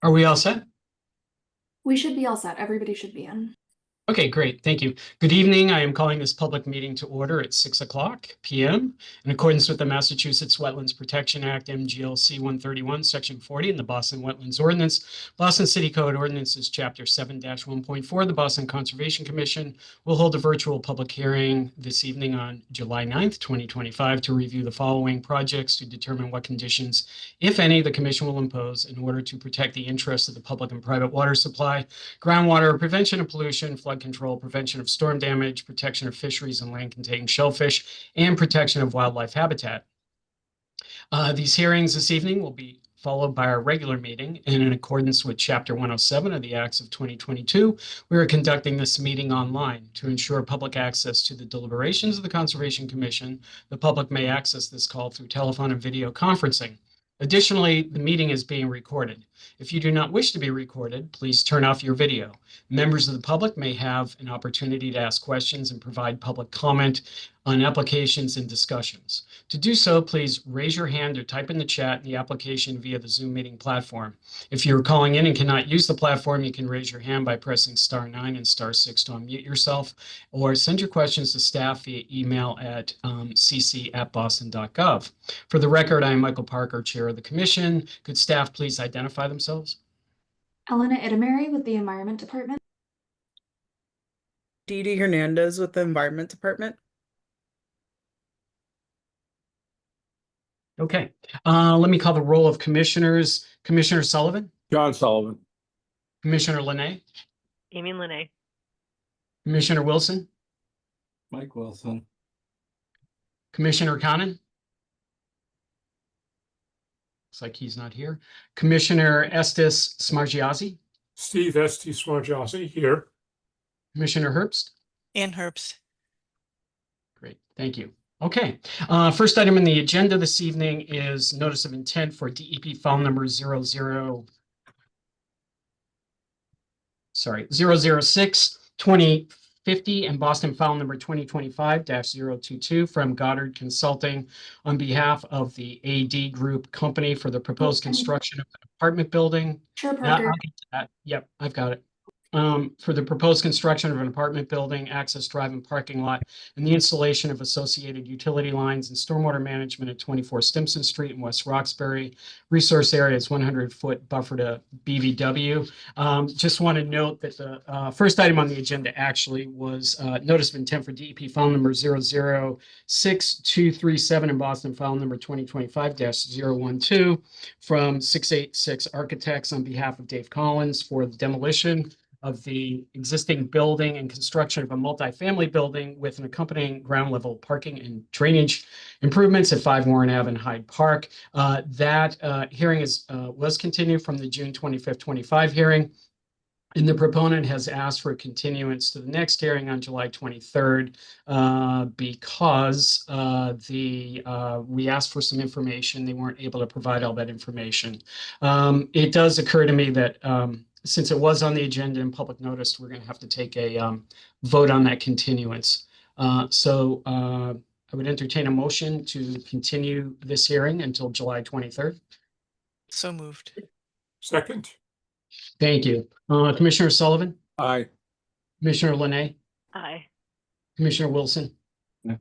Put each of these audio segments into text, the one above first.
Are we all set? We should be all set. Everybody should be in. Okay, great. Thank you. Good evening. I am calling this public meeting to order at 6 o'clock p.m. in accordance with the Massachusetts Wetlands Protection Act, MGLC 131, Section 40, and the Boston Wetlands Ordinance. Boston City Code Ordinances, Chapter 7-1.4. The Boston Conservation Commission will hold a virtual public hearing this evening on July 9th, 2025, to review the following projects to determine what conditions, if any, the commission will impose in order to protect the interests of the public and private water supply, groundwater, prevention of pollution, flood control, prevention of storm damage, protection of fisheries and land containing shellfish, and protection of wildlife habitat. These hearings this evening will be followed by our regular meeting, and in accordance with Chapter 107 of the Acts of 2022, we are conducting this meeting online to ensure public access to the deliberations of the Conservation Commission. The public may access this call through telephone and video conferencing. Additionally, the meeting is being recorded. If you do not wish to be recorded, please turn off your video. Members of the public may have an opportunity to ask questions and provide public comment on applications and discussions. To do so, please raise your hand or type in the chat in the application via the Zoom meeting platform. If you're calling in and cannot use the platform, you can raise your hand by pressing *9 and *6 to unmute yourself, or send your questions to staff via email at cc@boston.gov. For the record, I am Michael Parker, Chair of the Commission. Could staff please identify themselves? Elena Itamari with the Environment Department. Dee Dee Hernandez with the Environment Department. Okay, let me call the roll of commissioners. Commissioner Sullivan, John Sullivan. Commissioner Linay, Amy Linay. Commissioner Wilson, Mike Wilson. Commissioner Conan. Looks like he's not here. Commissioner Estes Smargiassi, Steve Estes Smargiassi here. Commissioner Herbst. Ann Herbst. Great, thank you. Okay, first item on the agenda this evening is notice of intent for DEP file number 006-2050 and Boston file number 2025-022 from Goddard Consulting on behalf of the AD Group Company for the proposed construction of an apartment building. Sure, I'll Parker. get to that. Yep, I've got it. For the proposed construction of an apartment building, access drive and parking lot, and the installation of associated utility lines and stormwater management at 24 Stimson Street in West Roxbury. Resource area is 100-foot buffer to BVW. Just want to note that the first item on the agenda actually was notice of intent for DEP file number 006-237 in Boston file number 2025-012 from 686 Architects on behalf of Dave Collins for the demolition of the existing building and construction of a multifamily building with an accompanying ground level parking and drainage improvements at 5 Warren Ave in Hyde Park. That hearing was continued from the June 25th, 25 hearing. And the proponent has asked for a continuance to the next hearing on July 23rd because we asked for some information. They weren't able to provide all that information. It does occur to me that since it was on the agenda and public notice, we're going to have to take a vote on that continuance. So I would entertain a motion to continue this hearing until July 23rd. So moved. Second. Thank you. Commissioner Sullivan? Aye. Commissioner Linay? Aye. Commissioner Wilson? No.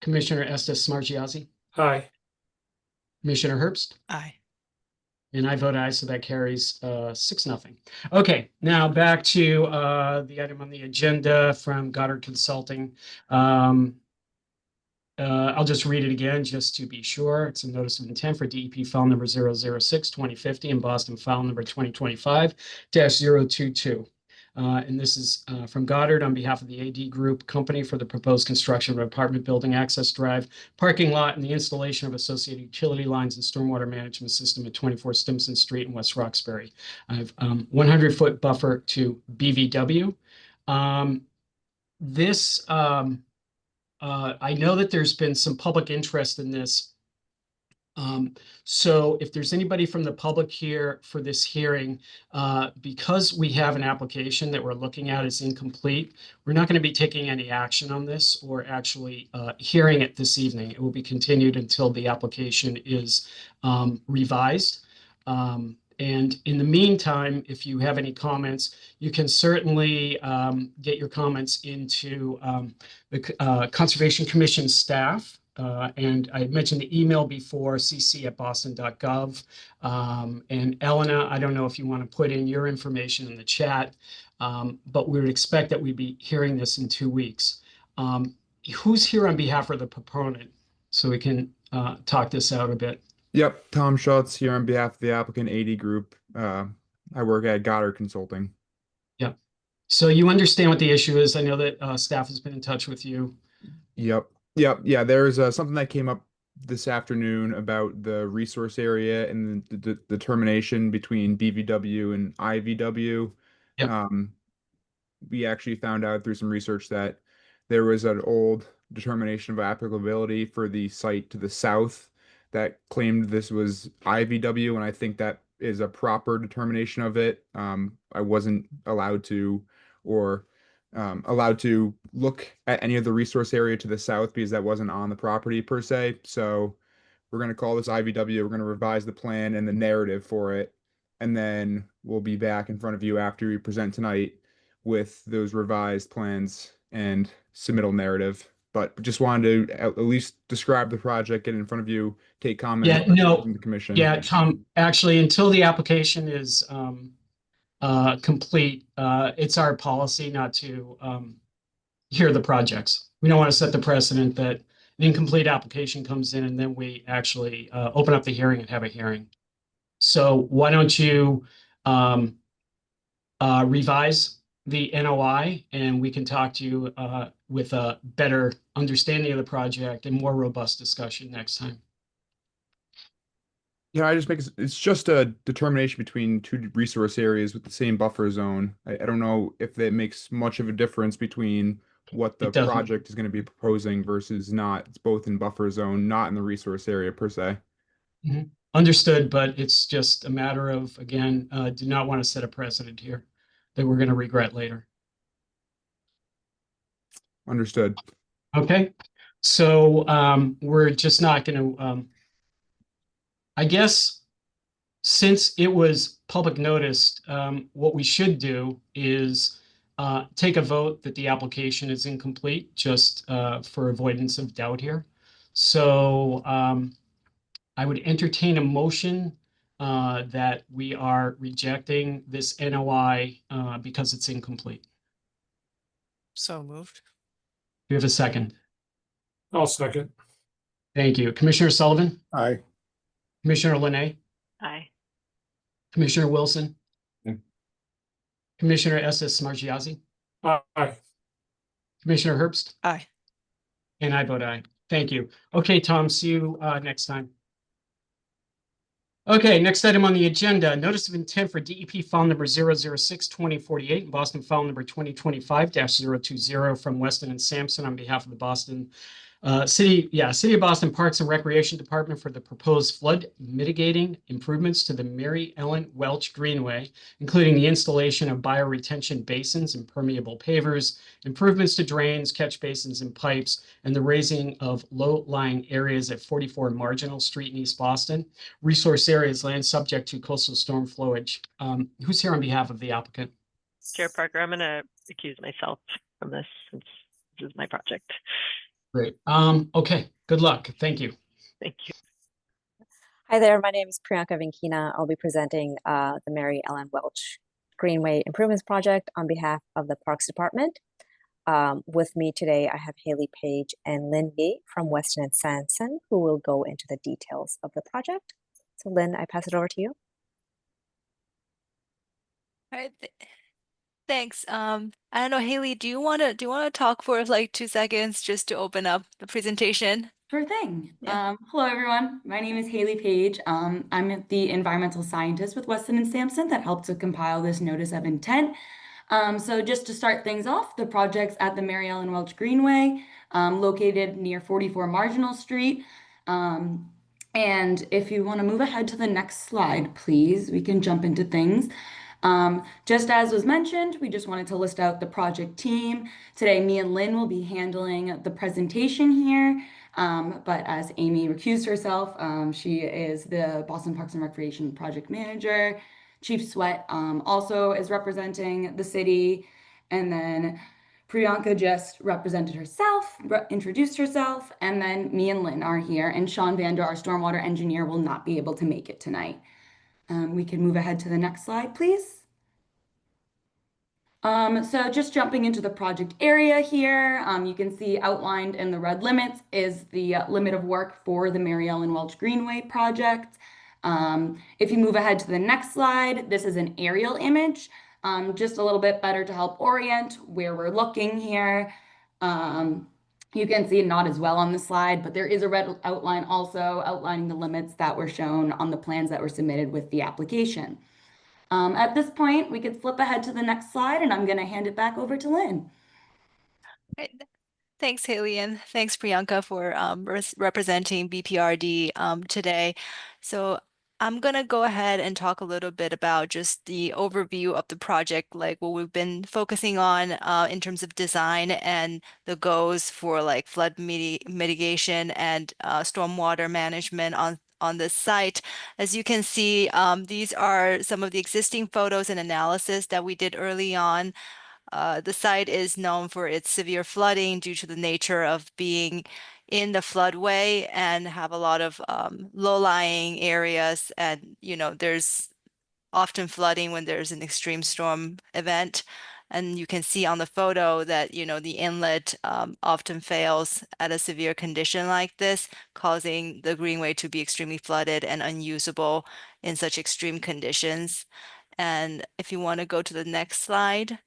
Commissioner Estes Smargiassi? Aye. Commissioner Herbst? Aye. And I vote aye, so that carries 6-0. Okay, now back to the item on the agenda from Goddard Consulting. I'll just read it again just to be sure. It's a notice of intent for DEP file number 006-2050 and Boston file number 2025-022. And this is from Goddard on behalf of the AD Group Company for the proposed construction of an apartment building, access drive, parking lot, and the installation of associated utility lines and stormwater management system at 24 Stimson Street in West Roxbury. I have 100-foot buffer to BVW. I know that there's been some public interest in this. So if there's anybody from the public here for this hearing, because we have an application that we're looking at is incomplete, we're not going to be taking any action on this or actually hearing it this evening. It will be continued until the application is revised. And in the meantime, if you have any comments, you can certainly get your comments into the Conservation Commission staff. And I mentioned the email before, cc@boston.gov. And Elena, I don't know if you want to put in your information in the chat, but we would expect that we'd be hearing this in 2 weeks. Who's here on behalf of the proponent? So we can talk this out a bit. Yep, Tom Schultz here on behalf of the applicant AD Group. I work at Goddard Consulting. Yep. So you understand what the issue is. I know that staff has been in touch with you. Yep. Yeah, there's something that came up this afternoon about the resource area and the determination between BVW and IVW. Yep. We actually found out through some research that there was an old determination of applicability for the site to the south that claimed this was IVW, and I think that is a proper determination of it. I wasn't allowed to look at any of the resource area to the south because that wasn't on the property per se. So we're going to call this IVW. We're going to revise the plan and the narrative for it, and then we'll be back in front of you after we present tonight with those revised plans and submittal narrative. But just wanted to at least describe the project, get in front of you, take comments. Yeah, no. From the commission. Yeah, Tom, actually, until the application is complete, it's our policy not to hear the projects. We don't want to set the precedent that an incomplete application comes in and then we actually open up the hearing and have a hearing. So why don't you revise the NOI and we can talk to you with a better understanding of the project and more robust discussion next time. Yeah, it's just a determination between two resource areas with the same buffer zone. I don't know if that makes much of a difference between what the It doesn't. project is going to be proposing versus not. It's both in buffer zone, not in the resource area per se. Mm-hmm. Understood, but it's just a matter of, again, do not want to set a precedent here that we're going to regret later. Understood. Okay, so we're just not going to, I guess, since it was public noticed, what we should do is take a vote that the application is incomplete, just for avoidance of doubt here. So I would entertain a motion that we are rejecting this NOI because it's incomplete. So moved. Do you have a second? I'll second. Thank you. Commissioner Sullivan, Aye. Commissioner Linay, Aye. Commissioner Wilson, Yeah. Commissioner S.S. Smargiassi, Aye. Commissioner Herbst, Aye. and I vote aye. Thank you. Okay, Tom, see you next time. Okay, next item on the agenda, notice of intent for DEP file number 006-2048 and Boston file number 2025-020 from Weston and Sampson on behalf of the Boston City of Boston Parks and Recreation Department for the proposed flood mitigating improvements to the Mary Ellen Welch Greenway, including the installation of bioretention basins and permeable pavers, improvements to drains, catch basins, and pipes, and the raising of low-lying areas at 44 Marginal Street in East Boston. Resource areas land subject to coastal storm flowage. Who's here on behalf of the applicant? Chair Parker, I'm going to recuse myself from this since this is my project. Great. Okay, good luck. Thank you. Thank you. Hi there, my name is Priyanka Venkina. I'll be presenting the Mary Ellen Welch Greenway Improvements Project on behalf of the Parks Department. With me today, I have Haley Page and Lynn Yee from Weston and Sampson, who will go into the details of the project. So Lynn, I pass it over to you. All right. Thanks. I don't know, Haley, do you want to talk for like 2 seconds just to open up the presentation? Sure thing. Yeah. Hello, everyone. My name is Haley Page. I'm the environmental scientist with Weston and Sampson that helped to compile this notice of intent. So just to start things off, the project's at the Mary Ellen Welch Greenway, located near 44 Marginal Street. And if you want to move ahead to the next slide, please, we can jump into things. Just as was mentioned, we just wanted to list out the project team. Today, me and Lynn will be handling the presentation here. But as Amy recused herself, she is the Boston Parks and Recreation Project Manager. Chief Sweat also is representing the city. And then Priyanka just represented herself, introduced herself, and then me and Lynn are here, and Sean Vander, our stormwater engineer, will not be able to make it tonight. We can move ahead to the next slide, please. So just jumping into the project area here, you can see outlined in the red limits is the limit of work for the Mary Ellen Welch Greenway project. If you move ahead to the next slide, this is an aerial image. Just a little bit better to help orient where we're looking here. You can see not as well on the slide, but there is a red outline also outlining the limits that were shown on the plans that were submitted with the application. At this point, we could flip ahead to the next slide, and I'm going to hand it back over to Lynn. Right. Thanks, Haley, and thanks, Priyanka, for representing BPRD today. So I'm going to go ahead and talk a little bit about just the overview of the project, like what we've been focusing on in terms of design and the goals for like flood mitigation and stormwater management on this site. As you can see, these are some of the existing photos and analysis that we did early on. The site is known for its severe flooding due to the nature of being in the floodway and have a lot of low-lying areas. And, you know, there's often flooding when there's an extreme storm event. And you can see on the photo that, you know, the inlet often fails at a severe condition like this, causing the greenway to be extremely flooded and unusable in such extreme conditions. And if you want to go to the next slide.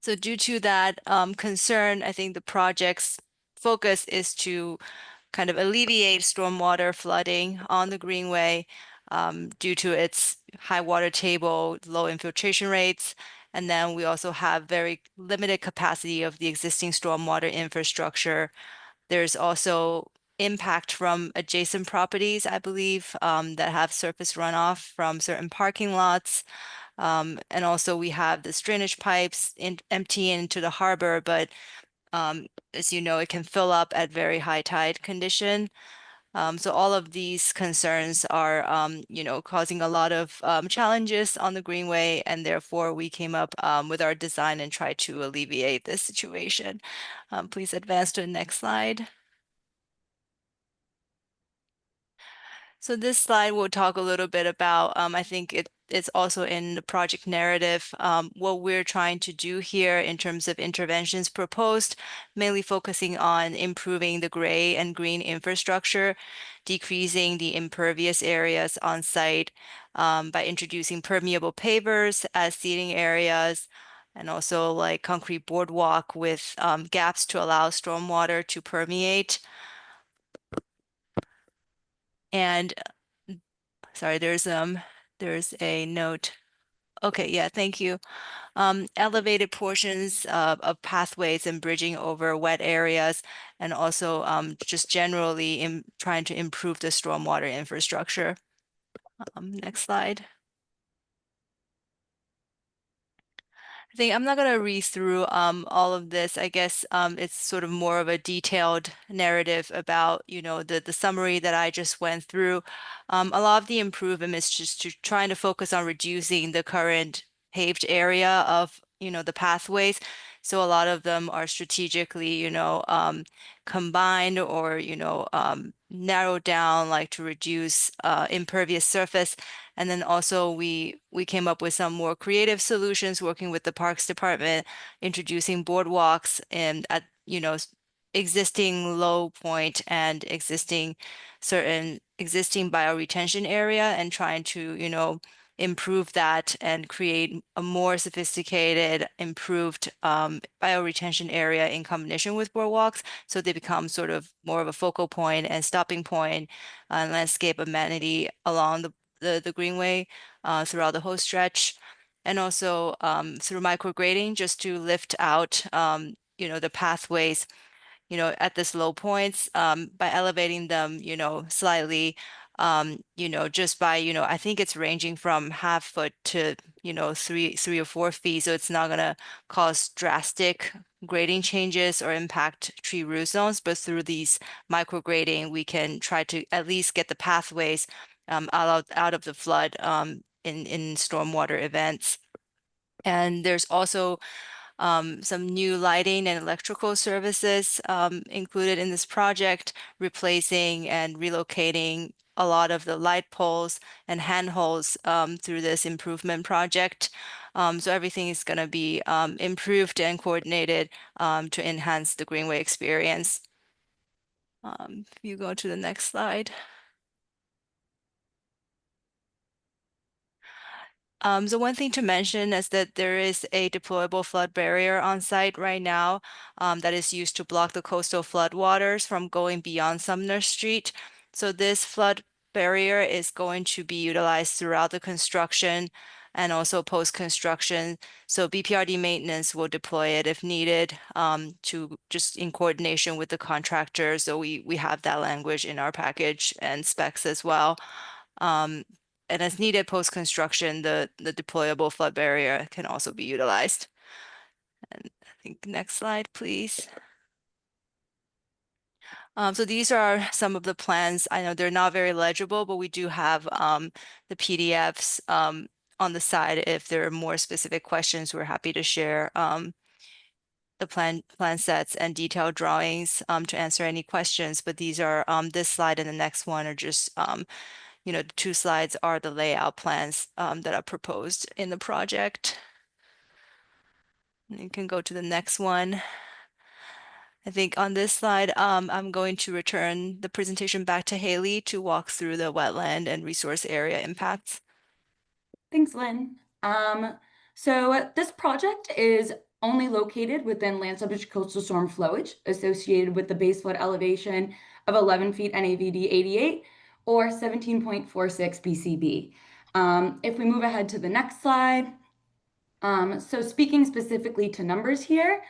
So due to that concern, I think the project's focus is to kind of alleviate stormwater flooding on the Greenway due to its high water table, low infiltration rates. And then we also have very limited capacity of the existing stormwater infrastructure. There's also impact from adjacent properties, I believe, that have surface runoff from certain parking lots. And also we have the drainage pipes empty into the harbor, but as you know, it can fill up at very high tide condition. So all of these concerns are, you know, causing a lot of challenges on the Greenway, and therefore we came up with our design and tried to alleviate this situation. Please advance to the next slide. So this slide will talk a little bit about, I think it's also in the project narrative, what we're trying to do here in terms of interventions proposed, mainly focusing on improving the gray and green infrastructure, decreasing the impervious areas on site by introducing permeable pavers as seating areas, and also like concrete boardwalk with gaps to allow stormwater to permeate. And sorry, there's a note. Okay, yeah, thank you. Elevated portions of pathways and bridging over wet areas, and also just generally trying to improve the stormwater infrastructure. Next slide. I think I'm not going to read through all of this. I guess it's sort of more of a detailed narrative about, you know, the summary that I just went through. A lot of the improvement is just trying to focus on reducing the current paved area of, you know, the pathways. So a lot of them are strategically, you know, combined or, you know, narrowed down, like to reduce impervious surface. And then also we came up with some more creative solutions working with the Parks Department, introducing boardwalks and at, you know, existing low point and existing bioretention area, and trying to, you know, improve that and create a more sophisticated, improved bioretention area in combination with boardwalks, so they become sort of more of a focal point and stopping point and landscape amenity along the Greenway throughout the whole stretch. And also through micrograding, just to lift out, you know, the pathways, you know, at this low points by elevating them, you know, slightly. just by, I think it's ranging from half foot to, 3 or 4 feet. So it's not gonna cause drastic grading changes or impact tree root zones, but through these micro grading, we can try to at least get the pathways out of the flood in stormwater events. And there's also some new lighting and electrical services included in this project, replacing and relocating a lot of the light poles and handholds through this improvement project. So everything is going to be improved and coordinated to enhance the Greenway experience. If you go to the next slide. So one thing to mention is that there is a deployable flood barrier on site right now that is used to block the coastal flood waters from going beyond Sumner Street. So this flood barrier is going to be utilized throughout the construction and also post-construction. So BPRD maintenance will deploy it if needed to just in coordination with the contractor. So we have that language in our package and specs as well. And as needed post-construction, the deployable flood barrier can also be utilized. And I think next slide, please. So these are some of the plans. I know they're not very legible, but we do have the PDFs on the side. If there are more specific questions, we're happy to share the plan sets and detailed drawings to answer any questions. But these are this slide and the next one are just the 2 slides are the layout plans that are proposed in the project. And you can go to the next one. I think on this slide, I'm going to return the presentation back to Haley to walk through the wetland and resource area impacts. Thanks, Lynn. So this project is only located within land subject to coastal storm flowage associated with the base flood elevation of 11 feet NAVD 88 or 17.46 BCB. If we move ahead to the next slide, so speaking specifically to numbers here,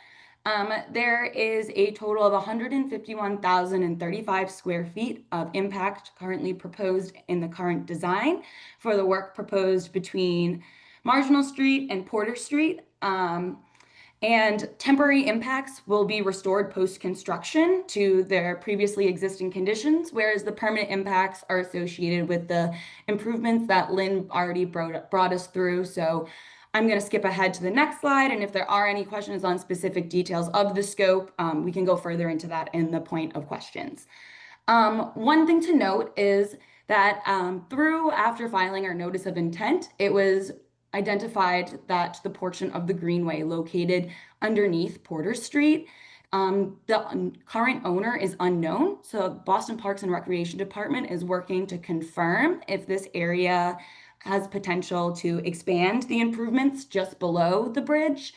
there is a total of 151,035 square feet of impact currently proposed in the current design for the work proposed between Marginal Street and Porter Street. And temporary impacts will be restored post-construction to their previously existing conditions, whereas the permanent impacts are associated with the improvements that Lynn already brought us through. So I'm going to skip ahead to the next slide, and if there are any questions on specific details of the scope, we can go further into that in the point of questions. One thing to note is that after filing our notice of intent, it was identified that the portion of the greenway located underneath Porter Street, the current owner is unknown. So Boston Parks and Recreation Department is working to confirm if this area has potential to expand the improvements just below the bridge.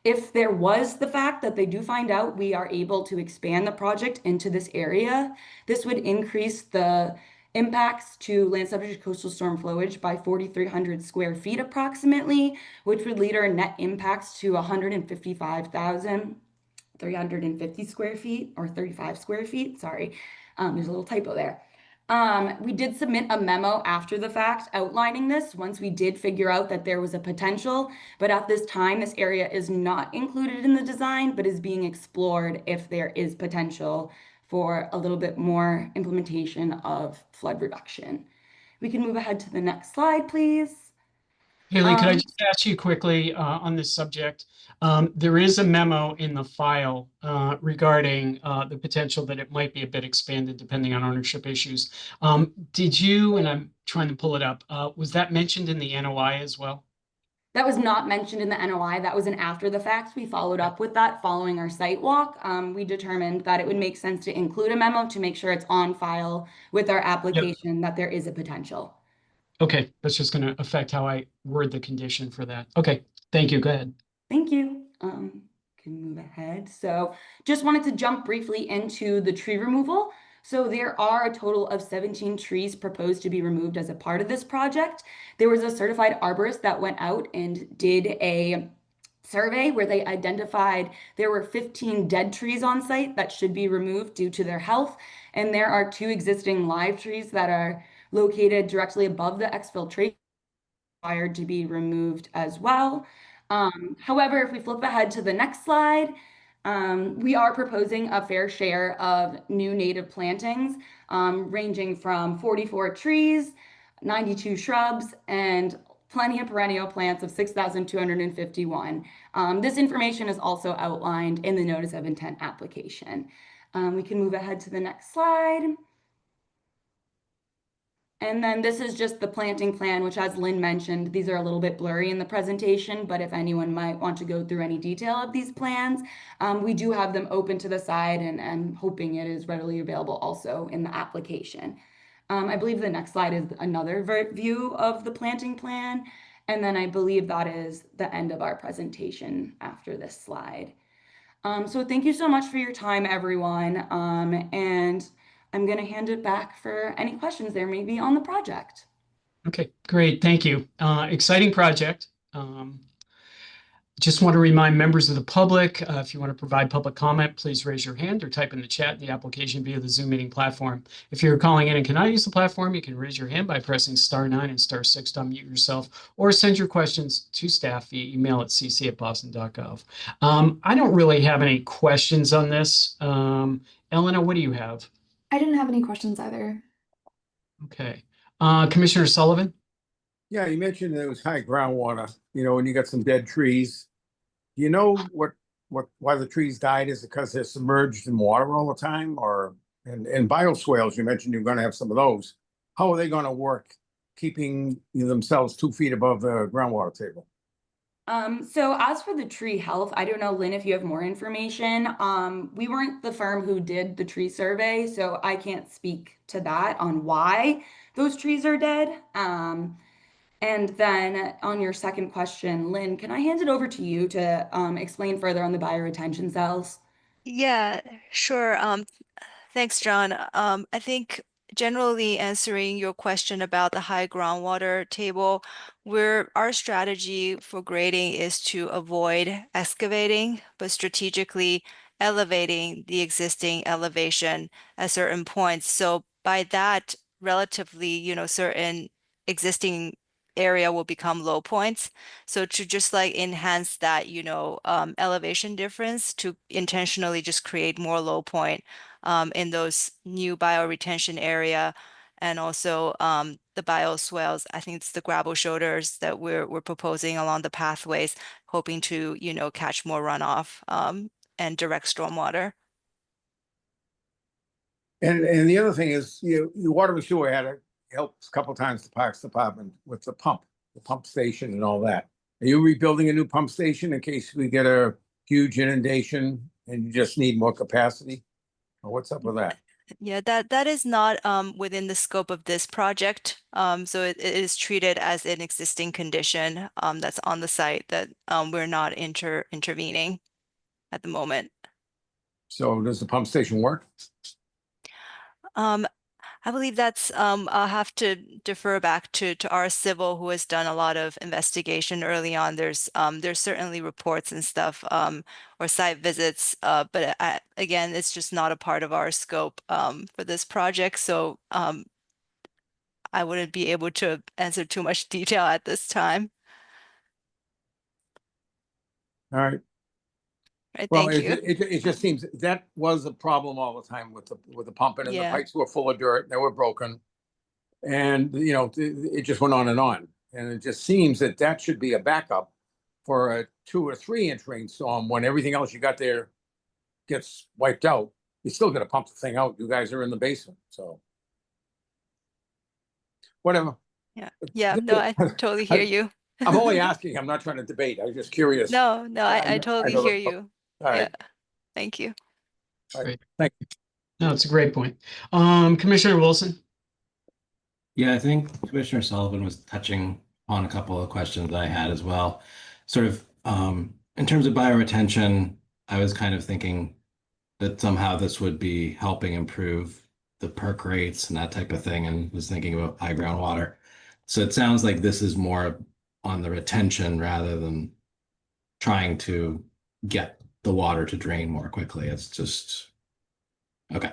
If there was the fact that they do find out we are able to expand the project into this area, this would increase the impacts to land subject to coastal storm flowage by 4,300 square feet approximately, which would lead our net impacts to 155,350 square feet or 35 square feet. Sorry, there's a little typo there. We did submit a memo after the fact outlining this once we did figure out that there was a potential, but at this time, this area is not included in the design, but is being explored if there is potential for a little bit more implementation of flood reduction. We can move ahead to the next slide, please. Haley, could I just ask you quickly on this subject? There is a memo in the file regarding the potential that it might be a bit expanded depending on ownership issues. Did you, and I'm trying to pull it up, was that mentioned in the NOI as well? That was not mentioned in the NOI. That was an after the fact. We followed up with that following our site walk. We determined that it would make sense to include a memo to make sure it's on file with our application that there is a potential. Okay, that's just going to affect how I word the condition for that. Okay, thank you. Go ahead. Thank you. Can move ahead. So just wanted to jump briefly into the tree removal. So there are a total of 17 trees proposed to be removed as a part of this project. There was a certified arborist that went out and did a survey where they identified there were 15 dead trees on site that should be removed due to their health. And there are 2 existing live trees that are located directly above the exfiltration required to be removed as well. However, if we flip ahead to the next slide, we are proposing a fair share of new native plantings, ranging from 44 trees, 92 shrubs, and plenty of perennial plants of 6,251. This information is also outlined in the notice of intent application. We can move ahead to the next slide. And then this is just the planting plan, which, as Lynn mentioned, these are a little bit blurry in the presentation, but if anyone might want to go through any detail of these plans, we do have them open to the side, and hoping it is readily available also in the application. I believe the next slide is another view of the planting plan. And then I believe that is the end of our presentation after this slide. So thank you so much for your time, everyone. And I'm going to hand it back for any questions there may be on the project. Okay, great. Thank you. Exciting project. Just want to remind members of the public, if you want to provide public comment, please raise your hand or type in the chat in the application via the Zoom meeting platform. If you're calling in and cannot use the platform, you can raise your hand by pressing *9 and *6 to unmute yourself, or send your questions to staff via email at cc@boston.gov. I don't really have any questions on this. Elena, what do you have? I didn't have any questions either. Okay. Commissioner Sullivan? Yeah, you mentioned there was high groundwater, when you got some dead trees. Do you know why the trees died? Is it because they're submerged in water all the time? Or, and bioswales, you mentioned you're going to have some of those. How are they going to work keeping themselves 2 feet above the groundwater table? So as for the tree health, I don't know, Lynn, if you have more information. We weren't the firm who did the tree survey, so I can't speak to that on why those trees are dead. And then on your second question, Lynn, can I hand it over to you to explain further on the bioretention cells? Yeah, sure. Thanks, John. I think generally answering your question about the high groundwater table, our strategy for grading is to avoid excavating, but strategically elevating the existing elevation at certain points. So by that, relatively, certain existing area will become low points. So to just enhance that, elevation difference, to intentionally just create more low point in those new bioretention area, and also the bioswales. I think it's the gravel shoulders that we're proposing along the pathways, hoping to catch more runoff and direct stormwater. And the other thing is, the water and sewer had to help a couple times the Parks Department with the pump station and all that. Are you rebuilding a new pump station in case we get a huge inundation and you just need more capacity? Or what's up with that? Yeah, that is not within the scope of this project. So it is treated as an existing condition that's on the site that we're not intervening at the moment. So does the pump station work? I believe that's I'll have to defer back to our civil, who has done a lot of investigation early on. There's certainly reports and stuff or site visits, but again, it's just not a part of our scope for this project. So I wouldn't be able to answer too much detail at this time. All right. Right, Well, thank you. it just seems that was a problem all the time with the pumping, and the Yeah. pipes were full of dirt, they were broken. And, it just went on. And it just seems that should be a backup for a 2 or 3 inch rainstorm when everything else you got there gets wiped out. You still got to pump the thing out. You guys are in the basement, so. Whatever. Yeah, no, I totally hear you. I'm only asking, I'm not trying to debate. I was just curious. No, I I totally know the- hear you. All right. Yeah. Thank you. All right. Great. Thank you. No, it's a great point. Commissioner Wilson? Yeah, I think Commissioner Sullivan was touching on a couple of questions I had as well. Sort of in terms of bioretention, I was kind of thinking that somehow this would be helping improve the perk rates and that type of thing, and was thinking about high groundwater. So it sounds like this is more on the retention rather than trying to get the water to drain more quickly. It's just, okay.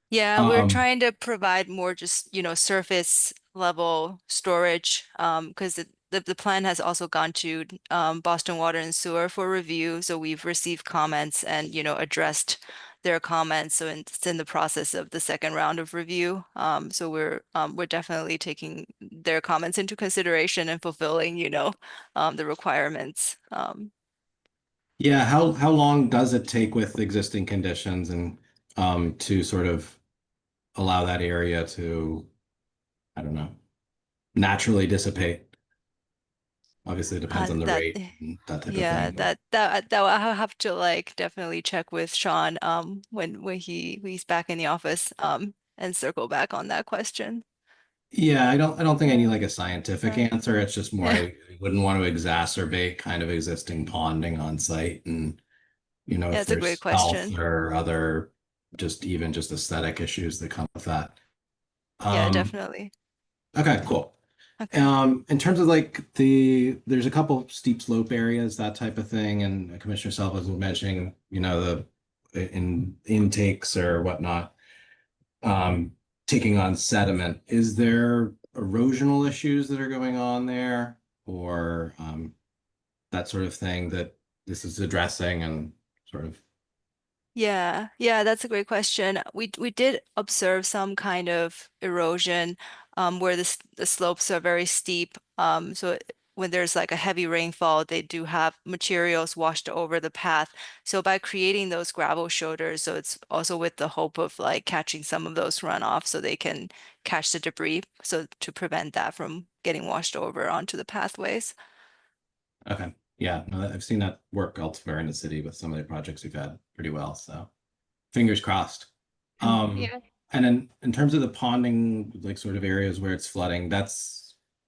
Yeah, we're Um, trying to provide more just, surface level storage, because the plan has also gone to Boston Water and Sewer for review. So we've received comments and, addressed their comments. So it's in the process of the second round of review. So we're definitely taking their comments into consideration and fulfilling, the requirements. yeah, how long does it take with existing conditions and to sort of allow that area to, I don't know, naturally dissipate? Obviously, it depends on the That rate and that type of Yeah, thing. but- that I'll have to like definitely check with Sean when he's back in the office and circle back on that question. Yeah, I don't think I need like a scientific Right. answer. It's just more I wouldn't want to exacerbate kind of existing ponding on site and Yeah, if it's a great there's health question. or other even just aesthetic issues that come with that. Yeah, Um, definitely. okay, cool. Okay. In terms of like there's a couple steep slope areas, that type of thing, and Commissioner Self was mentioning, the intakes or whatnot, taking on sediment. Is there erosional issues that are going on there, or that sort of thing that this is addressing and sort of? Yeah, that's a great question. We did observe some kind of erosion where the slopes are very steep. When there's like a heavy rainfall, they do have materials washed over the path. So by creating those gravel shoulders, so it's also with the hope of like catching some of those runoff so they can catch the debris, so to prevent that from getting washed over onto the pathways. Okay. Yeah, no, I've seen that work elsewhere in the city with some of the projects we've had pretty well. So fingers crossed. Yeah. And then in terms of the ponding, like sort of areas where it's flooding,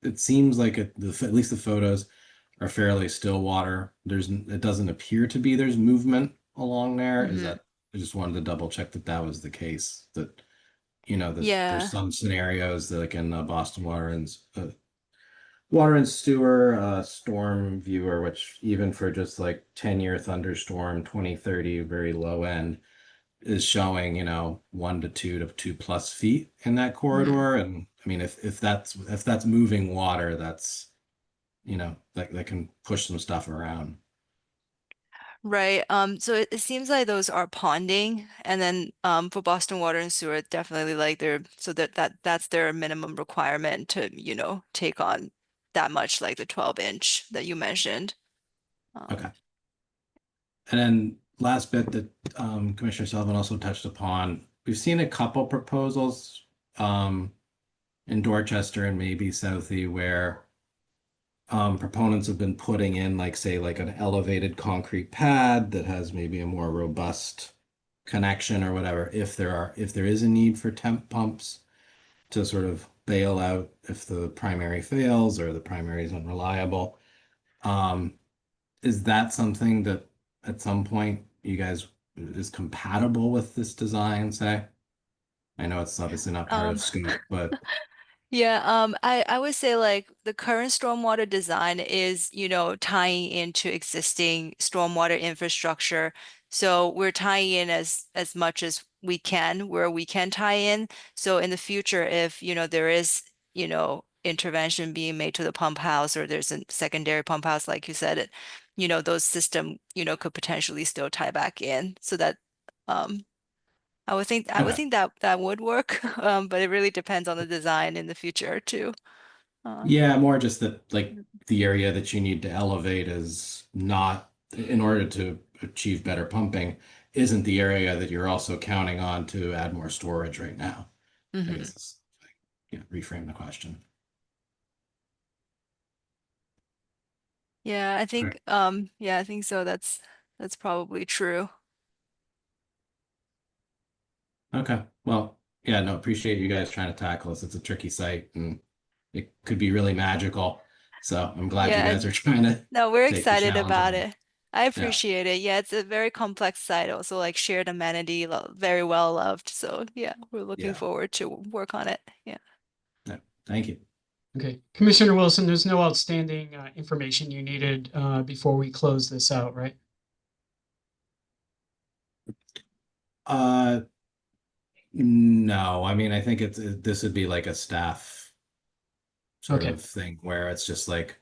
it seems like at least the photos are fairly still water. It doesn't appear to be there's movement along there. Is Mhm. that, I just wanted to double check that was the case, that, there's Yeah. some scenarios that like in the Boston Water and Sewer storm viewer, which even for just like 10-year thunderstorm, 2030, very low end, is showing, 1 to 2 to 2+ feet in that corridor. And I mean, if that's moving water, that's, that can push some stuff around. Right. So it seems like those are ponding, and then for Boston Water and Sewer, definitely like that's their minimum requirement to, take on that much, like the 12-inch that you mentioned. Okay. And then last bit that Commissioner Sullivan also touched upon, we've seen a couple proposals in Dorchester and maybe Southie where proponents have been putting in like say like an elevated concrete pad that has maybe a more robust connection or whatever if there is a need for temp pumps to sort of bail out if the primary fails or the primary is unreliable. Is that something that at some point you guys is compatible with this design, say? I know it's obviously not part Um, of scope, but Yeah, I would say like the current stormwater design is, tying into existing stormwater infrastructure. So we're tying in as much as we can where we can tie in. So in the future, if, there is, intervention being made to the pump house or there's a secondary pump house, like you said, those system, could potentially still tie back in so that um I would okay. think that that would work, but it really depends on the design in the future too. Yeah, more just that like the area that you need to elevate is not in order to achieve better pumping, isn't the area that you're also counting on to add more storage right now. I Mhm. guess reframe the question. Yeah, I All think right. I think so. That's probably true. Okay. Well, yeah, no, appreciate you guys trying to tackle this. It's a tricky site and it could be really magical. So I'm glad you Yeah, guys are trying to no, we're take the excited challenge about on. it. I Yeah. appreciate it. Yeah, it's a very complex site, also like shared amenity, very well loved. So yeah, we're looking Yeah. forward to work on it. Yeah. Yeah. Thank you. Okay, Commissioner Wilson, there's no outstanding information you needed before we close this out, right? No, I mean, I think this would be like a staff sort Okay. of thing where it's just like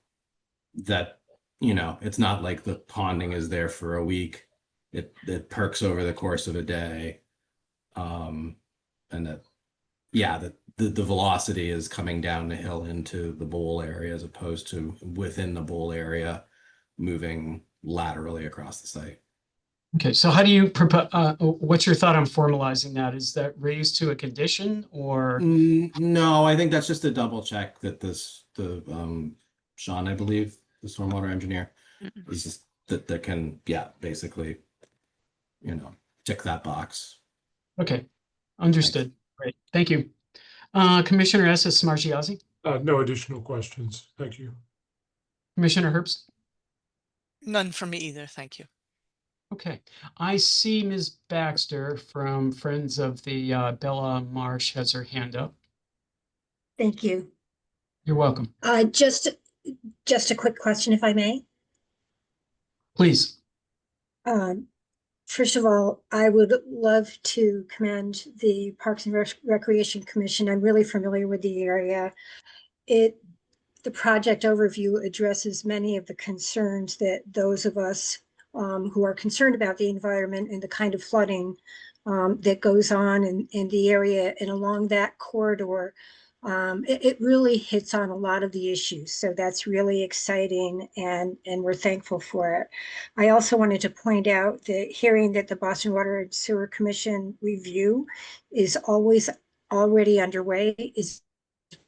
that, it's not like the ponding is there for a week. It perks over the course of a day. And that, yeah, the velocity is coming down the hill into the bowl area as opposed to within the bowl area, moving laterally across the site. Okay, so how do you propose, what's your thought on formalizing that? Is that raised to a condition or? No, I think that's just a double check that Sean, I believe, the stormwater engineer, is just that can, yeah, basically, check that box. Okay, understood. Great, thank you. Commissioner Smargiassi, No additional questions. Thank you. Commissioner Herbst. None from me either. Thank you. Okay, I see Ms. Baxter from Friends of the Bella Marsh has her hand up. Thank you. You're welcome. Just a quick question, if I may. Please. First of all, I would love to commend the Parks and Recreation Commission. I'm really familiar with the area. The project overview addresses many of the concerns that those of us who are concerned about the environment and the kind of flooding that goes on in the area and along that corridor. It really hits on a lot of the issues. So that's really exciting and we're thankful for it. I also wanted to point out that hearing that the Boston Water and Sewer Commission review is already underway is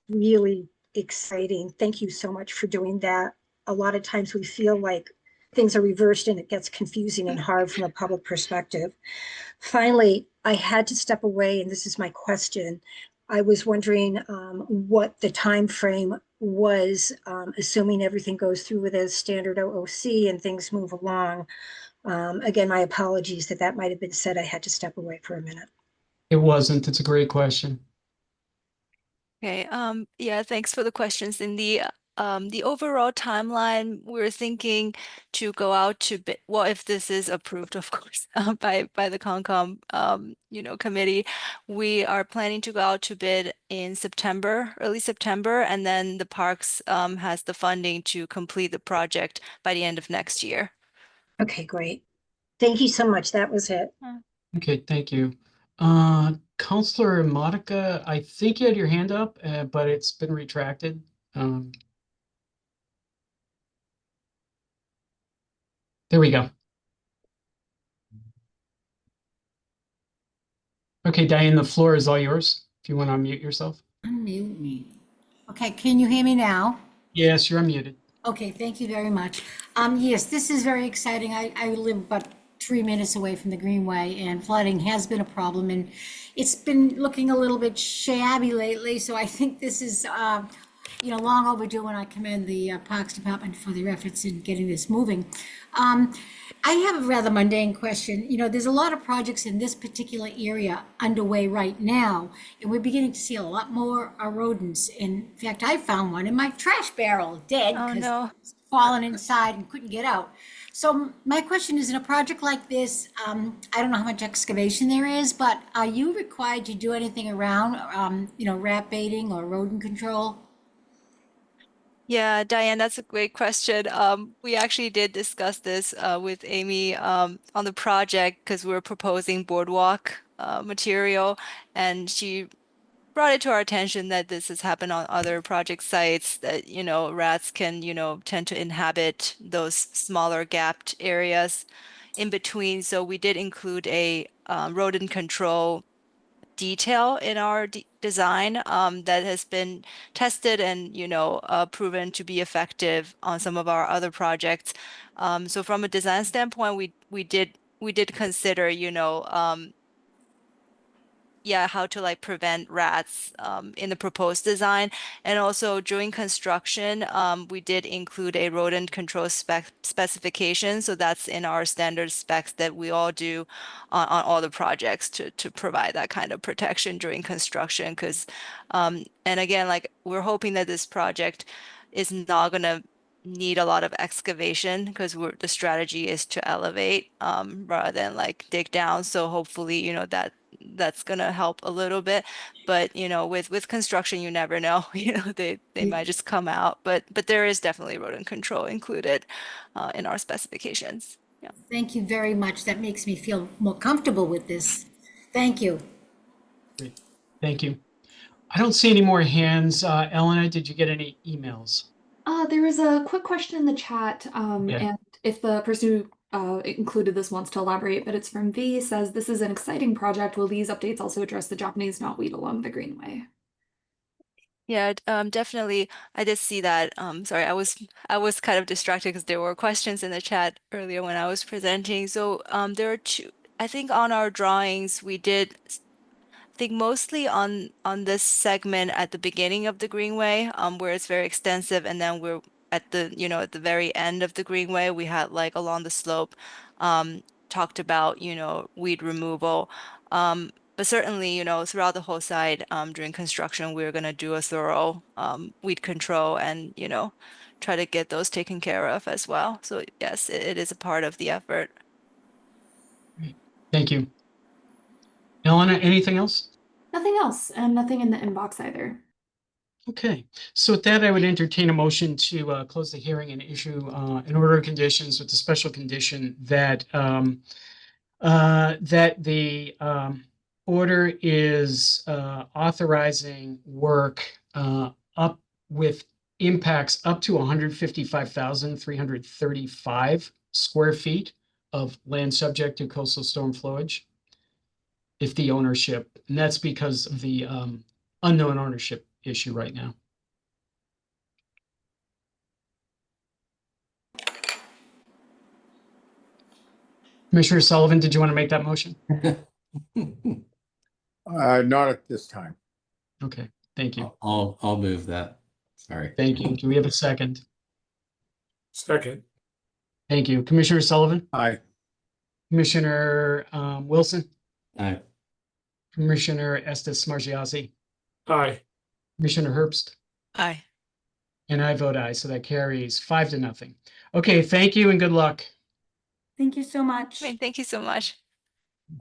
really exciting. Thank you so much for doing that. A lot of times we feel like things are reversed and it gets confusing and hard from a public perspective. Finally, I had to step away, and this is my question. I was wondering what the time frame was, assuming everything goes through with a standard OOC and things move along. Again, my apologies that might have been said. I had to step away for a minute. It wasn't. It's a great question. Okay, yeah, thanks for the questions. In the overall timeline, we're thinking to go out to bid, well, if this is approved, of course, by the Concom, committee, we are planning to go out to bid in September, early September, and then the Parks has the funding to complete the project by the end of next year. Okay, great. Thank you so much. That was it. Okay, thank you. Counselor Monica, I think you had your hand up, but it's been retracted. There we go. Okay, Diane, the floor is all yours. If you want to unmute yourself. Unmute me. Okay, can you hear me now? Yes, you're unmuted. Okay, thank you very much. Yes, this is very exciting. I live about 3 minutes away from the Greenway, and flooding has been a problem, and it's been looking a little bit shabby lately. So I think this is, long overdue, and I commend the Parks Department for their efforts in getting this moving. I have a rather mundane question. There's a lot of projects in this particular area underway right now, and we're beginning to see a lot more rodents. In fact, I found one in my trash barrel, dead, Oh, no. it's fallen inside and couldn't get out. So my question is, in a project like this, I don't know how much excavation there is, but are you required to do anything around, rat baiting or rodent control? Yeah, Diane, that's a great question. We actually did discuss this with Amy on the project because we were proposing boardwalk material, and she brought it to our attention that this has happened on other project sites, that rats can tend to inhabit those smaller gapped areas in between. So we did include a rodent control detail in our design that has been tested and proven to be effective on some of our other projects. So from a design standpoint, we did consider yeah, how to like prevent rats in the proposed design. And also during construction, we did include a rodent control specification. So that's in our standard specs that we all do on all the projects to provide that kind of protection during construction. Because, and again, like we're hoping that this project is not going to need a lot of excavation because the strategy is to elevate rather than like dig down. So hopefully, that's gonna help a little bit. But with construction, you never know. They might just come out. But there is definitely rodent control included in our specifications. Yeah. Thank you very much. That makes me feel more comfortable with this. Thank you. Great. Thank you. I don't see any more hands. Elena, did you get any emails? There was a quick question in the chat, Yeah. and if the person who included this wants to elaborate, but it's from V, says, this is an exciting project. Will these updates also address the Japanese knotweed along the Greenway? Yeah, definitely. I did see that. Sorry, I was kind of distracted because there were questions in the chat earlier when I was presenting. So there are two. I think on our drawings we did. I think mostly on this segment at the beginning of the Greenway, where it's very extensive, and then we're at the at the very end of the Greenway, we had like along the slope, talked about weed removal. But certainly, throughout the whole site, during construction, we're going to do a thorough weed control and, try to get those taken care of as well. So yes, it is a part of the effort. Great. Thank you. Elena, anything else? Nothing else, and nothing in the inbox either. Okay, so with that, I would entertain a motion to close the hearing and issue an order of conditions with the special condition that that the order is authorizing work up with impacts up to 155,335 square feet of land subject to coastal storm flowage. If the ownership, and that's because of the unknown ownership issue right now. Commissioner Sullivan, did you want to make that motion? Not at this time. Okay, thank you. I'll move that. Sorry. Thank you. Do we have a second? Second. Thank you. Commissioner Sullivan? Aye. Commissioner Wilson? Aye. Commissioner Estes Margiassi? Aye. Commissioner Herbst? Aye. And I vote aye, so that carries 5-0. Okay, thank you and good luck. Thank you so much. Great, thank you so much.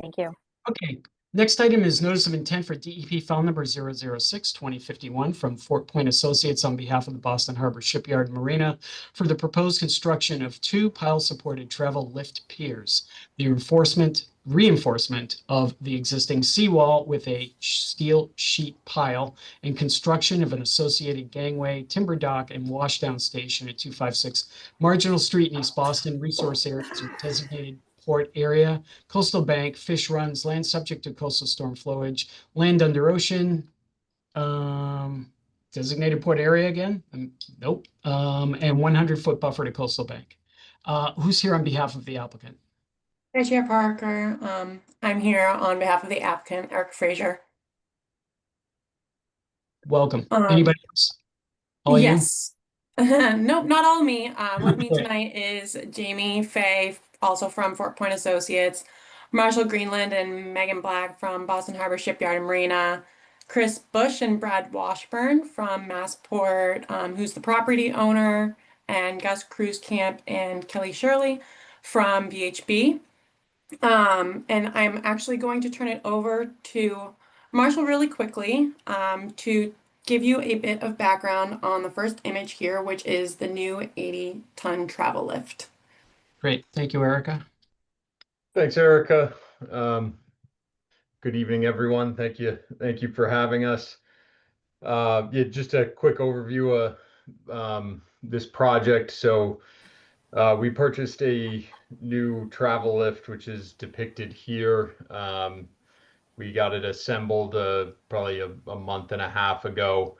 Thank you. Okay, next item is notice of intent for DEP file number 006-2051 from Fort Point Associates on behalf of the Boston Harbor Shipyard and Marina for the proposed construction of 2 pile-supported travel lift piers. The reinforcement of the existing seawall with a steel sheet pile and construction of an associated gangway, timber dock, and washdown station at 256 Marginal Street in East Boston. Resource areas are designated port area, coastal bank, fish runs, land subject to coastal storm flowage, land under ocean, designated port area again? Nope. And 100-foot buffer to coastal bank. Who's here on behalf of the applicant? Hi, Chair Parker. I'm here on behalf of the applicant, Eric Fraser. Welcome. Anybody else? All you? Yes. Nope, not all me. With me tonight is Jamie Fay, also from Fort Point Associates, Marshall Greenland and Megan Black from Boston Harbor Shipyard and Marina, Chris Bush and Brad Washburn from Massport, who's the property owner, and Gus Cruise Camp and Kelly Shirley from VHB. And I'm actually going to turn it over to Marshall really quickly to give you a bit of background on the first image here, which is the new 80-ton travel lift. Great. Thank you, Erica. Thanks, Erica. Good evening, everyone. Thank you for having us. Yeah, just a quick overview of this project. So we purchased a new travel lift, which is depicted here. We got it assembled probably a month and a half ago.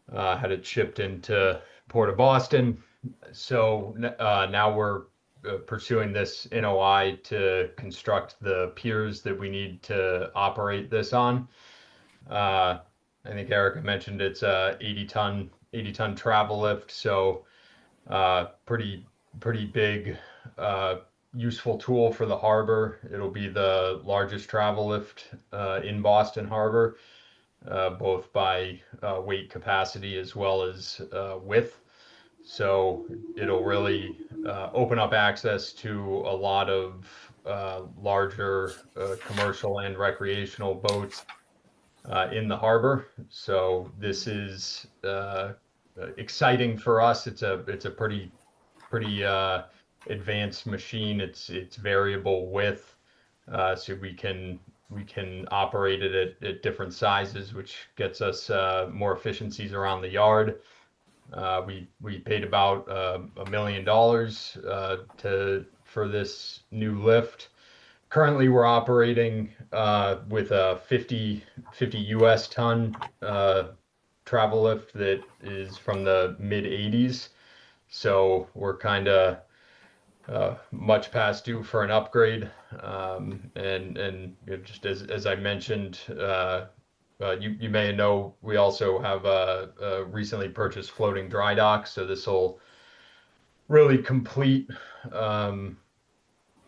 Had it shipped into Port of Boston. So now we're pursuing this NOI to construct the piers that we need to operate this on. I think Erica mentioned it's a 80 ton travel lift, so pretty big, useful tool for the harbor. It'll be the largest travel lift in Boston Harbor, both by weight capacity as well as width. So it'll really open up access to a lot of larger commercial and recreational boats in the harbor. So this is exciting for us. It's a pretty advanced machine. It's variable width, so we can operate it at different sizes, which gets us more efficiencies around the yard. We paid about $1 million for this new lift. Currently, we're operating with a 50 US ton travel lift that is from the mid 80s. So we're kind of much past due for an upgrade. And just as I mentioned, you may know we also have a recently purchased floating dry dock. So this will really complete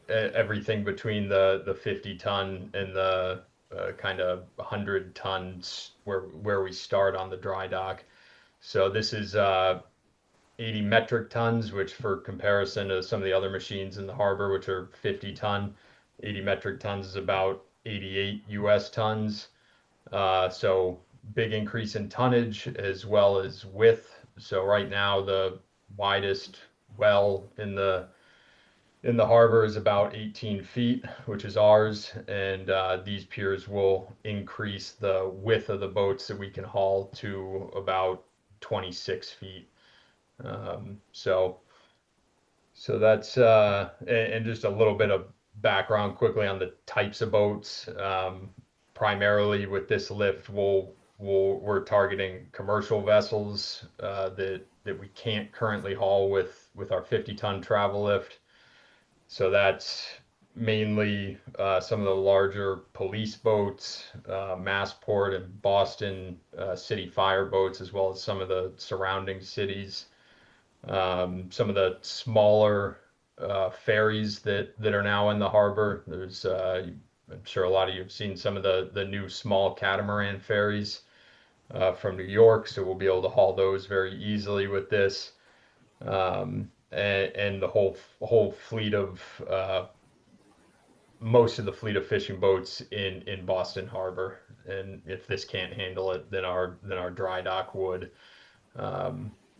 everything between the 50 ton and the kind of 100 tons where we start on the dry dock. So this is 80 metric tons, which for comparison to some of the other machines in the harbor, which are 50 ton, 80 metric tons is about 88 US tons. So big increase in tonnage as well as width. So right now the widest well in the harbor is about 18 feet, which is ours. And these piers will increase the width of the boats that we can haul to about 26 feet. So that's and just a little bit of background quickly on the types of boats. Primarily with this lift, we're targeting commercial vessels that we can't currently haul with our 50 ton travel lift. So that's mainly some of the larger police boats, Massport and Boston city fire boats, as well as some of the surrounding cities. Some of the smaller ferries that are now in the harbor. There's, I'm sure a lot of you have seen some of the new small catamaran ferries from New York, so we'll be able to haul those very easily with this. And the whole fleet of most of the fleet of fishing boats in Boston Harbor. And if this can't handle it, then our dry dock would.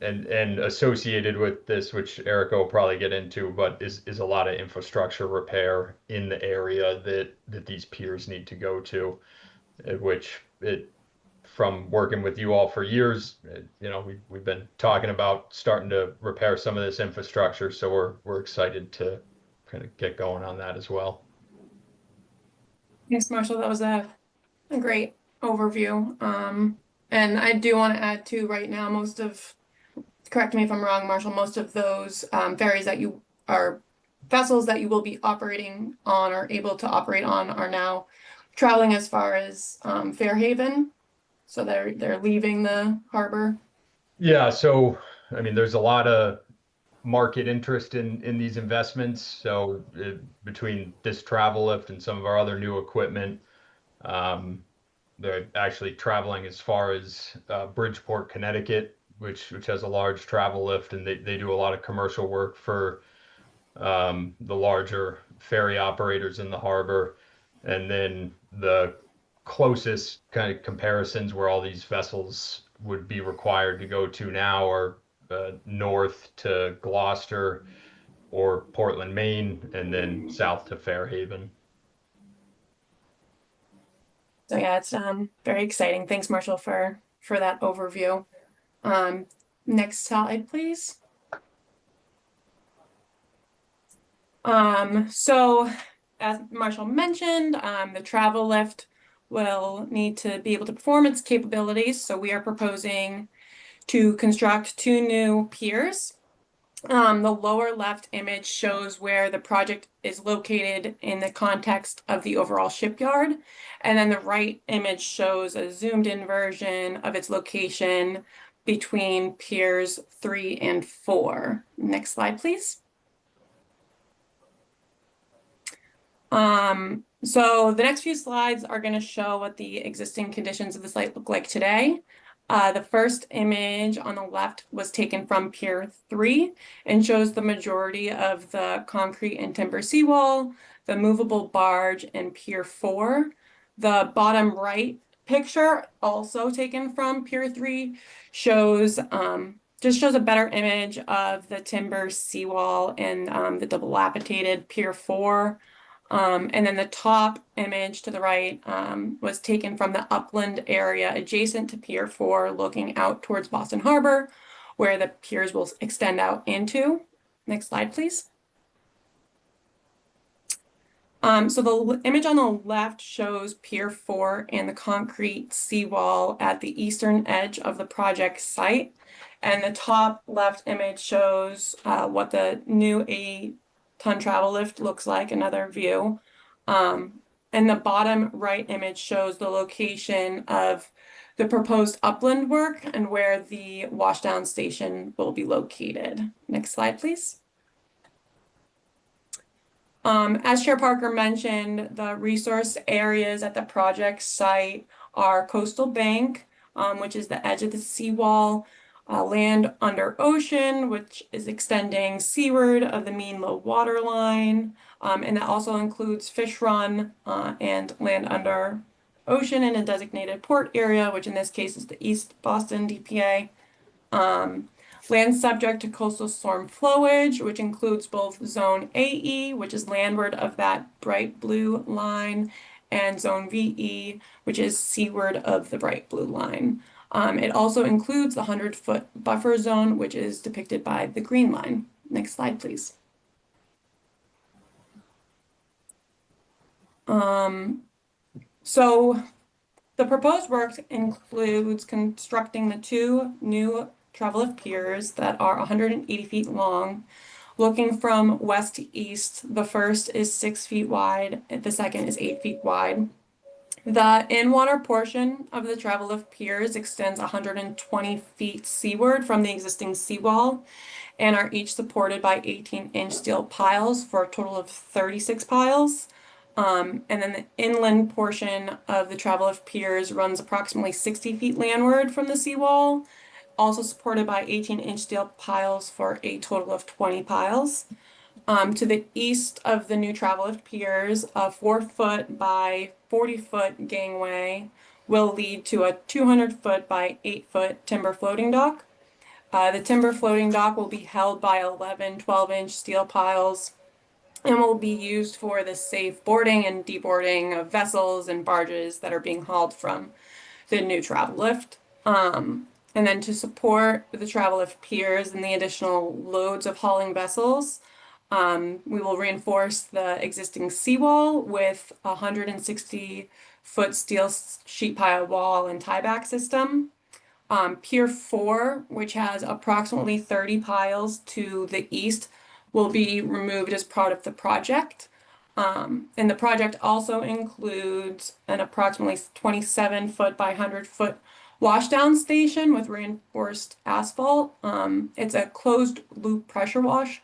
And associated with this, which Erica will probably get into, but is a lot of infrastructure repair in the area that these piers need to go to, which from working with you all for years, we've been talking about starting to repair some of this infrastructure. So we're excited to kind of get going on that as well. Thanks, Marshall. That was a great overview. And I do want to add too, right now, correct me if I'm wrong, Marshall, most of those ferries that vessels that you will be operating on or able to operate on are now traveling as far as Fairhaven. So they're leaving the harbor. Yeah, so I mean, there's a lot of market interest in these investments. So between this travel lift and some of our other new equipment, they're actually traveling as far as Bridgeport, Connecticut, which has a large travel lift, and they do a lot of commercial work for the larger ferry operators in the harbor. And then the closest kind of comparisons where all these vessels would be required to go to now are north to Gloucester or Portland, Maine, and then south to Fairhaven. So yeah, it's very exciting. Thanks, Marshall, for that overview. Next slide, please. So as Marshall mentioned, the travel lift will need to be able to perform its capabilities. So we are proposing to construct 2 new piers. The lower left image shows where the project is located in the context of the overall shipyard. And then the right image shows a zoomed in version of its location between piers 3 and 4. Next slide, please. So the next few slides are going to show what the existing conditions of the site look like today. The first image on the left was taken from Pier 3 and shows the majority of the concrete and timber seawall, the movable barge, and Pier 4. The bottom right picture, also taken from Pier 3, shows just shows a better image of the timber seawall and the dilapidated Pier 4. And then the top image to the right was taken from the upland area adjacent to Pier 4, looking out towards Boston Harbor, where the piers will extend out into. Next slide, please. So the image on the left shows Pier 4 and the concrete seawall at the eastern edge of the project site. And the top left image shows what the new 8-ton travel lift looks like, another view. And the bottom right image shows the location of the proposed upland work and where the washdown station will be located. Next slide, please. As Chair Parker mentioned, the resource areas at the project site are Coastal Bank, which is the edge of the seawall, land under ocean, which is extending seaward of the mean low water line, and that also includes Fish Run and land under ocean in a designated port area, which in this case is the East Boston DPA. Land subject to coastal storm flowage, which includes both Zone AE, which is landward of that bright blue line, and Zone VE, which is seaward of the bright blue line. It also includes the 100-foot buffer zone, which is depicted by the green line. Next slide, please. So the proposed work includes constructing the 2 new travel lift piers that are 180 feet long, looking from west to east. The first is 6 feet wide, and the second is 8 feet wide. The in-water portion of the travel lift piers extends 120 feet seaward from the existing seawall and are each supported by 18-inch steel piles for a total of 36 piles. And then the inland portion of the travel lift piers runs approximately 60 feet landward from the seawall, also supported by 18-inch steel piles for a total of 20 piles. To the east of the new travel lift piers, a 4-foot by 40-foot gangway will lead to a 200-foot by 8-foot timber floating dock. The timber floating dock will be held by 11 12-inch steel piles and will be used for the safe boarding and deboarding of vessels and barges that are being hauled from the new travel lift. And then to support the travel lift piers and the additional loads of hauling vessels, we will reinforce the existing seawall with a 160-foot steel sheet pile wall and tieback system. Pier 4, which has approximately 30 piles to the east, will be removed as part of the project. And the project also includes an approximately 27-foot by 100-foot washdown station with reinforced asphalt. It's a closed loop pressure wash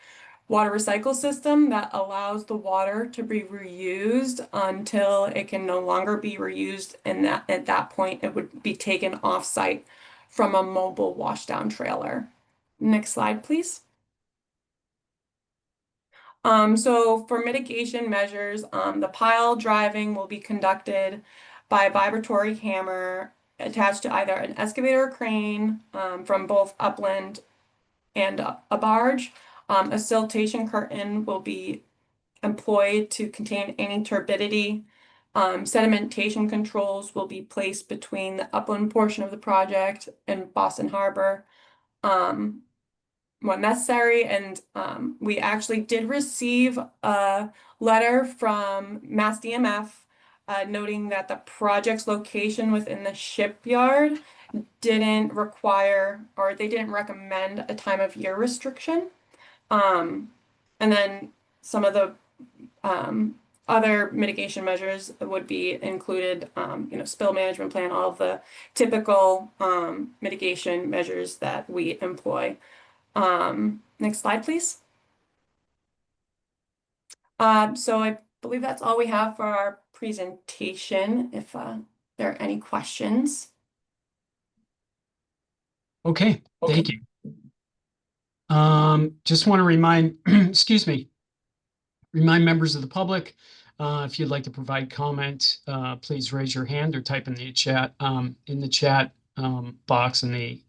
water recycle system that allows the water to be reused until it can no longer be reused, and that at that point it would be taken off-site from a mobile washdown trailer. Next slide, please. So for mitigation measures, the pile driving will be conducted by a vibratory hammer attached to either an excavator or crane from both upland and a barge. A siltation curtain will be employed to contain any turbidity. Sedimentation controls will be placed between the upland portion of the project and Boston Harbor when necessary. And we actually did receive a letter from Mass DMF noting that the project's location within the shipyard didn't require, or they didn't recommend, a time of year restriction. And then some of the other mitigation measures would be included, spill management plan, all of the typical mitigation measures that we employ. Next slide, please. So I believe that's all we have for our presentation. If there are any questions. Okay, thank you. Just want to remind, excuse me, remind members of the public, if you'd like to provide comment, please raise your hand or type in the chat box in the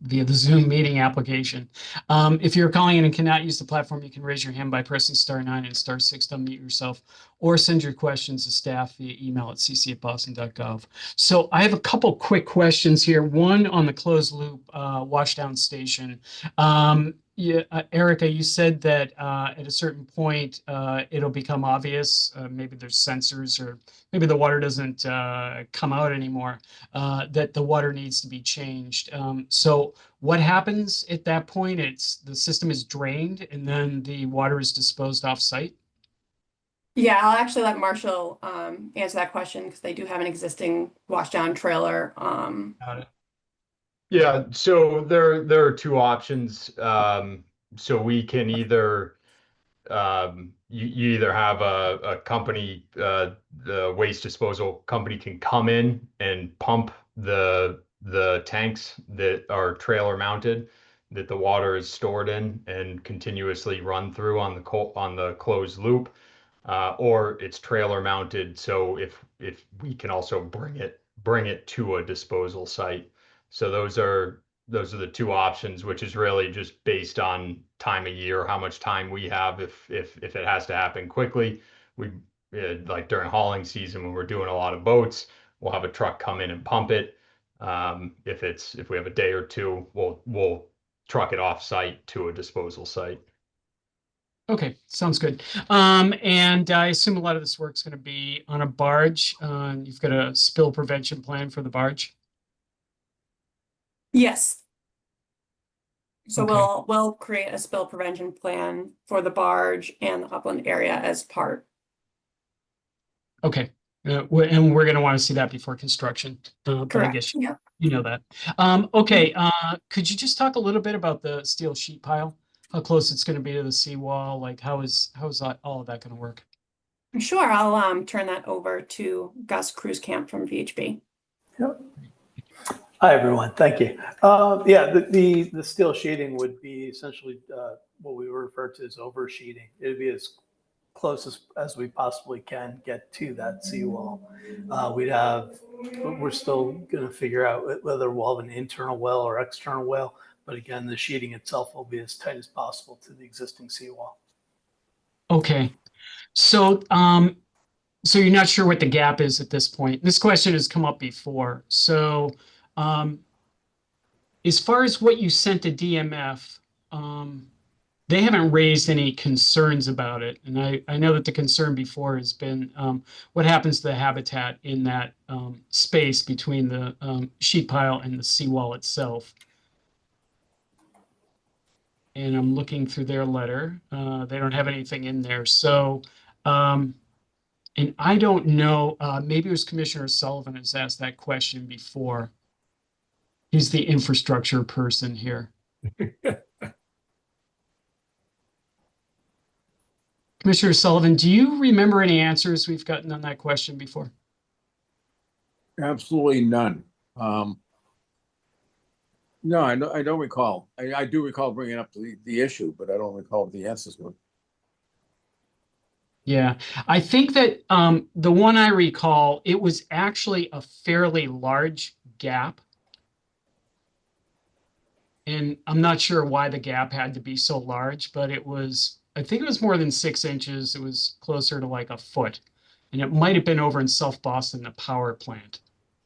via the Zoom meeting application. If you're calling in and cannot use the platform, you can raise your hand by pressing *9 and *6 to unmute yourself, or send your questions to staff via email at cc@boston.gov. So I have a couple quick questions here. One on the closed loop washdown station. Erica, you said that at a certain point it'll become obvious. Maybe there's sensors, or maybe the water doesn't come out anymore, that the water needs to be changed. So what happens at that point? The system is drained and then the water is disposed off site? Yeah, I'll actually let Marshall answer that question, because they do have an existing washdown trailer. Got it. Yeah, so there are two options. So we can either you either have a company, the waste disposal company can come in and pump the tanks that are trailer mounted, that the water is stored in, and continuously run through on the closed loop, or it's trailer mounted. So if we can also bring it to a disposal site. So those are the two options, which is really just based on time of year, how much time we have. If it has to happen quickly, we like during hauling season when we're doing a lot of boats, we'll have a truck come in and pump it. If we have a day or two, we'll truck it off site to a disposal site. Okay, sounds good. And I assume a lot of this work's going to be on a barge. You've got a spill prevention plan for the barge? Yes. So Okay. we'll create a spill prevention plan for the barge and the upland area as part. Okay. And we're going to want to see that before construction. But I guess Yeah. you know that. Okay. Could you just talk a little bit about the steel sheet pile? How close it's going to be to the seawall? Like how is all of that going to work? Sure, I'll turn that over to Gus Cruzcamp from VHB. Yep. Hi, everyone. Thank you. Yeah, the steel sheeting would be essentially what we refer to as oversheeting. It would be as close as we possibly can get to that seawall. We're still going to figure out whether we'll have an internal well or external well. But again, the sheeting itself will be as tight as possible to the existing seawall. Okay. So, so you're not sure what the gap is at this point. This question has come up before. So, as far as what you sent to DMF, they haven't raised any concerns about it. And I know that the concern before has been what happens to the habitat in that space between the sheet pile and the seawall itself. And I'm looking through their letter. They don't have anything in there. So, and I don't know, maybe it was Commissioner Sullivan has asked that question before. He's the infrastructure person here. Commissioner Sullivan, do you remember any answers we've gotten on that question before? Absolutely none. No, I don't recall. I do recall bringing up the issue, but I don't recall what the answers were. Yeah, I think that the one I recall, it was actually a fairly large gap. And I'm not sure why the gap had to be so large, but it was, I think it was more than 6 inches. It was closer to like a foot. And it might have been over in South Boston, the power plant,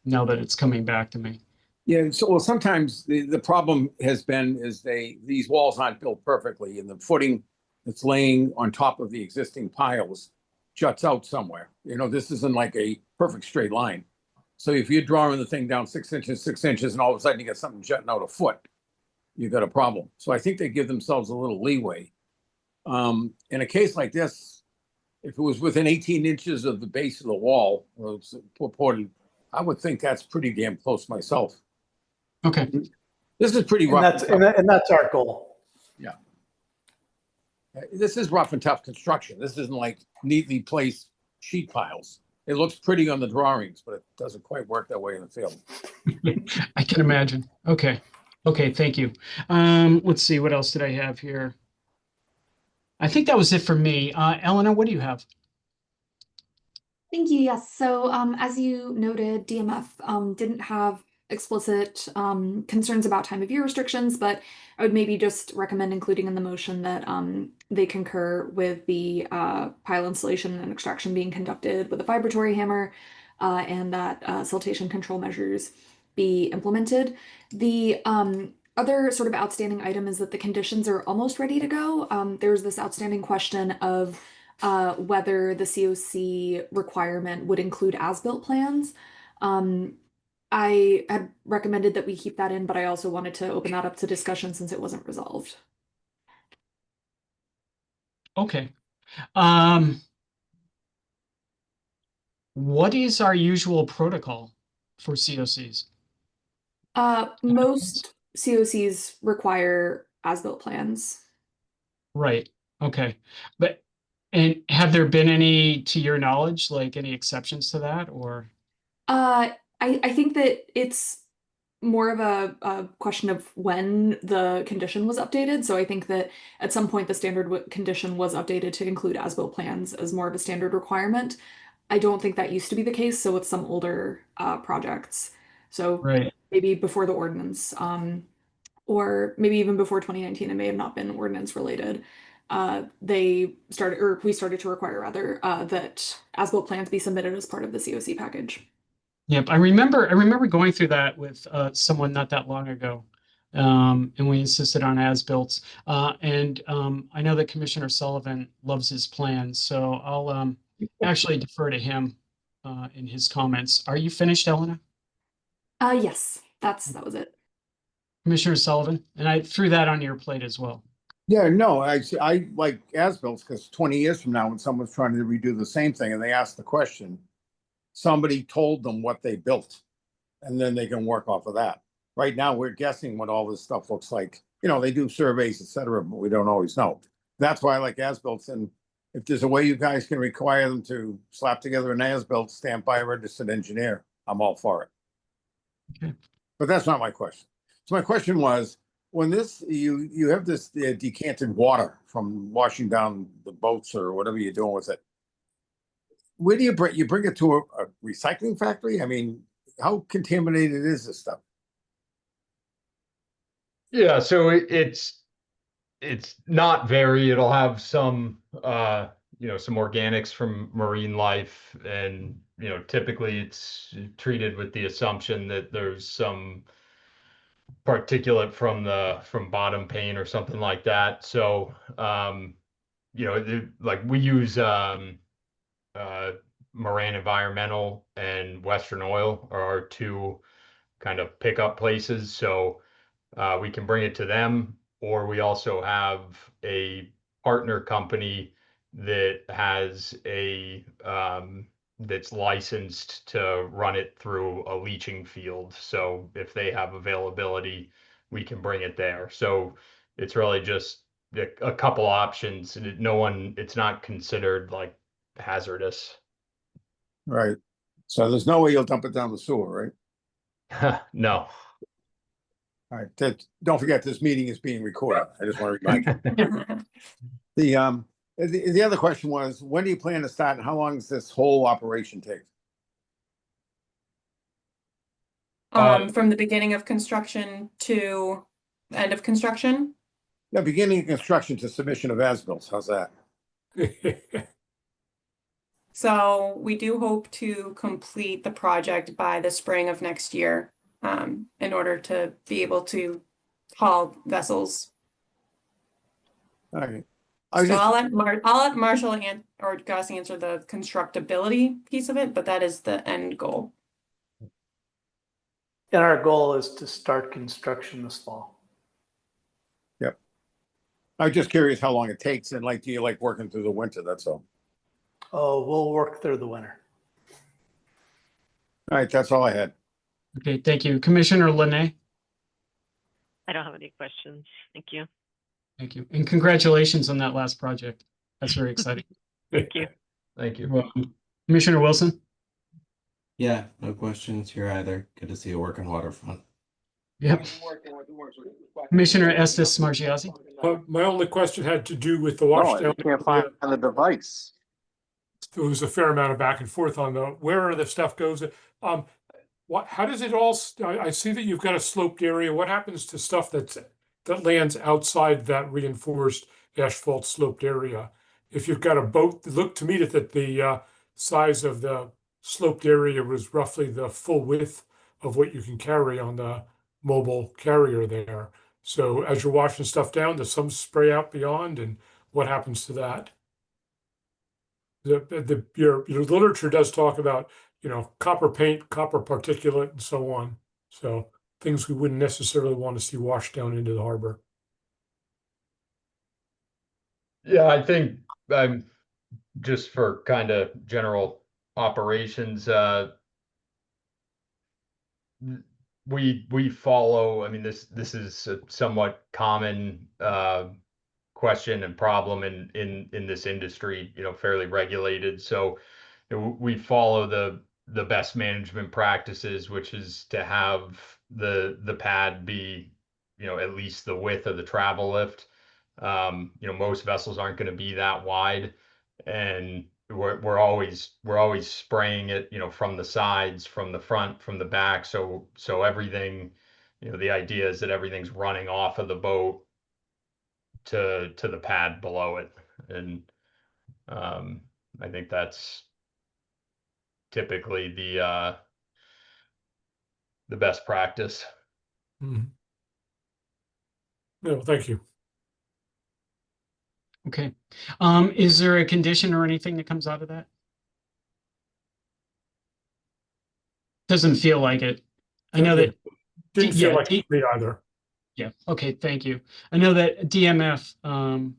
now that it's coming back to me. Yeah, so well, sometimes the problem has been is these walls aren't built perfectly, and the footing that's laying on top of the existing piles juts out somewhere. You know, this isn't like a perfect straight line. So if you're drawing the thing down 6 inches, and all of a sudden you get something jutting out a foot, you got a problem. So I think they give themselves a little leeway In a case like this, if it was within 18 inches of the base of the wall, or it's purported, I would think that's pretty damn close myself. Okay. This is pretty And rough. that's our goal. Yeah. This is rough and tough construction. This isn't like neatly placed sheet piles. It looks pretty on the drawings, but it doesn't quite work that way in the field. I can imagine. Okay. Okay, thank you. Let's see, what else did I have here? I think that was it for me. Eleanor, what do you have? Thank you. Yes. So, as you noted, DMF didn't have explicit concerns about time of year restrictions, but I would maybe just recommend including in the motion that they concur with the pile installation and extraction being conducted with a vibratory hammer, and that siltation control measures be implemented. The other sort of outstanding item is that the conditions are almost ready to go. There's this outstanding question of whether the COC requirement would include as-built plans. I had recommended that we keep that in, but I also wanted to open that up to discussion since it wasn't resolved. Okay. What is our usual protocol for COCs? Most COCs require as-built plans. Right. Okay. And have there been any, to your knowledge, like any exceptions to that, or? I think that it's more of a question of when the condition was updated. So I think that at some point the standard condition was updated to include as-built plans as more of a standard requirement. I don't think that used to be the case. So with some older projects, so Right. maybe before the ordinance, or maybe even before 2019, it may have not been ordinance related. We started to require rather that as-built plans be submitted as part of the COC package. Yep, I remember going through that with someone not that long ago. And we insisted on as-built. I know that Commissioner Sullivan loves his plans, so I'll actually defer to him in his comments. Are you finished, Elena? Yes, that was it. Commissioner Sullivan, and I threw that on your plate as well. Yeah, no, I like as-built because 20 years from now, when someone's trying to redo the same thing and they ask the question, somebody told them what they built, and then they can work off of that. Right now, we're guessing what all this stuff looks like. You know, they do surveys, et cetera, but we don't always know. That's why I like as-built. And if there's a way you guys can require them to slap together an as-built stamped by a registered engineer, I'm all for it. Okay. But that's not my question. So my question was, when you have this decanted water from washing down the boats or whatever you're doing with it, where do you bring it to a recycling factory? I mean, how contaminated is this stuff? Yeah, so it's not very. It'll have some some organics from marine life, and typically it's treated with the assumption that there's some particulate from bottom paint or something like that. So like we use Moran Environmental and Western Oil are our two kind of pickup places. So we can bring it to them, or we also have a partner company that has that's licensed to run it through a leaching field. So if they have availability, we can bring it there. So it's really just a couple options. It's not considered like hazardous. Right. So there's no way you'll dump it down the sewer, right? No. All right. Don't forget this meeting is being recorded. I just want to remind you. The other question was, when do you plan to start and how long does this whole operation take? From the beginning of construction to the end of construction? Yeah, beginning of construction to submission of as-built. How's that? So we do hope to complete the project by the spring of next year, in order to be able to haul vessels. All right. So I'll let Marshall or Gus answer the constructability piece of it, but that is the end goal. And our goal is to start construction this fall. Yep. I'm just curious how long it takes and like, do you like working through the winter? That's all. Oh, we'll work through the winter. All right, that's all I had. Okay, thank you. Commissioner Linay, I don't have any questions. Thank you. thank you. And congratulations on that last project. That's very exciting. Thank you. Thank you. You're welcome. Commissioner Wilson? Yeah, no questions here either. Good to see you working waterfront. Yep. Commissioner Estes Margiazzi? My only question had to do with the No, I washdown. can't find the device. There was a fair amount of back and forth on where the stuff goes. How does it all, I see that you've got a sloped area. What happens to stuff that lands outside that reinforced asphalt sloped area? If you've got a boat, it looked to me that the size of the sloped area was roughly the full width of what you can carry on the mobile carrier there. So as you're washing stuff down, does some spray out beyond, and what happens to that? Your literature does talk about, copper paint, copper particulate, and so on. So things we wouldn't necessarily want to see washed down into the harbor. Yeah, I think just for kind of general operations, we follow. I mean, this is a somewhat common question and problem in this industry. Fairly regulated. So we follow the best management practices, which is to have the pad be at least the width of the travel lift. Most vessels aren't going to be that wide, and we're always spraying it, from the sides, from the front, from the back. So everything, the idea is that everything's running off of the boat to the pad below it. And I think that's typically the best practice. No, thank you. Okay. Is there a condition or anything that comes out of that? Doesn't feel like it. I know that. Didn't feel yeah, like me either. Yeah. Okay. Thank you. I know that DMF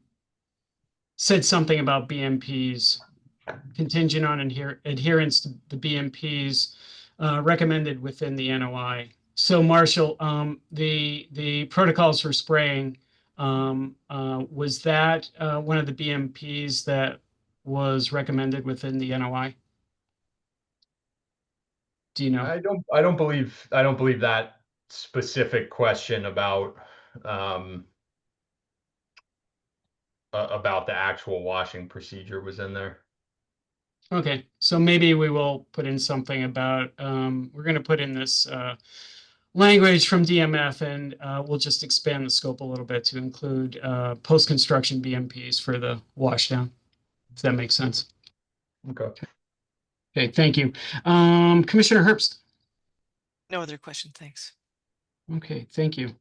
said something about BMPs contingent on adherence to the BMPs recommended within the NOI. So Marshall, the protocols for spraying, was that one of the BMPs that was recommended within the NOI? Do you know? I don't believe that specific question about the actual washing procedure was in there. Okay, so maybe we will put in something about, we're going to put in this language from DMF, and we'll just expand the scope a little bit to include post-construction BMPs for the washdown, if that makes sense. Okay. Okay, thank you. Commissioner Herbst. No other question, thanks. Okay, thank you.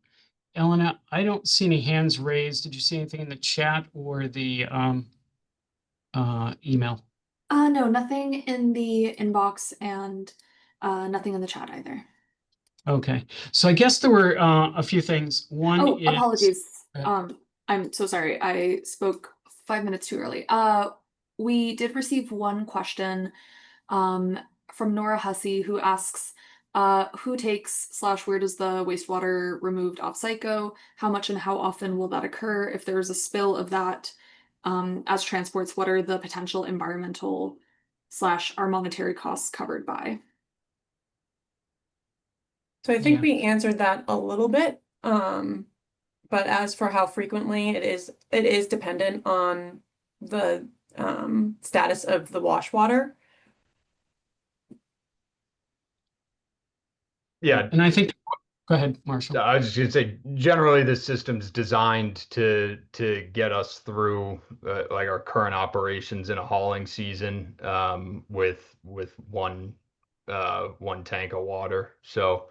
Elena, I don't see any hands raised. Did you see anything in the chat or the email? No, nothing in the inbox and nothing in the chat either. Okay, so I guess there were a few things. One is apologies. I'm so sorry. I spoke 5 minutes too early. We did receive one question from Nora Hussey, who asks, who takes / where does the wastewater removed offsite go? How much and how often will that occur? If there is a spill of that as transports, what are the potential environmental / our monetary costs covered by? So I think we answered that a little bit. But as for how frequently, it is dependent on the status of the wash water. Yeah. And I think, go ahead, Marshall. I was just gonna say, generally the system's designed to get us through like our current operations in a hauling season with one tank of water. So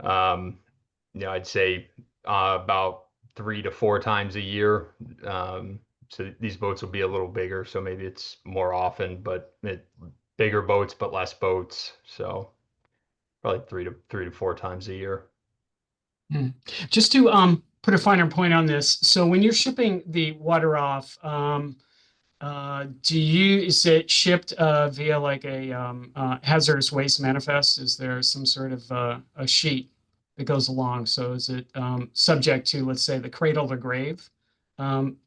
I'd say about 3 to 4 times a year. So these boats will be a little bigger, so maybe it's more often, but bigger boats but less boats. So probably 3 to 4 times a year. Just to put a finer point on this. So when you're shipping the water off, is it shipped via like a hazardous waste manifest? Is there some sort of a sheet that goes along? So is it subject to, let's say, the cradle to grave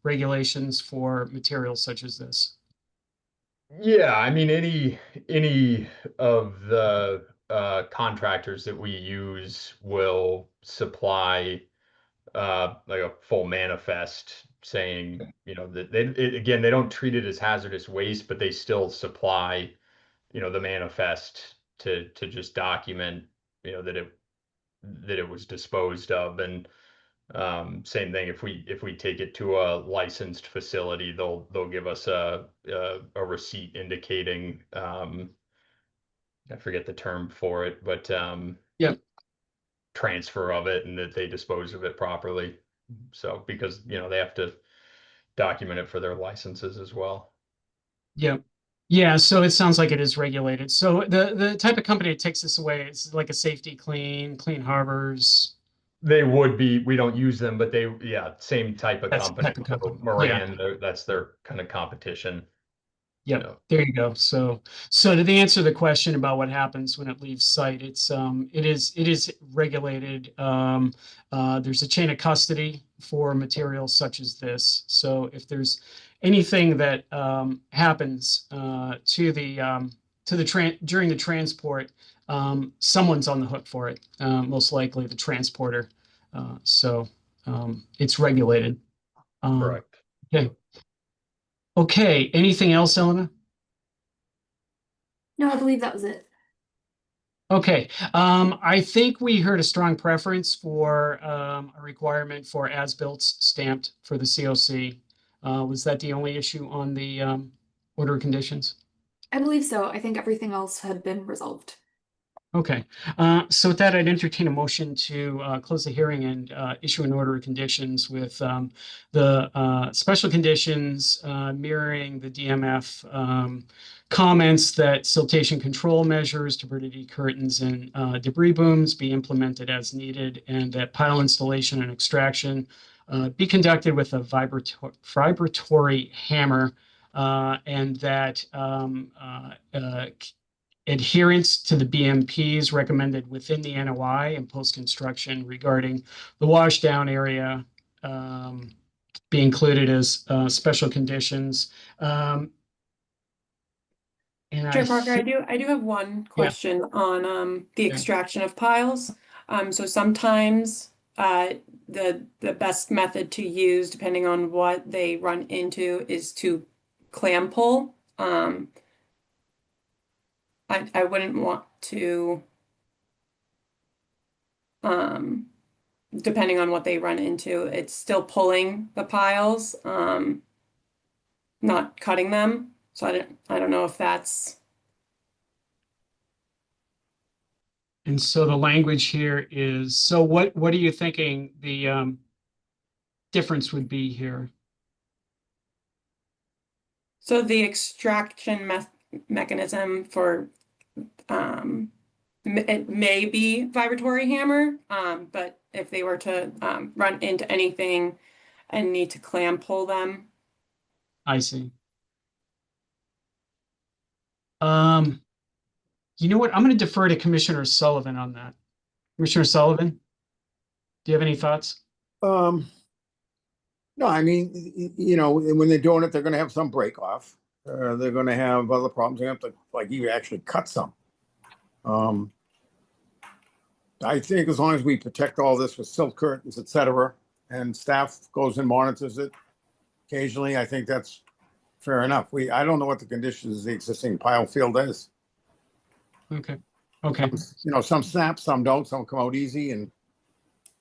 regulations for materials such as this? Yeah, I mean, any of the contractors that we use will supply like a full manifest saying, you know, that again, they don't treat it as hazardous waste, but they still supply, you know, the manifest to just document, you know, that it was disposed of. And same thing, if we take it to a licensed facility, they'll give us a receipt indicating, I forget the term for it, but yeah, transfer of it and that they dispose of it properly. So because, you know, they have to document it for their licenses as well. Yeah. Yeah, so it sounds like it is regulated. So the type of company that takes this away is like a Safety Clean Harbors. They would be, we don't use them, but they, yeah, same type of That's the company. type of company. Moran, that's their kind of competition. Yep, there you go. So to answer the question about what happens when it leaves site, it is regulated. There's a chain of custody for materials such as this. So if there's anything that happens during the transport, someone's on the hook for it. Most likely the transporter. It's regulated. Correct. Okay. Okay, anything else, Elena? No, I believe that was it. Okay, I think we heard a strong preference for a requirement for as-built stamped for the COC. Was that the only issue on the order of conditions? I believe so. I think everything else had been resolved. Okay, so with that, I'd entertain a motion to close the hearing and issue an order of conditions with the special conditions mirroring the DMF comments that siltation control measures, turbidity curtains, and debris booms be implemented as needed, and that pile installation and extraction be conducted with a vibratory hammer, and that adherence to the BMPs recommended within the NOI and post-construction regarding the washdown area be included as special conditions. Chair Parker, I do have one question on the extraction of piles. So sometimes the best method to use, depending on what they run into, is to clam pull. I wouldn't want to, depending on what they run into, it's still pulling the piles, not cutting them. So I don't know if that's. And so the language here is, so what are you thinking the difference would be here? So the extraction mechanism for it may be vibratory hammer, but if they were to run into anything and need to clam pull them. I see. You know what? I'm going to defer to Commissioner Sullivan on that. Commissioner Sullivan, do you have any thoughts? No, I mean, you know, when they're doing it, they're going to have some break off. They're going to have other problems. They have to, like, you actually cut some. I think as long as we protect all this with silk curtains, etc., and staff goes and monitors it occasionally, I think that's fair enough. I don't know what the conditions of the existing pile field is. Okay. Okay. You know, some snap, some don't. Some come out easy, and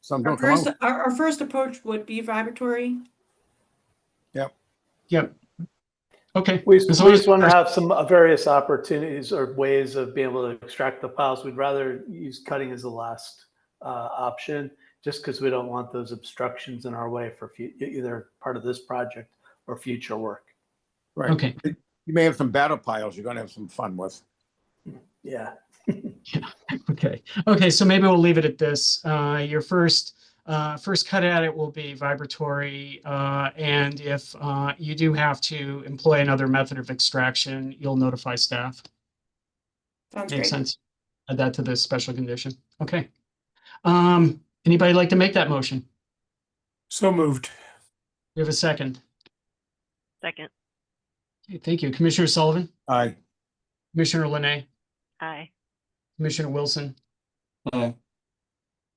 some don't come out. Our first approach would be vibratory. Yep. Yep. Okay. We just want to have some various opportunities or ways of being able to extract the piles. We'd rather use cutting as the last option, just because we don't want those obstructions in our way for either part of this project or future work. Right. Okay. You may have some battle piles you're going to have some fun with. Yeah. Yeah. Okay. Okay. So maybe we'll leave it at this. Your first First cut at it will be vibratory, and if you do have to employ another method of extraction, you'll notify staff. Sounds Makes great. sense. Add that to this special condition. Okay. Anybody like to make that motion? So moved. We have a second. Second. Okay, thank you. Commissioner Sullivan, Aye. Commissioner Linay, Aye. Commissioner Wilson, Aye.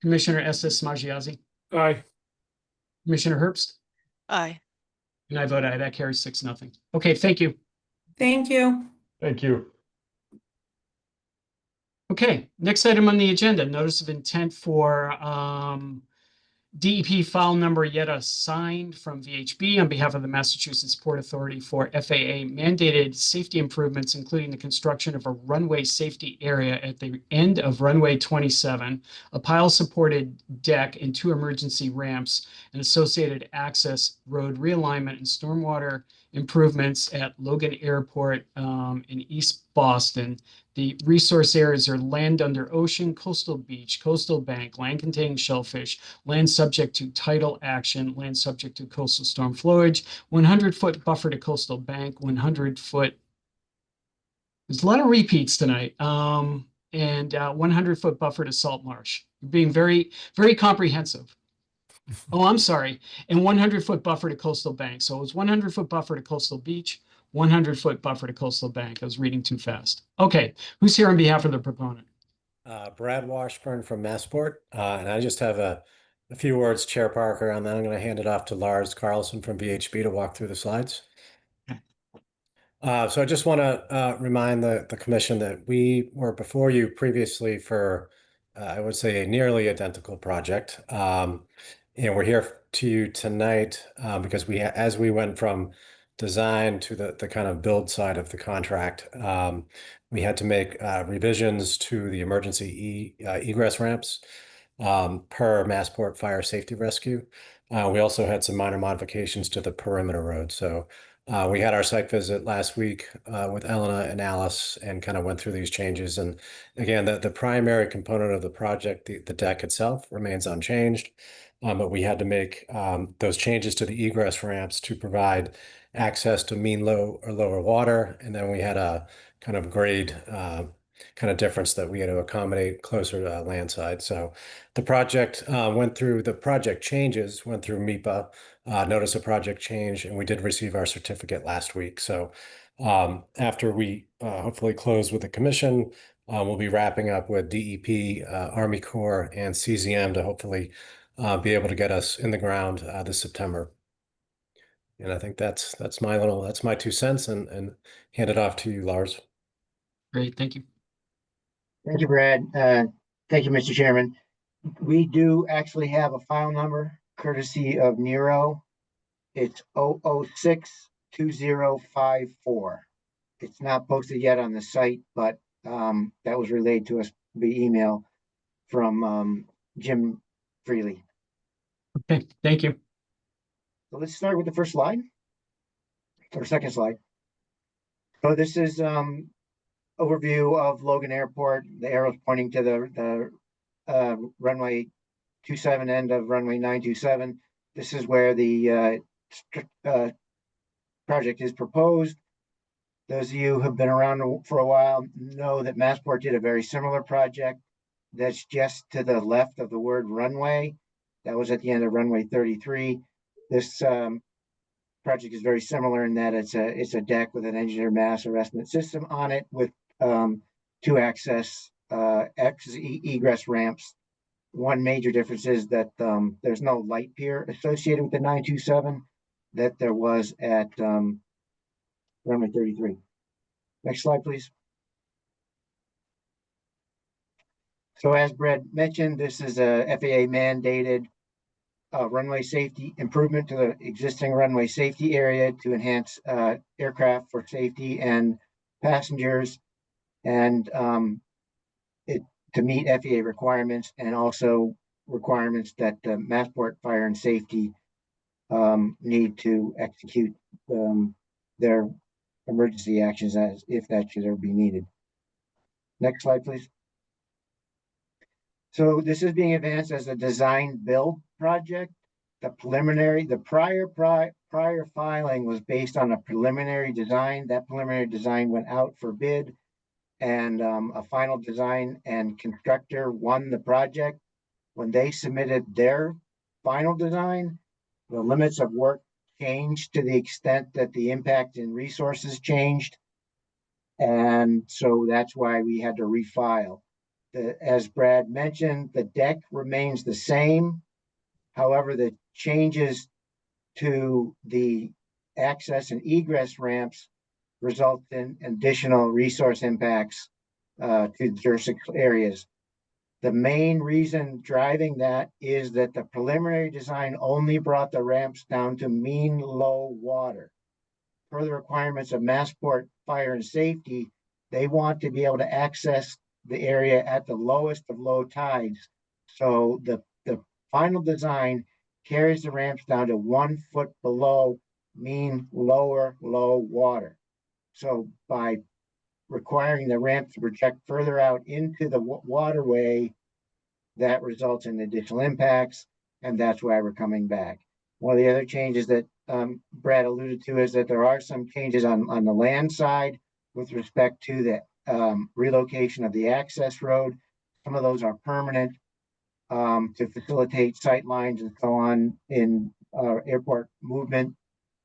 Commissioner Estes Smagiazzi, Aye. Commissioner Herbst, Aye. and I vote aye. That carries 6-0. Okay, thank you. Thank you. Thank you. Okay, next item on the agenda, notice of intent for DEP file number yet assigned from VHB on behalf of the Massachusetts Port Authority for FAA mandated safety improvements, including the construction of a runway safety area at the end of runway 27, a pile-supported deck and 2 emergency ramps, and associated access road realignment and stormwater improvements at Logan Airport in East Boston. The resource areas are land under ocean, coastal beach, coastal bank, land containing shellfish, land subject to tidal action, land subject to coastal storm flowage, 100-foot buffer to coastal bank, 100-foot. There's a lot of repeats tonight. And 100-foot buffer to salt marsh. You're being very, very comprehensive. Oh, I'm sorry. And 100-foot buffer to coastal bank. So it was 100-foot buffer to coastal beach, 100-foot buffer to coastal bank. I was reading too fast. Okay, who's here on behalf of the proponent? Brad Washburn from Massport, and I just have a few words, Chair Parker, and then I'm going to hand it off to Lars Carlson from VHB to walk through the slides. So I just want to remind the commission that we were before you previously for, I would say, a nearly identical project. And we're here to you tonight because as we went from design to the kind of build side of the contract, we had to make revisions to the emergency egress ramps per Massport Fire Safety Rescue. We also had some minor modifications to the perimeter road. So we had our site visit last week with Elena and Alice and kind of went through these changes. And again, the primary component of the project, the deck itself, remains unchanged. But we had to make those changes to the egress ramps to provide access to mean low or lower water. And then we had a kind of grade kind of difference that we had to accommodate closer to landside. So the project changes went through MEPA, notice of project change, and we did receive our certificate last week. So after we hopefully close with the commission, we'll be wrapping up with DEP, Army Corps, and CZM to hopefully be able to get us in the ground this September. And I think that's my 2 cents, and hand it off to you, Lars. Great, thank you. Thank you, Brad. Thank you, Mr. Chairman. We do actually have a file number courtesy of Nero. It's 0062054. It's not posted yet on the site, but that was relayed to us via email from Jim Freely. Okay, thank you. So let's start with the first slide, or second slide. So this is overview of Logan Airport. The arrow's pointing to the runway 27 end of runway 927. This is where the project is proposed. Those of you who have been around for a while know that Massport did a very similar project that's just to the left of the word runway. That was at the end of runway 33. This project is very similar in that it's a deck with an engineered mass arrestment system on it with 2 access egress ramps. One major difference is that there's no light pier associated with the 927 that there was at runway 33. Next slide, please. So as Brad mentioned, this is a FAA mandated runway safety improvement to the existing runway safety area to enhance aircraft for safety and passengers, and to meet FAA requirements and also requirements that Massport Fire and Safety need to execute their emergency actions as if that should ever be needed. Next slide, please. So this is being advanced as a design build project. The prior filing was based on a preliminary design. That preliminary design went out for bid, and a final design and constructor won the project. When they submitted their final design, the limits of work changed to the extent that the impact in resources changed. And so that's why we had to refile. As Brad mentioned, the deck remains the same. However, the changes to the access and egress ramps result in additional resource impacts to jurisdictional areas. The main reason driving that is that the preliminary design only brought the ramps down to mean low water. Per the requirements of Massport Fire and Safety, they want to be able to access the area at the lowest of low tides. So the final design carries the ramps down to 1 foot below mean low water. So by requiring the ramp to project further out into the waterway, that results in additional impacts, and that's why we're coming back. One of the other changes that Brad alluded to is that there are some changes on the land side with respect to the relocation of the access road. Some of those are permanent to facilitate sight lines and so on in airport movement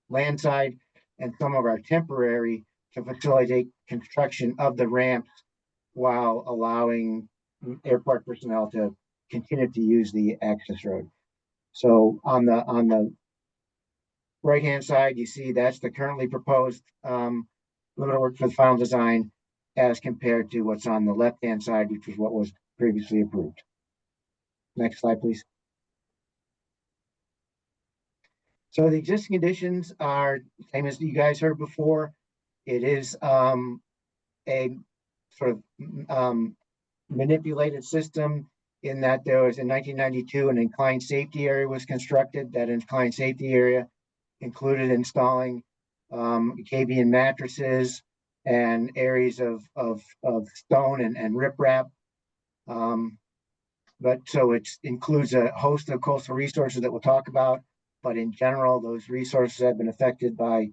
land side, and some of our temporary to facilitate construction of the ramps while allowing airport personnel to continue to use the access road. So on the right-hand side, you see that's the currently proposed limit of work for the final design as compared to what's on the left-hand side, which is what was previously approved. Next slide, please. So the existing conditions are same as you guys heard before. It is a sort of manipulated system in that there was in 1992 an inclined safety area was constructed. That inclined safety area included installing Acabian mattresses and areas of stone and riprap. But so it includes a host of coastal resources that we'll talk about. But in general, those resources have been affected by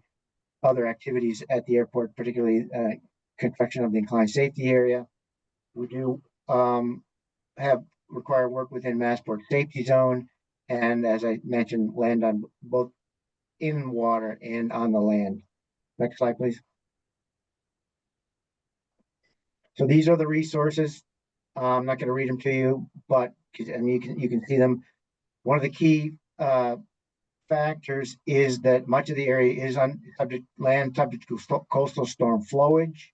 other activities at the airport, particularly construction of the inclined safety area. We do require work within Massport safety zone, and as I mentioned, land on both in water and on the land. Next slide, please. So these are the resources. I'm not going to read them to you, but and you can see them. One of the key factors is that much of the area is on land subject to coastal storm flowage.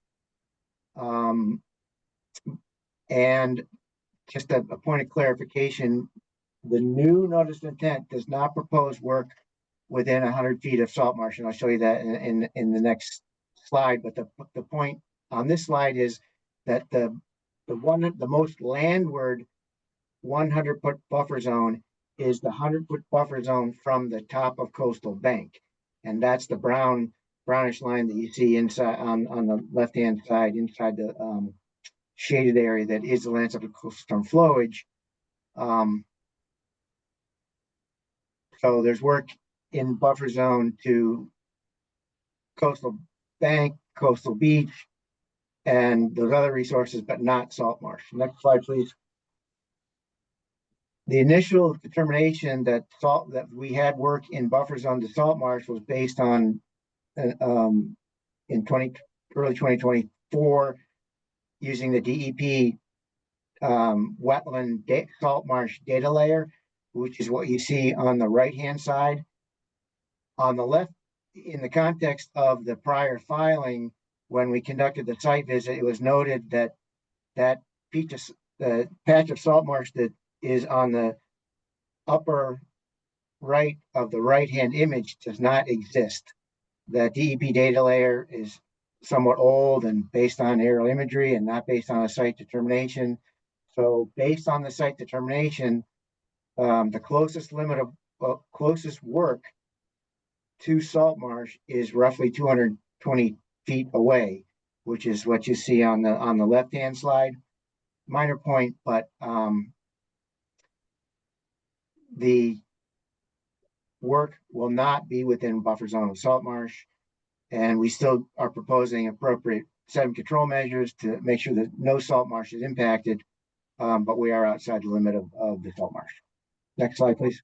And just a point of clarification, the new notice of intent does not propose work within 100 feet of salt marsh, and I'll show you that in the next slide. But the point on this slide is that the most landward 100-foot buffer zone is the 100-foot buffer zone from the top of Coastal Bank, and that's the brownish line that you see inside on the left-hand side inside the shaded area that is the land subject to coastal storm flowage. So there's work in buffer zone to Coastal Bank, Coastal Beach, and those other resources, but not salt marsh. Next slide, please. The initial determination that we had work in buffer zone to salt marsh was based on in early 2024 using the DEP wetland salt marsh data layer, which is what you see on the right-hand side. On the left, in the context of the prior filing, when we conducted the site visit, it was noted that that patch of salt marsh that is on the upper right of the right-hand image does not exist. The DEP data layer is somewhat old and based on aerial imagery and not based on a site determination. So based on the site determination, the closest limit of closest work to salt marsh is roughly 220 feet away, which is what you see on the left-hand slide. Minor point, but the work will not be within buffer zone of salt marsh. And we still are proposing appropriate sediment control measures to make sure that no salt marsh is impacted, but we are outside the limit of the salt marsh. Next slide, please.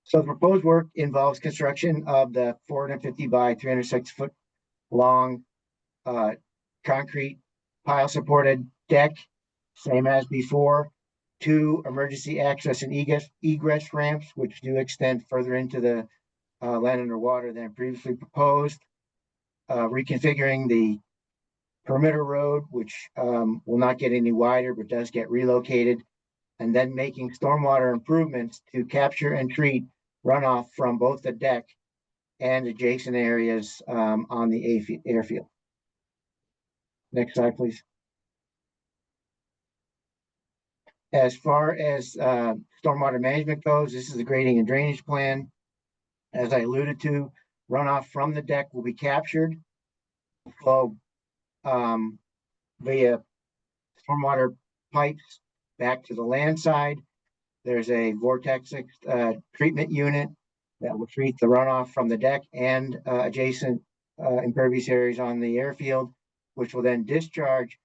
So the proposed work involves construction of the 450 by 306 foot long concrete pile supported deck, same as before, 2 emergency access and egress ramps, which do extend further into the land underwater than previously proposed, reconfiguring the perimeter road, which will not get any wider, but does get relocated, and then making stormwater improvements to capture and treat runoff from both the deck and adjacent areas on the airfield. Next slide, please. As far as stormwater management goes, this is the grading and drainage plan. As I alluded to, runoff from the deck will be captured, flow via stormwater pipes back to the land side. There's a vortex treatment unit that will treat the runoff from the deck and adjacent impervious areas on the airfield, which will then discharge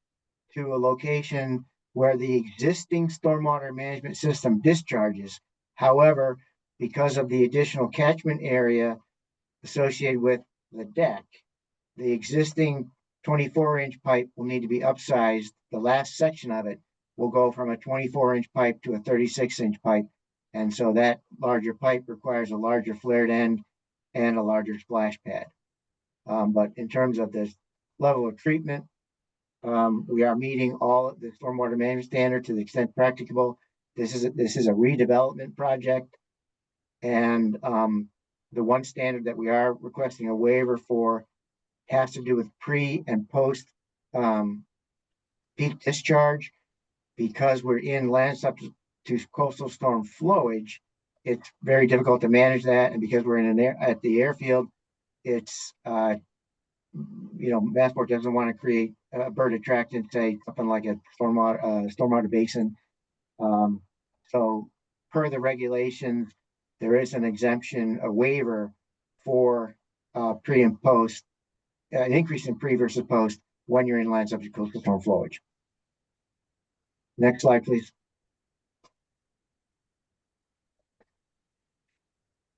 to a location where the existing stormwater management system discharges. However, because of the additional catchment area associated with the deck, the existing 24-inch pipe will need to be upsized. The last section of it will go from a 24-inch pipe to a 36-inch pipe. And so that larger pipe requires a larger flared end and a larger splash pad. But in terms of this level of treatment, we are meeting all of the stormwater management standard to the extent practicable. This is a redevelopment project. And the one standard that we are requesting a waiver for has to do with pre and post peak discharge. Because we're in land subject to coastal storm flowage, it's very difficult to manage that. And because we're at the airfield, it's Massport doesn't want to create a bird attractant, say something like a stormwater basin. So per the regulations, there is an exemption, a waiver for pre and post, an increase in pre versus post when you're in land subject to coastal storm flowage. Next slide, please.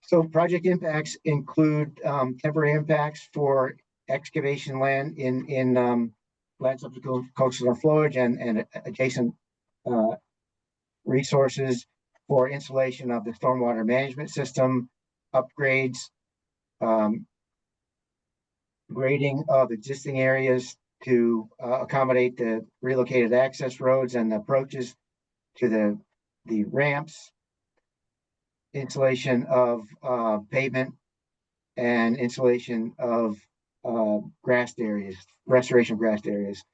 So project impacts include temporary impacts for excavation land in land subject to coastal flowage and adjacent resources for installation of the stormwater management system, upgrades, grading of existing areas to accommodate the relocated access roads and the approaches to the ramps, installation of pavement, and installation of grassed areas, restoration of grassed areas.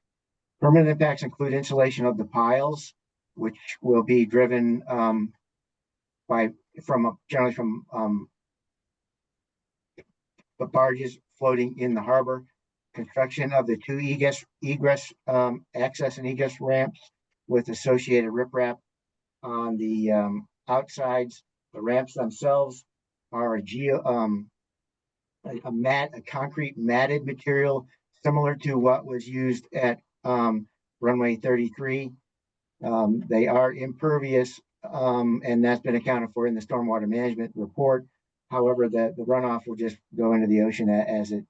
Permanent impacts include installation of the piles, which will be driven generally from the barges floating in the harbor. Construction of the 2 egress access and egress ramps with associated riprap on the outsides. The ramps themselves are a concrete matted material similar to what was used at runway 33. They are impervious, and that's been accounted for in the stormwater management report. However, the runoff will just go into the ocean as it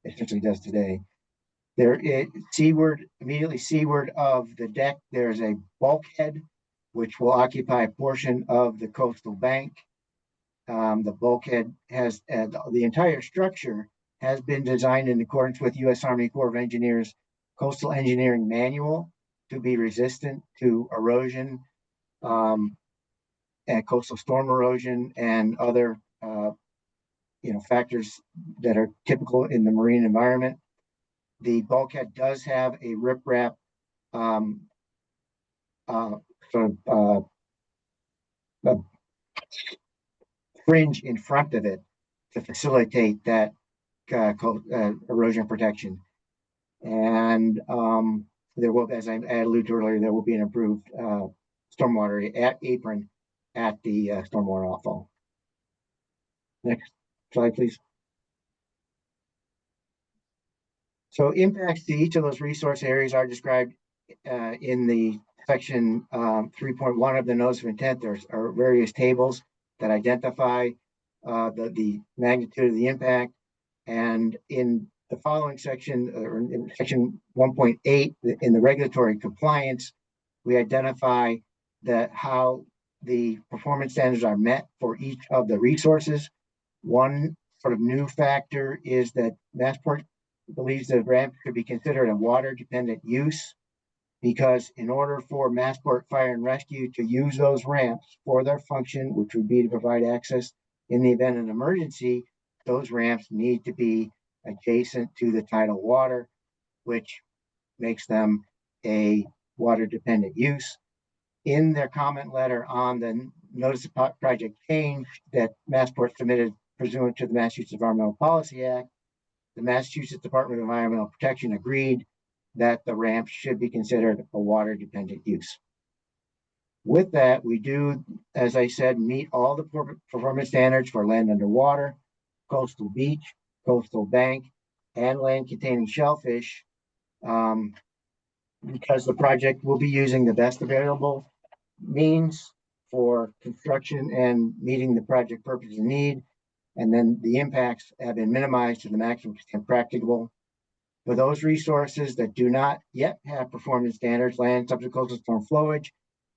essentially does today. Immediately seaward of the deck, there's a bulkhead, which will occupy a portion of the coastal bank. The bulkhead has, the entire structure has been designed in accordance with U.S. Army Corps of Engineers Coastal Engineering Manual to be resistant to erosion, and coastal storm erosion and other factors that are typical in the marine environment. The bulkhead does have a riprap fringe in front of it to facilitate that erosion protection. And there will, as I alluded to earlier, there will be an improved stormwater apron at the stormwater outfall. Next slide, please. So impacts to each of those resource areas are described in the section 3.1 of the notice of intent. There are various tables that identify the magnitude of the impact. And in the following section, or in section 1.8, in the regulatory compliance, we identify that how the performance standards are met for each of the resources. One sort of new factor is that Massport believes the ramp could be considered a water dependent use, because in order for Massport Fire and Rescue to use those ramps for their function, which would be to provide access in the event of an emergency, those ramps need to be adjacent to the tidal water, which makes them a water dependent use. In their comment letter on the notice of project change that Massport submitted pursuant to the Massachusetts Environmental Policy Act, the Massachusetts Department of Environmental Protection agreed that the ramp should be considered a water dependent use. With that, we do, as I said, meet all the performance standards for land underwater, coastal beach, coastal bank, and land containing shellfish, because the project will be using the best available means for construction and meeting the project purpose and need. And then the impacts have been minimized to the maximum extent practicable. For those resources that do not yet have performance standards, land subject to coastal storm flowage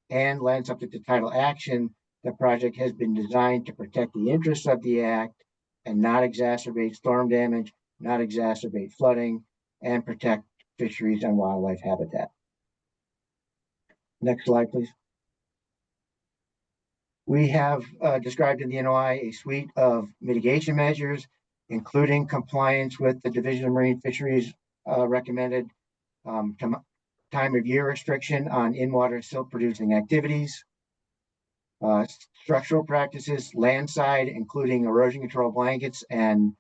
and land subject to tidal action, the project has been designed to protect the interests of the act and not exacerbate storm damage, not exacerbate flooding, and protect fisheries and wildlife habitat. Next slide, please. We have described in the NOI a suite of mitigation measures, including compliance with the Division of Marine Fisheries recommended time of year restriction on in-water silt producing activities, structural practices, landside, including erosion control blankets and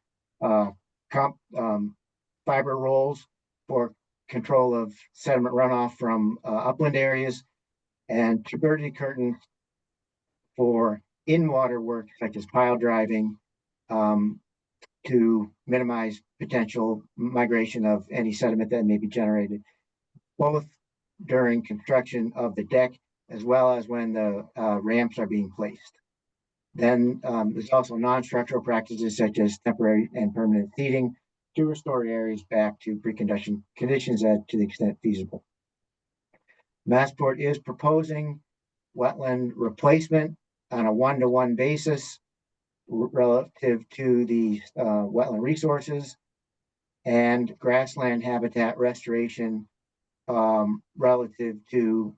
fiber rolls for control of sediment runoff from upland areas, and turbidity curtains for in-water work such as pile driving to minimize potential migration of any sediment that may be generated, both during construction of the deck as well as when the ramps are being placed. Then there's also non-structural practices such as temporary and permanent seeding to restore areas back to pre-condition conditions to the extent feasible. Massport is proposing wetland replacement on a one-to-one basis relative to the wetland resources, and grassland habitat restoration relative to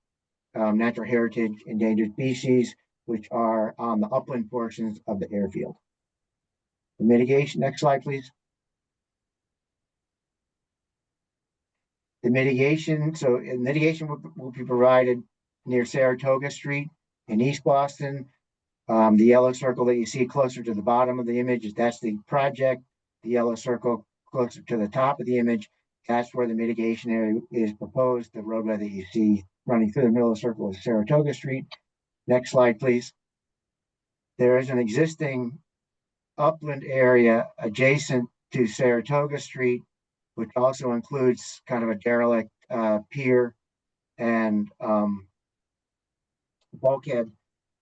natural heritage endangered species, which are on the upland portions of the airfield. The mitigation, next slide, please. The mitigation, so mitigation will be provided near Saratoga Street in East Boston. The yellow circle that you see closer to the bottom of the image, that's the project. The yellow circle closer to the top of the image, that's where the mitigation area is proposed. The roadway that you see running through the middle of the circle is Saratoga Street. Next slide, please. There is an existing upland area adjacent to Saratoga Street, which also includes kind of a derelict pier and bulkhead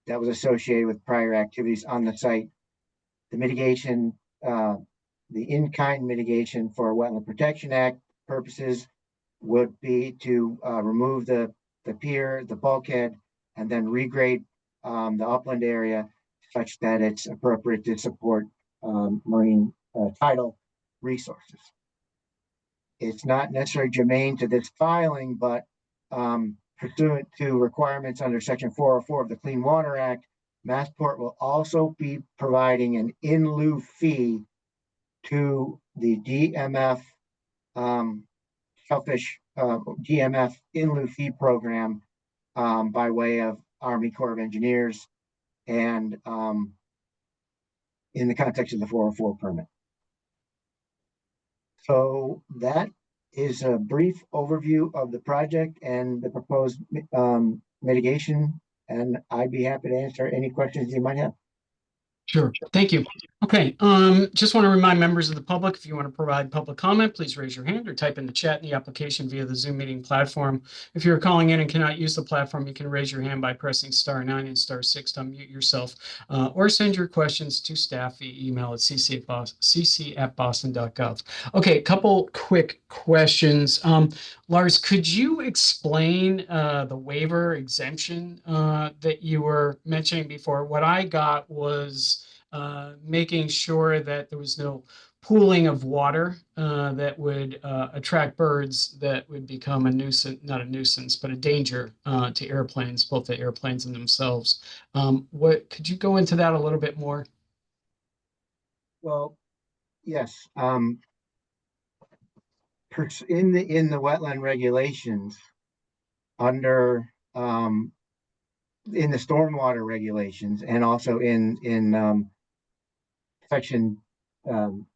that was associated with prior activities on the site. The mitigation, the in-kind mitigation for Wetland Protection Act purposes would be to remove the pier, the bulkhead, and then regrade the upland area such that it's appropriate to support marine tidal resources. It's not necessarily germane to this filing, but pursuant to requirements under Section 404 of the Clean Water Act, Massport will also be providing an in lieu fee to the DMF shellfish DMF in lieu fee program by way of Army Corps of Engineers and in the context of the 404 permit. So that is a brief overview of the project and the proposed mitigation, and I'd be happy to answer any questions you might have. Sure, thank you. Okay, just want to remind members of the public, if you want to provide public comment, please raise your hand or type in the chat in the application via the Zoom meeting platform. If you're calling in and cannot use the platform, you can raise your hand by pressing *9 and *6 to unmute yourself, or send your questions to staff via email at cc@boston.gov. Okay, a couple quick questions. Lars, could you explain the waiver exemption that you were mentioning before? What I got was making sure that there was no pooling of water that would attract birds that would become a nuisance, not a nuisance, but a danger to airplanes, both the airplanes and themselves. What could you go into that a little bit more? Well, yes. In the wetland regulations, under in the stormwater regulations, and also in section 10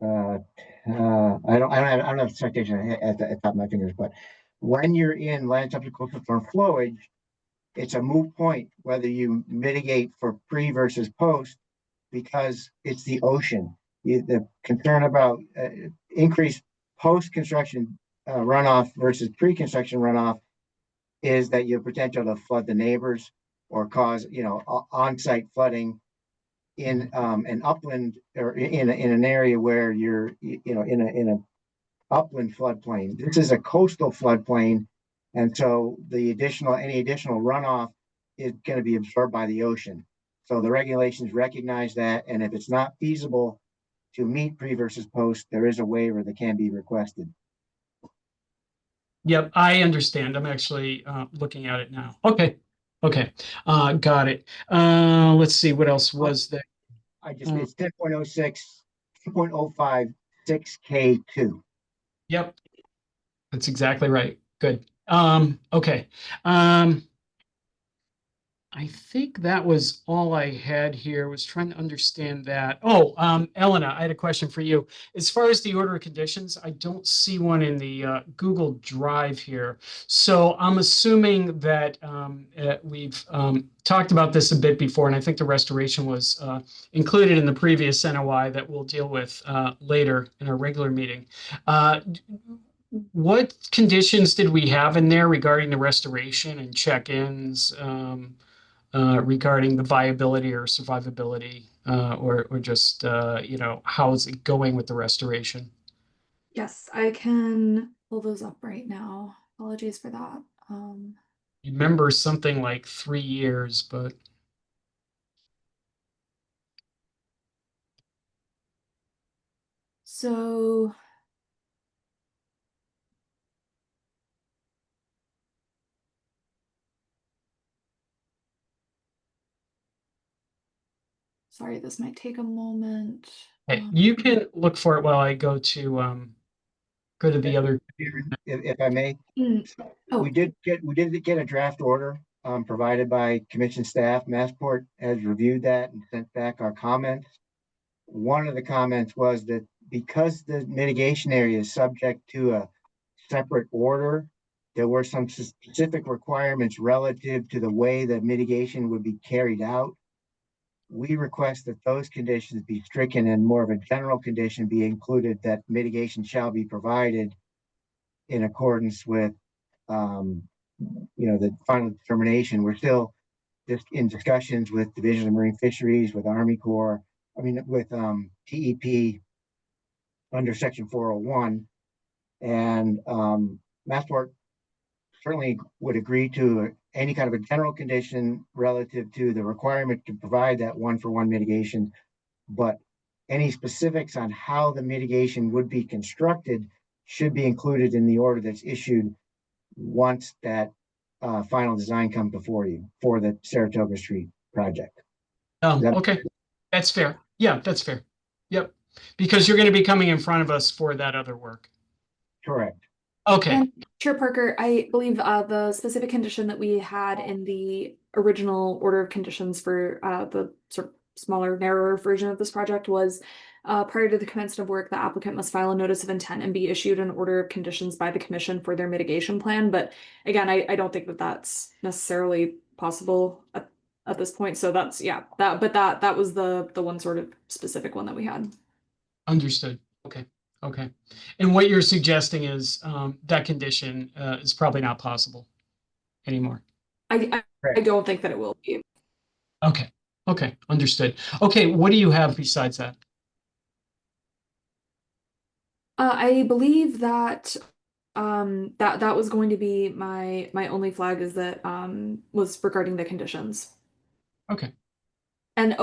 I don't have the citation at the top of my fingers, but when you're in land subject to storm flowage, it's a moot point whether you mitigate for pre versus post, because it's the ocean. The concern about increased post-construction runoff versus pre-construction runoff is that you have potential to flood the neighbors or cause, on-site flooding in an upland or in an area where you're, in a upland floodplain. This is a coastal floodplain, and so any additional runoff is going to be absorbed by the ocean. So the regulations recognize that, and if it's not feasible to meet pre versus post, there is a waiver that can be requested. Yep, I understand. I'm actually looking at it now. Okay, got it. Let's see, what else was there? It's 10.06, 2.05, 6K2. Yep, that's exactly right. Good. Okay. I think that was all I had here. Was trying to understand that. Oh, Elena, I had a question for you. As far as the order of conditions, I don't see one in the Google Drive here. So I'm assuming that we've talked about this a bit before, and I think the restoration was included in the previous NOI that we'll deal with later in our regular meeting. What conditions did we have in there regarding the restoration and check-ins? Regarding the viability or survivability, or just how is it going with the restoration? Yes, I can pull those up right now. Apologies for that. You remember something like 3 years, but so sorry, this might take a moment. you can look for it while I go to the other. If I may, we did get a draft order provided by commission staff. Massport has reviewed that and sent back our comments. One of the comments was that because the mitigation area is subject to a separate order, there were some specific requirements relative to the way that mitigation would be carried out. We request that those conditions be stricken and more of a general condition be included, that mitigation shall be provided in accordance with, the final determination. We're still just in discussions with Division of Marine Fisheries, with Army Corps, with TEP under Section 401, and Massport certainly would agree to any kind of a general condition relative to the requirement to provide that 1-for-1 mitigation, but any specifics on how the mitigation would be constructed should be included in the order that's issued once that final design comes before you for the Saratoga Street project. Okay, that's fair. Yeah, that's fair. Yep, because you're going to be coming in front of us for that other work. Correct. Okay. And Chair Parker, I believe the specific condition that we had in the original order of conditions for the sort of smaller, narrower version of this project was Prior to the commencement of work, the applicant must file a notice of intent and be issued an order of conditions by the commission for their mitigation plan. But again, I don't think that that's necessarily possible at this point. So that's, yeah, that was the one sort of specific one that we had. Understood. Okay. Okay. And what you're suggesting is that condition is probably not possible anymore. I don't think that it will be. Okay. Okay. Understood. Okay. What do you have besides that? I believe that that was going to be my only flag, is that was regarding the conditions. Okay. And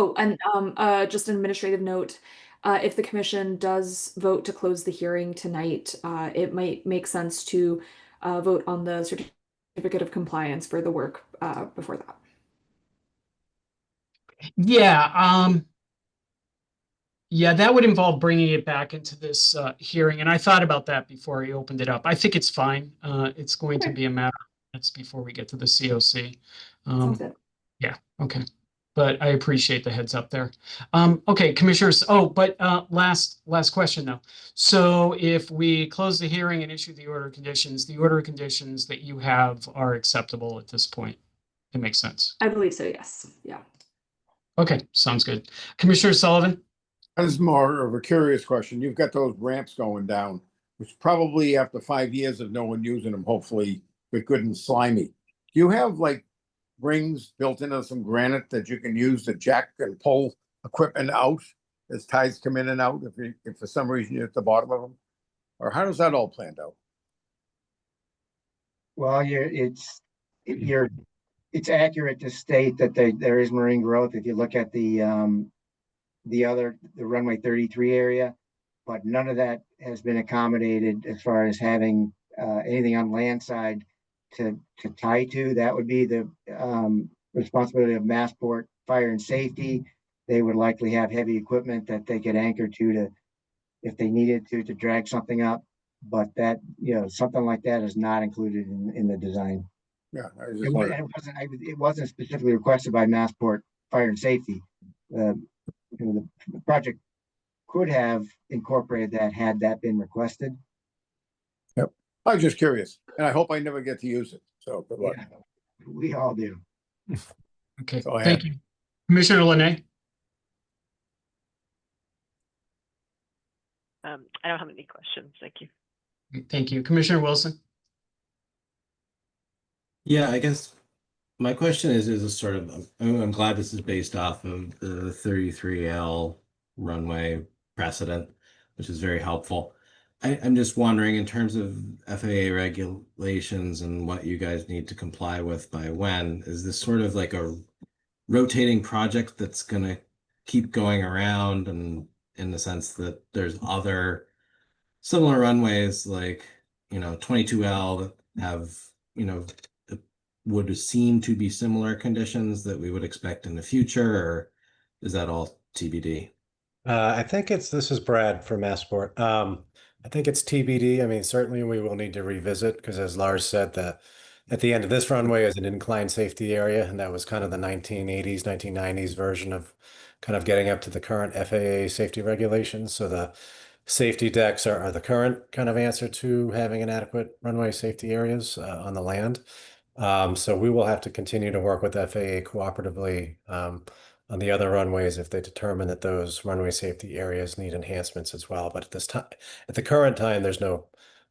just an administrative note, if the commission does vote to close the hearing tonight, it might make sense to vote on the certificate of compliance for the work before that. Yeah. Yeah, that would involve bringing it back into this hearing. And I thought about that before I opened it up. I think it's fine. It's going to be a matter of minutes before we get to the COC. Sounds good. Yeah. Okay. But I appreciate the heads up there. Okay, commissioners. Oh, but last question though. So if we close the hearing and issue the order of conditions, the order of conditions that you have are acceptable at this point. It makes sense. I believe so, yes. Yeah. Okay, sounds good. Commissioner Sullivan? This is more of a curious question. You've got those ramps going down, which probably after 5 years of no one using them, hopefully they're good and slimy. Do you have like rings built into some granite that you can use to jack and pull equipment out as tides come in and out if for some reason you're at the bottom of them? Or how does that all planned out? Well, it's accurate to state that there is marine growth if you look at the runway 33 area, but none of that has been accommodated as far as having anything on land side to tie to. That would be the responsibility of Massport Fire and Safety. They would likely have heavy equipment that they could anchor to if they needed to drag something up. But that, something like that is not included in the design. Yeah, I was just wondering. It wasn't specifically requested by Massport Fire and Safety. The project could have incorporated that had that been requested. Yep. I was just curious, and I hope I never get to use it. So good luck. Yeah, we all do. Okay, thank you. Commissioner Linay? I don't have any questions. Thank you. Thank you. Commissioner Wilson? Yeah, I guess my question is a sort of, I'm glad this is based off of the 33L runway precedent, which is very helpful. I'm just wondering, in terms of FAA regulations and what you guys need to comply with by when, is this sort of like a rotating project that's going to keep going around, and in the sense that there's other similar runways like, 22L that have, would seem to be similar conditions that we would expect in the future, or is that all TBD? I think this is Brad from Massport. I think it's TBD. I mean, certainly we will need to revisit, because as Lars said, that at the end of this runway is an incline safety area, and that was kind of the 1980s, 1990s version of kind of getting up to the current FAA safety regulations. So the safety decks are the current kind of answer to having an adequate runway safety areas on the land. So we will have to continue to work with FAA cooperatively on the other runways if they determine that those runway safety areas need enhancements as well. But at the current time, there's no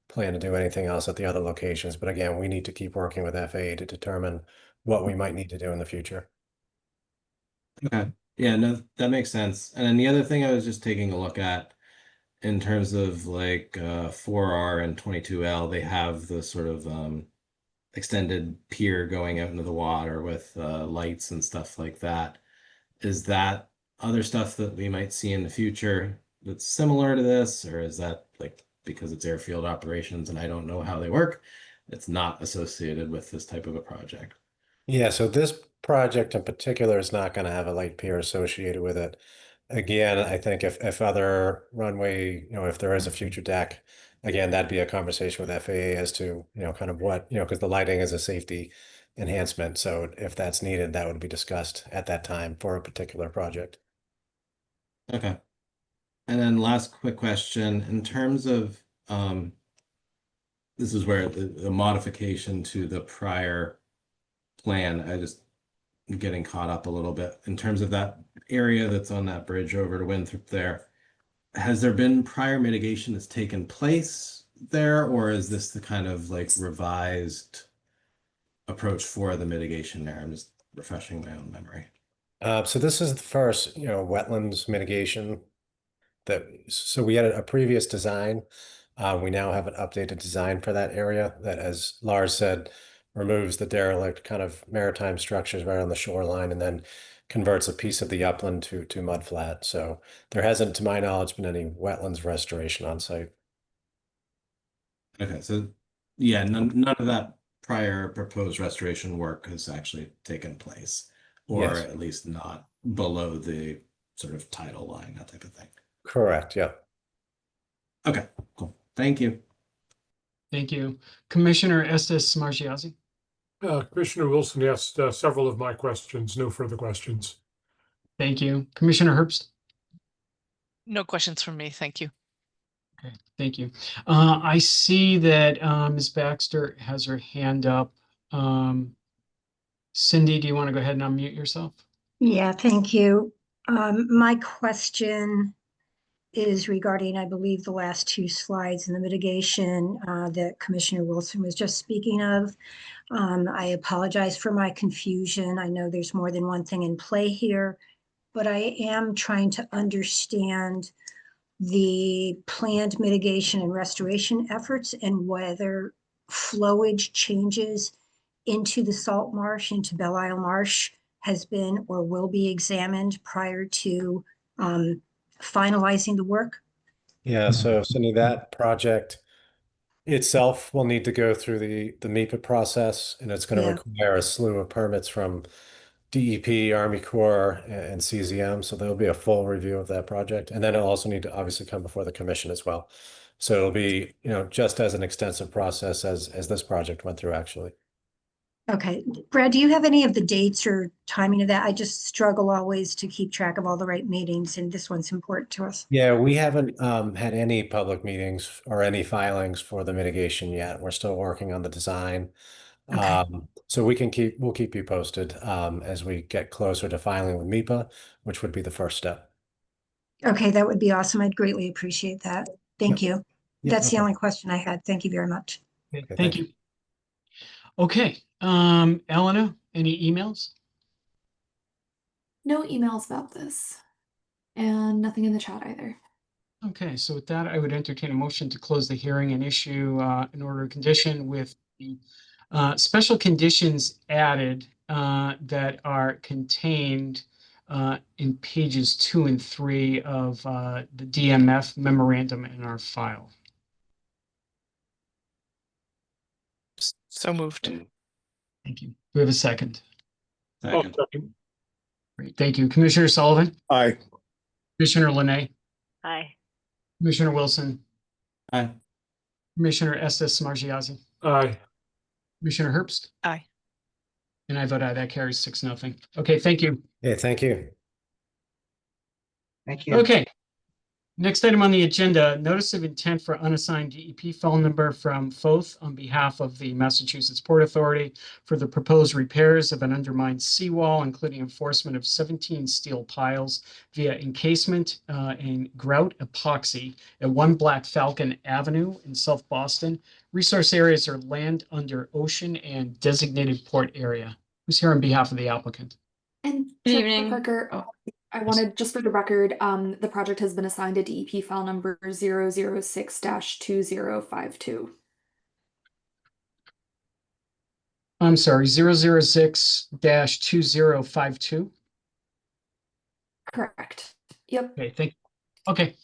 plan to do anything else at the other locations. But again, we need to keep working with FAA to determine what we might need to do in the future. Okay. Yeah, no, that makes sense. And then the other thing I was just taking a look at in terms of like 4R and 22L, they have the sort of extended pier going out into the water with lights and stuff like that. Is that other stuff that we might see in the future that's similar to this, or is that like, because it's airfield operations and I don't know how they work, it's not associated with this type of a project? Yeah, so this project in particular is not going to have a light pier associated with it. Again, I think if other runway, if there is a future deck, again, that'd be a conversation with FAA as to, kind of what, because the lighting is a safety enhancement. So if that's needed, that would be discussed at that time for a particular project. Okay. And then last quick question, in terms of, this is where the modification to the prior plan, I just am getting caught up a little bit in terms of that area that's on that bridge over to Winthrop there. Has there been prior mitigation that's taken place there, or is this the kind of like revised approach for the mitigation there? I'm just refreshing my own memory. So this is the first, wetlands mitigation so we had a previous design. We now have an updated design for that area that, as Lars said, removes the derelict kind of maritime structures right on the shoreline and then converts a piece of the upland to mudflat. So there hasn't, to my knowledge, been any wetlands restoration on site. Okay, so yeah, none of that prior proposed restoration work has actually taken place, or Yes. at least not below the sort of tidal line, that type of thing. Correct, yeah. Okay, cool. Thank you. Thank you. Commissioner Estes Marchiazzi. Commissioner Wilson asked several of my questions. No further questions. Thank you. Commissioner Herbst. No questions from me. Thank you. Okay, thank you. I see that Ms. Baxter has her hand up. Cindy, do you want to go ahead and unmute yourself? Yeah, thank you. My question is regarding, I believe, the last two slides in the mitigation that Commissioner Wilson was just speaking of. I apologize for my confusion. I know there's more than one thing in play here, but I am trying to understand the planned mitigation and restoration efforts and whether flowage changes into the salt marsh, into Belle Isle Marsh, has been or will be examined prior to finalizing the work. Yeah, so Cindy, that project itself will need to go through the MEPA process, and it's going to Yeah. require a slew of permits from DEP, Army Corps, and CZM. So there'll be a full review of that project. And then it'll also need to obviously come before the commission as well. So it'll be, just as an extensive process as this project went through, actually. Okay, Brad, do you have any of the dates or timing of that? I just struggle always to keep track of all the right meetings, and this one's important to us. Yeah, we haven't had any public meetings or any filings for the mitigation yet. We're still working on the design. Okay. So we'll keep you posted as we get closer to filing with MEPA, which would be the first step. Okay, that would be awesome. I'd greatly appreciate that. Thank you. Yep, That's the no only question I had. Thank you very much. Okay, Okay, thank you. Okay, Elena, any emails? No emails about this, and nothing in the chat either. Okay, so with that, I would entertain a motion to close the hearing and issue an order of condition with the special conditions added that are contained in pages 2 and 3 of the DMF memorandum in our file. So moved. Thank you. Do we have a second? Second. Great, thank you. Commissioner Sullivan? Aye. Commissioner Linay? Aye. Commissioner Wilson? Aye. Commissioner Estes Marchiazzi? Aye. Commissioner Herbst? Aye. And I vote aye. That carries 6-0. Okay, thank you. Yeah, thank you. Thank you. Okay. Next item on the agenda, notice of intent for unassigned DEP phone number from FOATH on behalf of the Massachusetts Port Authority for the proposed repairs of an undermined seawall, including enforcement of 17 steel piles via encasement and grout epoxy at 1 Black Falcon Avenue in South Boston. Resource areas are land under ocean and designated port area. Who's here on behalf of the applicant? And Good Chair evening. Parker, I wanted, just for the record, the project has been assigned a DEP file number 006-2052. I'm sorry, 006-2052. Correct. Yep. Okay, thank you. Okay,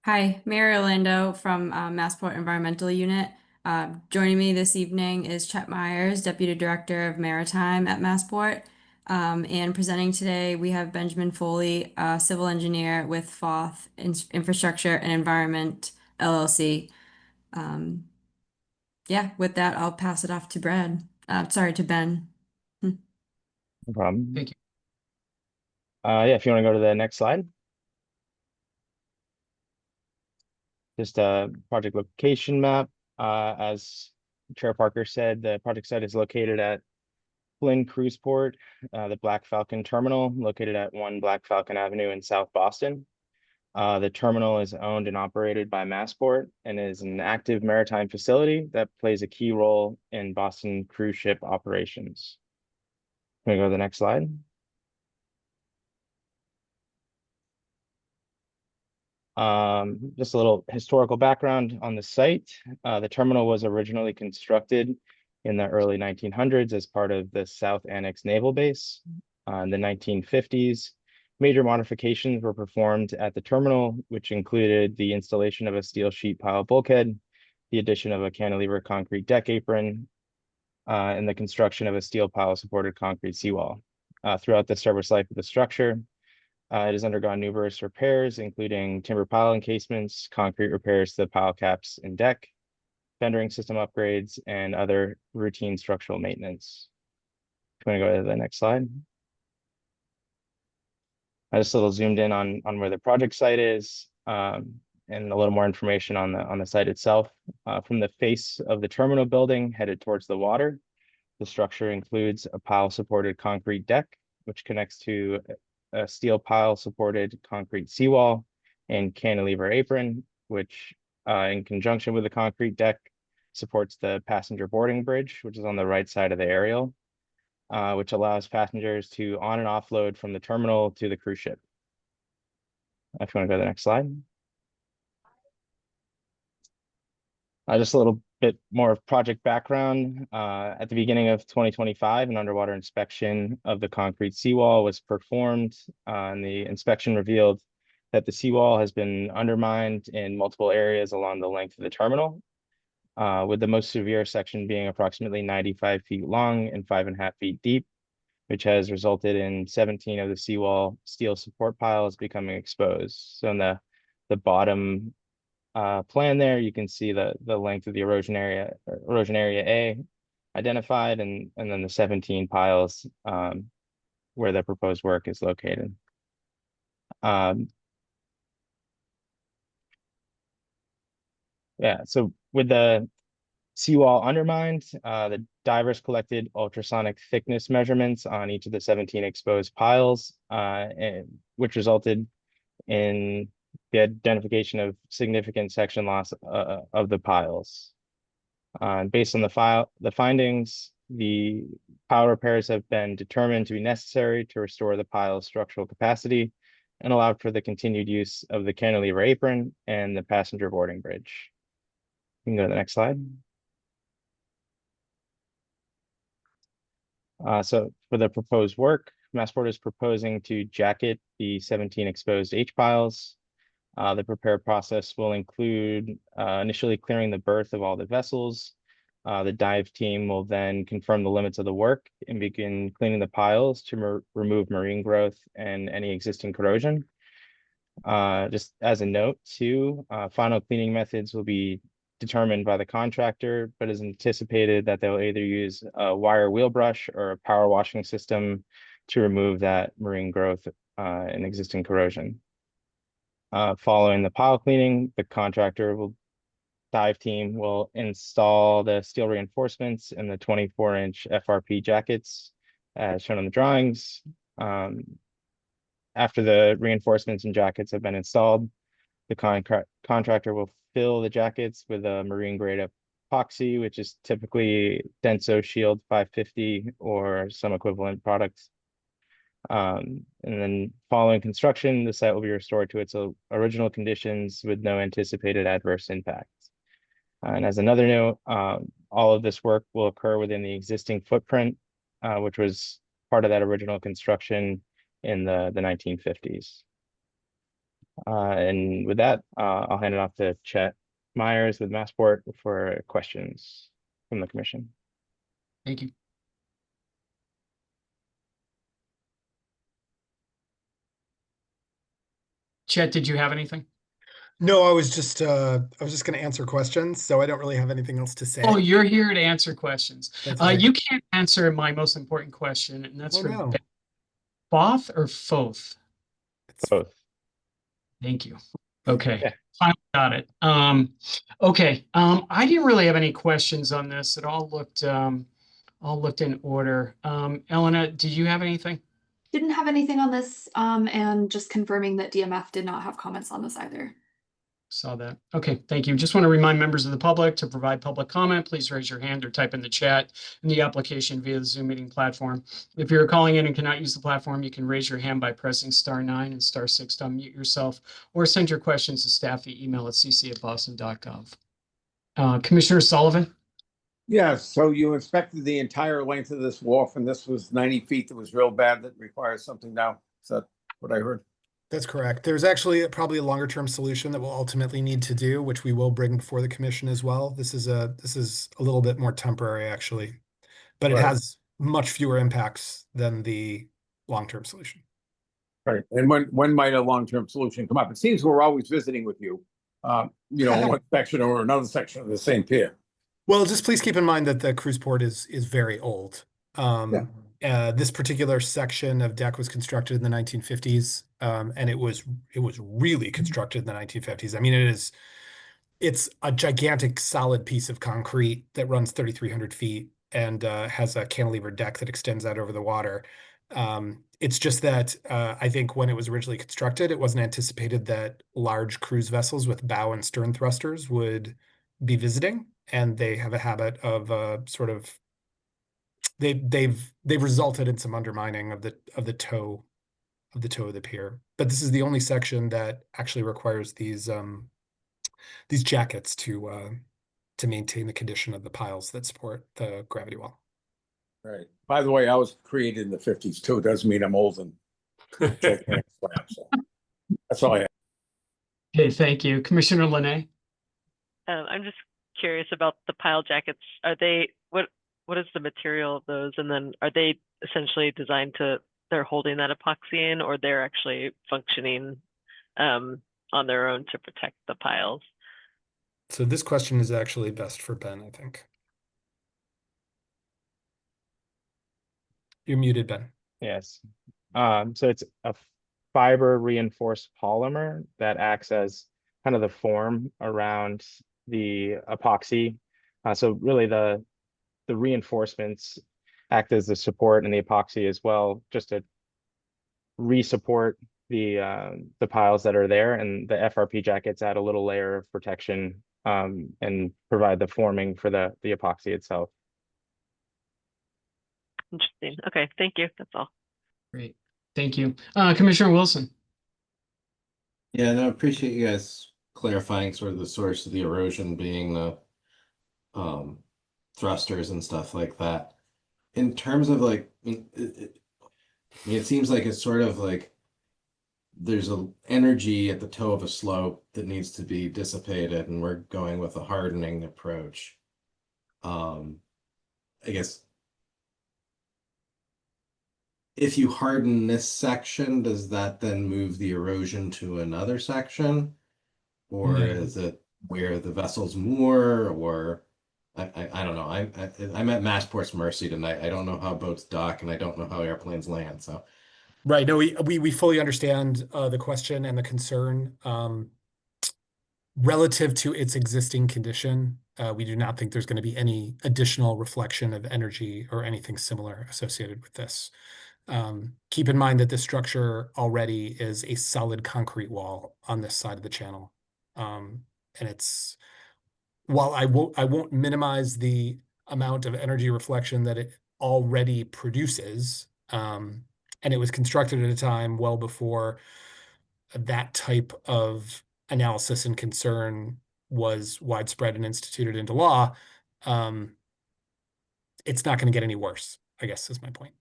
Hi, Mary Orlando from Massport Environmental Unit. Joining me this evening is Chet Myers, Deputy Director of Maritime at Massport. And presenting today, we have Benjamin Foley, Civil Engineer with FOTH Infrastructure and Environment LLC. Yeah, with that, I'll pass it off to Brad. Sorry, to Ben. No problem. thank you. Yeah, if you want to go to the next slide. Just a project location map. As Chair Parker said, the project site is located at Flynn Cruise Port, the Black Falcon Terminal, located at 1 Black Falcon Avenue in South Boston. The terminal is owned and operated by Massport and is an active maritime facility that plays a key role in Boston cruise ship operations. Can we go to the next slide? Just a little historical background on the site. The terminal was originally constructed in the early 1900s as part of the South Annex Naval Base. In the 1950s, major modifications were performed at the terminal, which included the installation of a steel sheet pile bulkhead, the addition of a cantilever concrete deck apron, and the construction of a steel pile supported concrete seawall. Throughout the service life of the structure, it has undergone numerous repairs, including timber pile encasements, concrete repairs to the pile caps and deck, fendering system upgrades, and other routine structural maintenance. Can we go to the next slide? I just a little zoomed in on where the project site is, and a little more information on the site itself. From the face of the terminal building headed towards the water, the structure includes a pile supported concrete deck, which connects to a steel pile supported concrete seawall and cantilever apron, which in conjunction with the concrete deck supports the passenger boarding bridge, which is on the right side of the aerial, which allows passengers to on and offload from the terminal to the cruise ship. If you want to go to the next slide. Just a little bit more of project background. At the beginning of 2025, an underwater inspection of the concrete seawall was performed, and the inspection revealed that the seawall has been undermined in multiple areas along the length of the terminal, with the most severe section being approximately 95 feet long and 5.5 feet deep, which has resulted in 17 of the seawall steel support piles becoming exposed. So in the bottom plan there, you can see the length of the erosion area A identified, and then the 17 piles where the proposed work is located. Yeah, so with the seawall undermined, the divers collected ultrasonic thickness measurements on each of the 17 exposed piles, which resulted in the identification of significant section loss of the piles. Based on the findings, the pile repairs have been determined to be necessary to restore the pile's structural capacity and allowed for the continued use of the cantilever apron and the passenger boarding bridge. You can go to the next slide. So for the proposed work, Massport is proposing to jacket the 17 exposed H piles. The prepare process will include initially clearing the berth of all the vessels. The dive team will then confirm the limits of the work and begin cleaning the piles to remove marine growth and any existing corrosion. Just as a note too, final cleaning methods will be determined by the contractor, but is anticipated that they'll either use a wire wheel brush or a power washing system to remove that marine growth and existing corrosion. Following the pile cleaning, the dive team will install the steel reinforcements and the 24-inch FRP jackets as shown on the drawings. After the reinforcements and jackets have been installed, the contractor will fill the jackets with a marine grade epoxy, which is typically Denso Shield 550 or some equivalent product. And then following construction, the site will be restored to its original conditions with no anticipated adverse impacts. And as another note, all of this work will occur within the existing footprint, which was part of that original construction in the 1950s. And with that, I'll hand it off to Chet Myers with Massport for questions from the commission. Thank you. Chet, did you have anything? No, I was just going to answer questions, so I don't really have anything else to say. Oh, you're here to answer questions. That's right. You can't answer my most important question, and that's Oh, for no. Foth or Foth? Both. Thank you. Okay, Yeah. finally got it. Okay, I didn't really have any questions on this. It all looked in order. Elena, did you have anything? Didn't have anything on this, and just confirming that DMF did not have comments on this either. Saw that. Okay, thank you. Just want to remind members of the public to provide public comment. Please raise your hand or type in the chat in the application via the Zoom meeting platform. If you're calling in and cannot use the platform, you can raise your hand by pressing *9 and *6 to unmute yourself, or send your questions to staff via email at cc@boston.gov. Commissioner Sullivan? Yeah, so you inspected the entire length of this wharf and this was 90 feet that was real bad that requires something now. Is that what I heard? That's correct. There's actually probably a longer term solution that we'll ultimately need to do, which we will bring before the commission as well. This is a little bit more temporary actually, but it Right. has much fewer impacts than the long-term solution. Right. And when might a long-term solution come up? It seems we're always visiting with you, one section or another section of the same pier. Well, just please keep in mind that the cruise port is very old. This particular section of deck was constructed in the 1950s, and it was really constructed in the 1950s. I mean, it's a gigantic solid piece of concrete that runs 3,300 feet and has a cantilever deck that extends out over the water. It's just that I think when it was originally constructed, it wasn't anticipated that large cruise vessels with bow and stern thrusters would be visiting, and they have a habit of they've resulted in some undermining of the toe of the pier. But this is the only section that actually requires these jackets to maintain the condition of the piles that support the gravity well. Right. By the way, I was created in the 50s too. It doesn't mean I'm old and gigantic slab, so that's all I have. Okay, thank you. Commissioner Linay? I'm just curious about the pile jackets. Are they what is the material of those? And then are they essentially designed they're holding that epoxy in, or they're actually functioning on their own to protect the piles? So this question is actually best for Ben, I think. You're muted, Ben. Yes. So it's a fiber reinforced polymer that acts as kind of the form around the epoxy. So really the reinforcements act as the support and the epoxy as well, just to re-support the piles that are there, and the FRP jackets add a little layer of protection and provide the forming for the epoxy itself. Interesting. Okay, thank you. That's all. Great. Thank you. Commissioner Wilson? Yeah, no, I appreciate you guys clarifying sort of the source of the erosion being the thrusters and stuff like that. In terms of like, it seems like it's sort of like there's a energy at the toe of a slope that needs to be dissipated, and we're going with a hardening approach. I guess if you harden this section, does that then move the erosion to another section? Or is it where the vessel's moor, or I don't know. I'm at Massport's mercy tonight. I don't know how boats dock, and I don't know how airplanes land. So, right. No, we fully understand the question and the concern relative to its existing condition. We do not think there's going to be any additional reflection of energy or anything similar associated with this. Keep in mind that this structure already is a solid concrete wall on this side of the channel, and it's. While I won't minimize the amount of energy reflection that it already produces, and it was constructed at a time well before that type of analysis and concern was widespread and instituted into law, it's not going to get any worse, I guess is my point.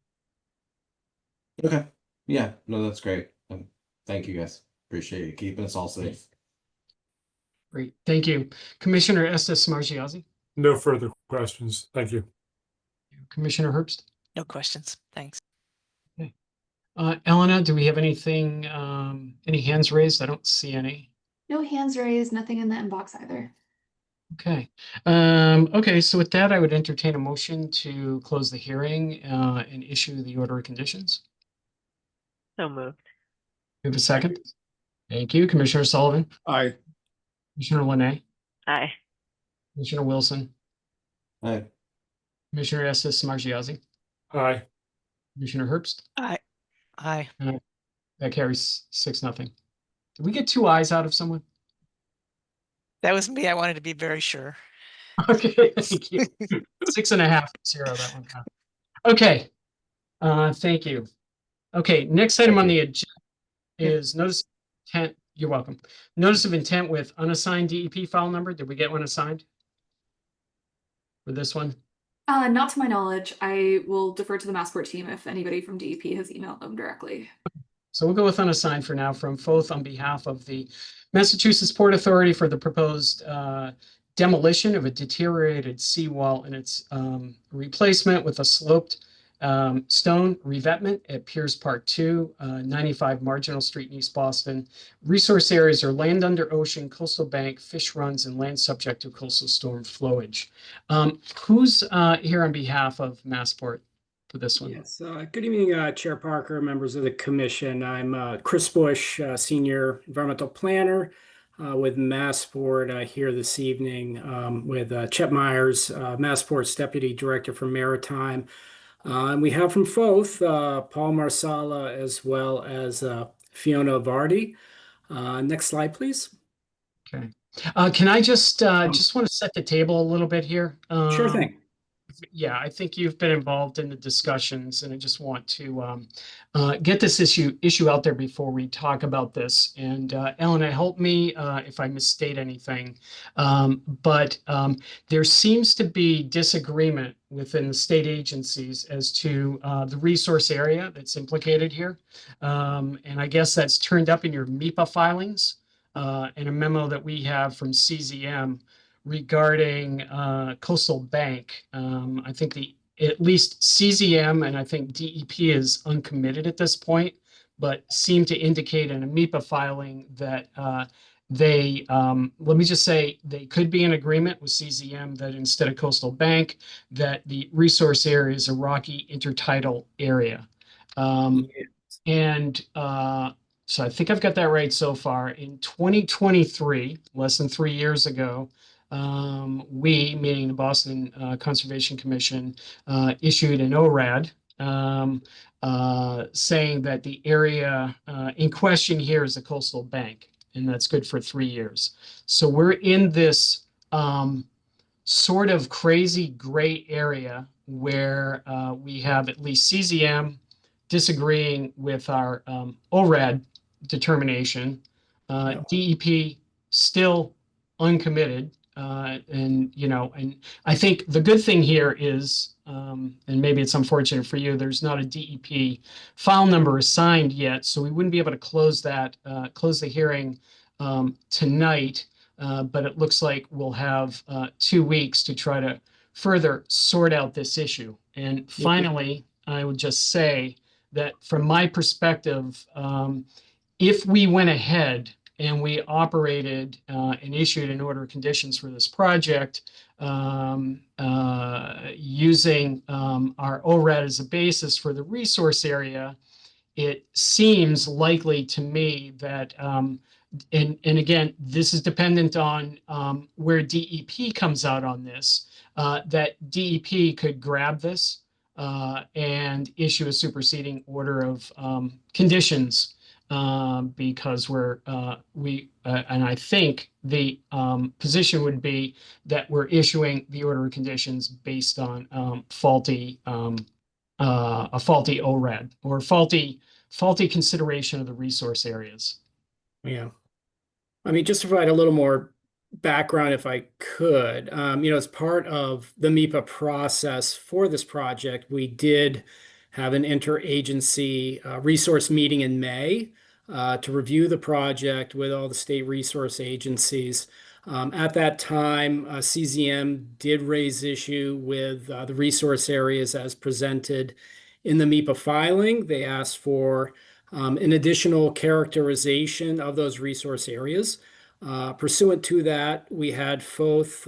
okay. Yeah, no, that's great. Thank you guys. Appreciate you keeping us all safe. Great. Thank you. Commissioner Estes Marchiazzi? No further questions. Thank you. Commissioner Herbst? No questions. Thanks. Okay. Elena, do we have anything, any hands raised? I don't see any. No hands raised, nothing in the inbox either. Okay. Okay, so with that, I would entertain a motion to close the hearing and issue the order of conditions. So moved. We have a second? Thank you. Commissioner Sullivan, Aye. Commissioner Linay, Aye. Commissioner Wilson, Aye. Commissioner Estes Margiazzi, Aye. Commissioner Herbst. Aye. Aye. And that carries 6-0. Did we get 2 ayes out of someone? That was me. I wanted to be very sure. Okay, thank you. 6.5, 0, that one. Okay, thank you. Okay, next item on the agenda is notice of intent. You're welcome. Notice of intent with unassigned DEP file number. Did we get one assigned for this one? Not to my knowledge. I will defer to the Massport team if anybody from DEP has emailed them directly. So we'll go with unassigned for now from FOTH on behalf of the Massachusetts Port Authority for the proposed demolition of a deteriorated seawall and its replacement with a sloped stone revetment at Piers Park 2, 95 Marginal Street in East Boston. Resource areas are land under ocean, coastal bank, fish runs, and land subject to coastal storm flowage. Who's here on behalf of Massport for this one? Yes, good evening, Chair Parker, members of the commission. I'm Chris Bush, Senior Environmental Planner with Massport here this evening with Chet Myers, Massport's Deputy Director for Maritime. And we have from FOTH, Paul Marsala, as well as Fiona Vardy. Next slide, please. Okay. Can I just want to set the table a little bit here? Sure thing. Yeah, I think you've been involved in the discussions, and I just want to get this issue out there before we talk about this. And Elena, help me if I misstate anything. But there seems to be disagreement within the state agencies as to the resource area that's implicated here. And I guess that's turned up in your MEPA filings and a memo that we have from CZM regarding Coastal Bank. I think at least CZM and I think DEP is uncommitted at this point, but seem to indicate in a MEPA filing that they, let me just say, they could be in agreement with CZM that instead of Coastal Bank, that the resource area is a rocky intertidal area. And so I think I've got that right so far. In 2023, less than 3 years ago, we, meaning the Boston Conservation Commission, issued an ORAD saying that the area in question here is a coastal bank, and that's good for 3 years. So we're in this sort of crazy gray area where we have at least CZM disagreeing with our ORAD determination, DEP still uncommitted. And I think the good thing here is, and maybe it's unfortunate for you, there's not a DEP file number assigned yet, so we wouldn't be able to close the hearing tonight. But it looks like we'll have 2 weeks to try to further sort out this issue. And finally, I would just say that from my perspective, if we went ahead and we operated and issued an order of conditions for this project using our ORAD as a basis for the resource area, it seems likely to me that, and again, this is dependent on where DEP comes out on this, that DEP could grab this and issue a superseding order of conditions because and I think the position would be that we're issuing the order of conditions based on a faulty ORAD or faulty consideration of the resource areas. Yeah. I mean, just to provide a little more background, if I could, as part of the MEPA process for this project, we did have an interagency resource meeting in May to review the project with all the state resource agencies. At that time, CZM did raise issue with the resource areas as presented in the MEPA filing. They asked for an additional characterization of those resource areas. Pursuant to that, we had FOTH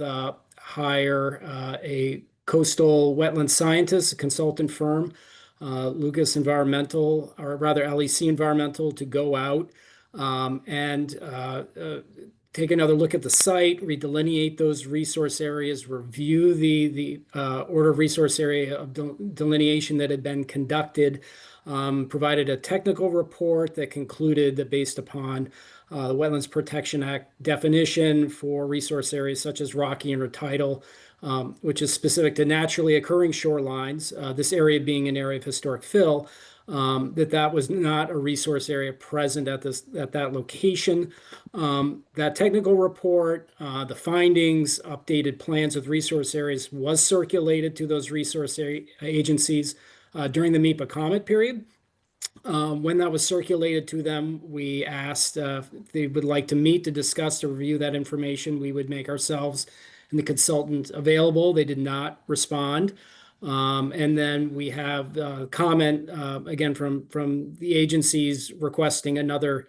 hire a coastal wetland scientist, a consultant firm, Lucas Environmental, or rather LEC Environmental, to go out and take another look at the site, redelineate those resource areas, review the order of resource area of delineation that had been conducted, provided a technical report that concluded that based upon the Wetlands Protection Act definition for resource areas such as rocky intertidal, which is specific to naturally occurring shorelines, this area being an area of historic fill, that was not a resource area present at that location. That technical report, the findings, updated plans with resource areas was circulated to those resource agencies during the MEPA comment period. When that was circulated to them, we asked if they would like to meet to discuss, to review that information. We would make ourselves and the consultant available. They did not respond. And then we have the comment again from the agencies requesting another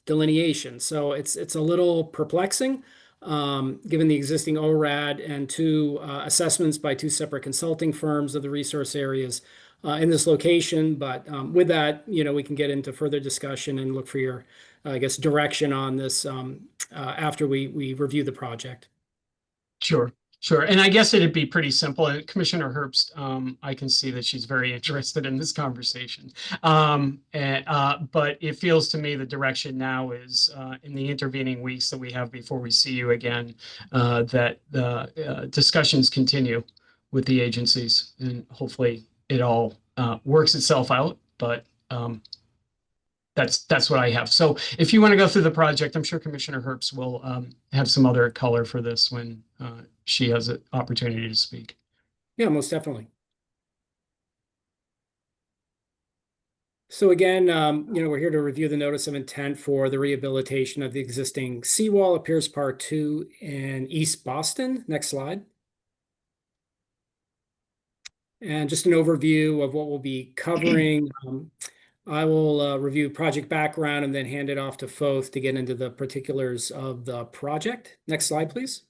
delineation. So it's a little perplexing given the existing ORAD and two assessments by two separate consulting firms of the resource areas in this location. But with that, we can get into further discussion and look for your, I guess, direction on this after we review the project. Sure. Sure. And I guess it'd be pretty simple. And Commissioner Herbst, I can see that she's very interested in this conversation. But it feels to me the direction now is in the intervening weeks that we have before we see you again, that the discussions continue with the agencies, and hopefully it all works itself out. But that's what I have. So if you want to go through the project, I'm sure Commissioner Herbst will have some other color for this when she has an opportunity to speak. Yeah, most definitely. So again, we're here to review the notice of intent for the rehabilitation of the existing seawall at Pierce Park 2 in East Boston. Next slide. And just an overview of what we'll be covering. I will review project background and then hand it off to Foth to get into the particulars of the project. Next slide, please.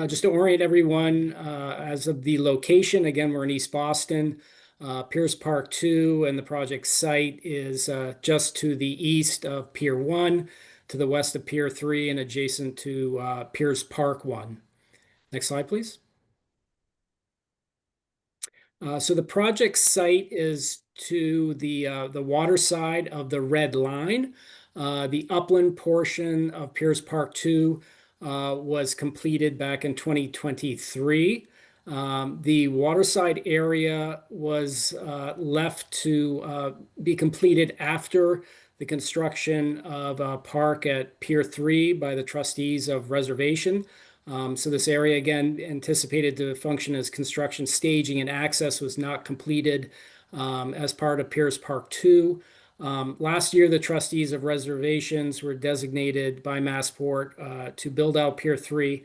Just to orient everyone, as of the location, again, we're in East Boston. Pierce Park 2 and the project site is just to the east of Pier 1, to the west of Pier 3, and adjacent to Pierce Park 1. Next slide, please. So the project site is to the water side of the red line. The upland portion of Pierce Park 2 was completed back in 2023. The waterside area was left to be completed after the construction of a park at Pier 3 by the trustees of reservation. So this area, again, anticipated to function as construction staging and access was not completed as part of Pierce Park 2. Last year, the trustees of reservations were designated by Massport to build out Pier 3.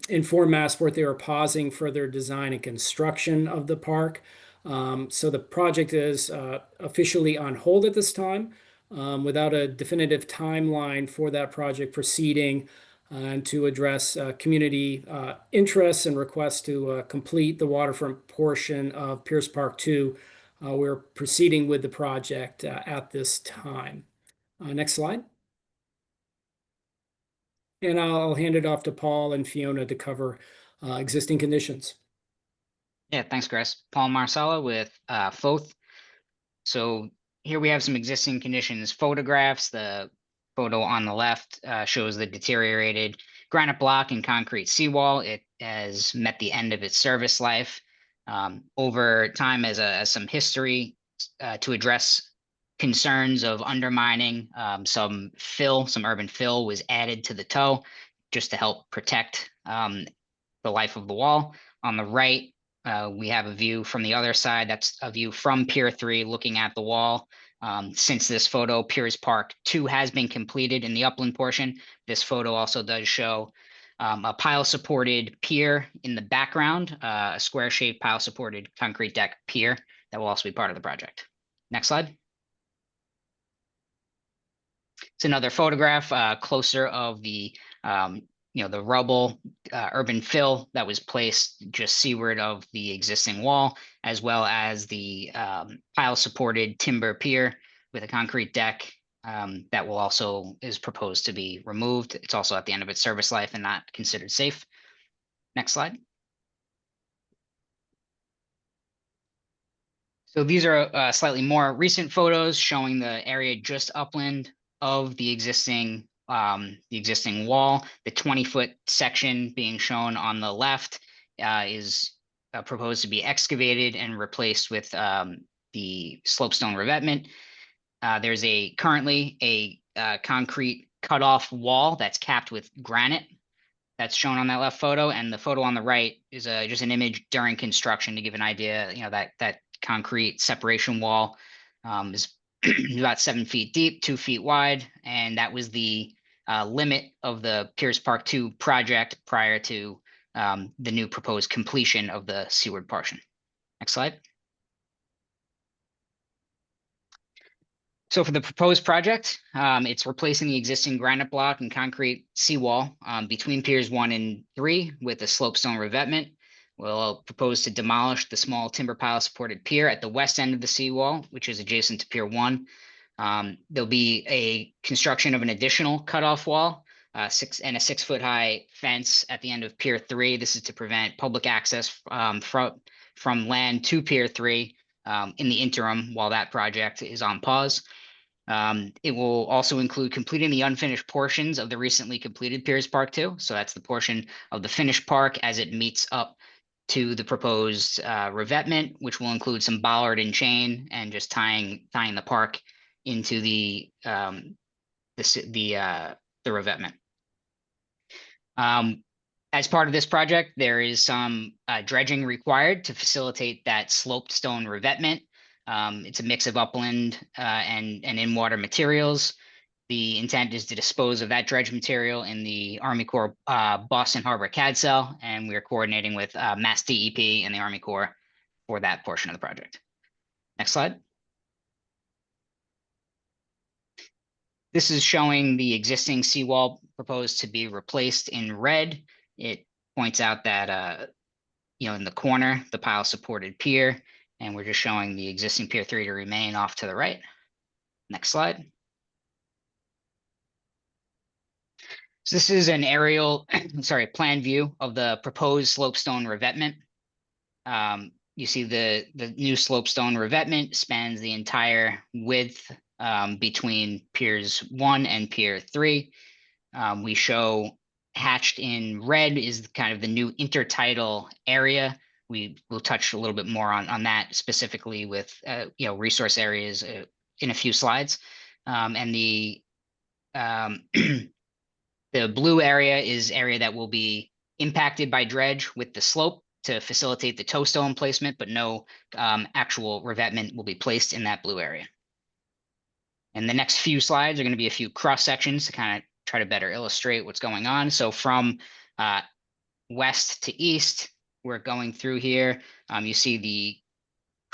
Informed Massport they were pausing further design and construction of the park. So the project is officially on hold at this time without a definitive timeline for that project proceeding. And to address community interests and requests to complete the waterfront portion of Pierce Park 2, we're proceeding with the project at this time. Next slide. And I'll hand it off to Paul and Fiona to cover existing conditions. Yeah, thanks, Chris. Paul Marsala with Foth. So here we have some existing conditions photographs. The photo on the left shows the deteriorated granite block and concrete seawall. It has met the end of its service life. Over time, as some history to address concerns of undermining, some urban fill was added to the toe just to help protect the life of the wall. On the right, we have a view from the other side. That's a view from Pier 3 looking at the wall. Since this photo, Pierce Park 2 has been completed in the upland portion. This photo also does show a pile-supported pier in the background, a square-shaped pile-supported concrete deck pier that will also be part of the project. Next slide. It's another photograph closer of the the rubble, urban fill that was placed just seaward of the existing wall, as well as the pile supported timber pier with a concrete deck that is proposed to be removed. It's also at the end of its service life and not considered safe. Next slide. So these are slightly more recent photos showing the area just upland of the existing wall. The 20-foot section being shown on the left is proposed to be excavated and replaced with the slopestone revetment. There's currently a concrete cutoff wall that's capped with granite that's shown on that left photo, and the photo on the right is just an image during construction to give an idea. That concrete separation wall is about 7 feet deep, 2 feet wide, and that was the limit of the Pierce Park 2 project prior to the new proposed completion of the seaward portion. Next slide. So for the proposed project, it's replacing the existing granite block and concrete seawall between Piers 1 and 3 with a slopestone revetment. We'll propose to demolish the small timber pile supported pier at the west end of the seawall, which is adjacent to Pier 1. There'll be a construction of an additional cutoff wall, and a 6-foot high fence at the end of Pier 3. This is to prevent public access from land to Pier 3 in the interim while that project is on pause. It will also include completing the unfinished portions of the recently completed Piers Park 2. So that's the portion of the finished park as it meets up to the proposed revetment, which will include some bollard and chain and just tying the park into the revetment. As part of this project, there is some dredging required to facilitate that sloped stone revetment. It's a mix of upland and in-water materials. The intent is to dispose of that dredge material in the Army Corps Boston Harbor CAD cell, and we are coordinating with Mass DEP and the Army Corps for that portion of the project. Next slide. This is showing the existing seawall proposed to be replaced in red. It points out that, in the corner, the pile supported pier, and we're just showing the existing Pier 3 to remain off to the right. Next slide. So this is an aerial, plan view of the proposed slopestone revetment. You see the new slopestone revetment spans the entire width between Piers 1 and Pier 3. We show hatched in red is kind of the new intertidal area. We will touch a little bit more on that specifically with resource areas in a few slides. And the the blue area is area that will be impacted by dredge with the slope to facilitate the toe stone placement, but no actual revetment will be placed in that blue area. And the next few slides are going to be a few cross sections to kind of try to better illustrate what's going on. So from west to east, we're going through here. You see the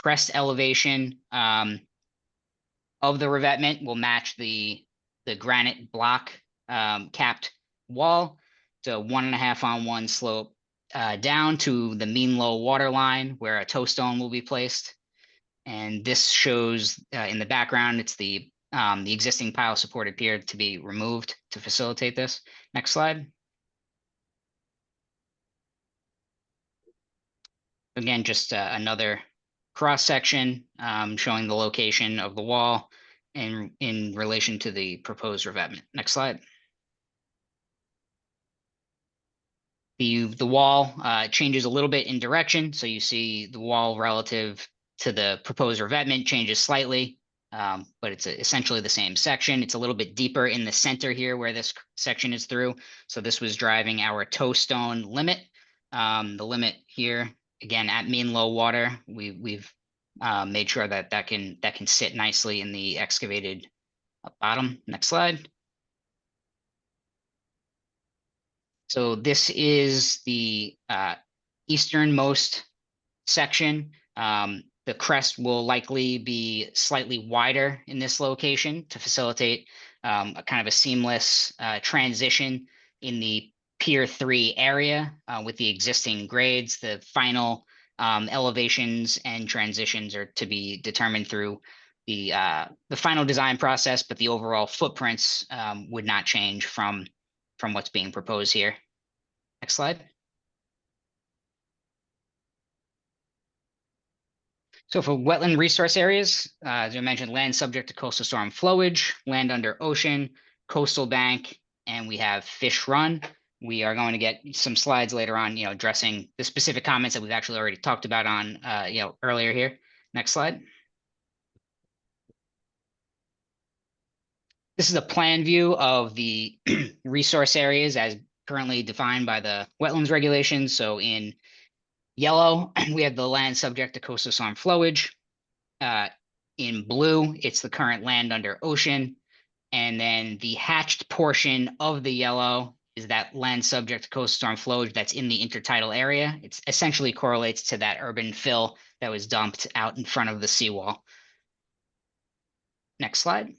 crest elevation of the revetment will match the granite block capped wall. So 1.5-on-1 slope down to the mean low water line where a toe stone will be placed. And this shows in the background, it's the existing pile supported pier to be removed to facilitate this. Next slide. Again, just another cross section showing the location of the wall in relation to the proposed revetment. Next slide. The wall changes a little bit in direction. So you see the wall relative to the proposed revetment changes slightly, but it's essentially the same section. It's a little bit deeper in the center here where this section is through. So this was driving our toe stone limit. The limit here, again, at mean low water, we've made sure that can sit nicely in the excavated bottom. Next slide. So this is the easternmost section. The crest will likely be slightly wider in this location to facilitate a kind of a seamless transition in the Pier 3 area with the existing grades. The final elevations and transitions are to be determined through the final design process, but the overall footprints would not change from what's being proposed here. Next slide. So for wetland resource areas, as I mentioned, land subject to coastal storm flowage, land under ocean, coastal bank, and we have Fish Run. We are going to get some slides later on, addressing the specific comments that we've actually already talked about on, earlier here. Next slide. This is a plan view of the resource areas as currently defined by the wetlands regulations. So in yellow, we have the land subject to coastal storm flowage. In blue, it's the current land under ocean. And then the hatched portion of the yellow is that land subject to coastal storm flowage that's in the intertidal area. It essentially correlates to that urban fill that was dumped out in front of the seawall. Next slide.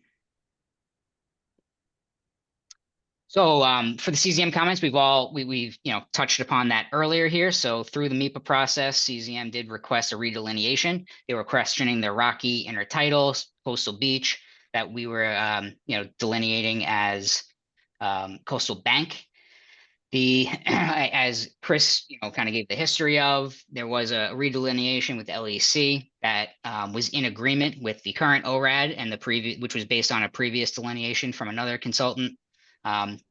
So for the CZM comments, we've touched upon that earlier here. So through the MIPA process, CZM did request a redelineation. They were questioning the rocky intertidal coastal beach that we were delineating as coastal bank. As Chris kind of gave the history of, there was a redelineation with LEC that was in agreement with the current ORAD and the previous, which was based on a previous delineation from another consultant.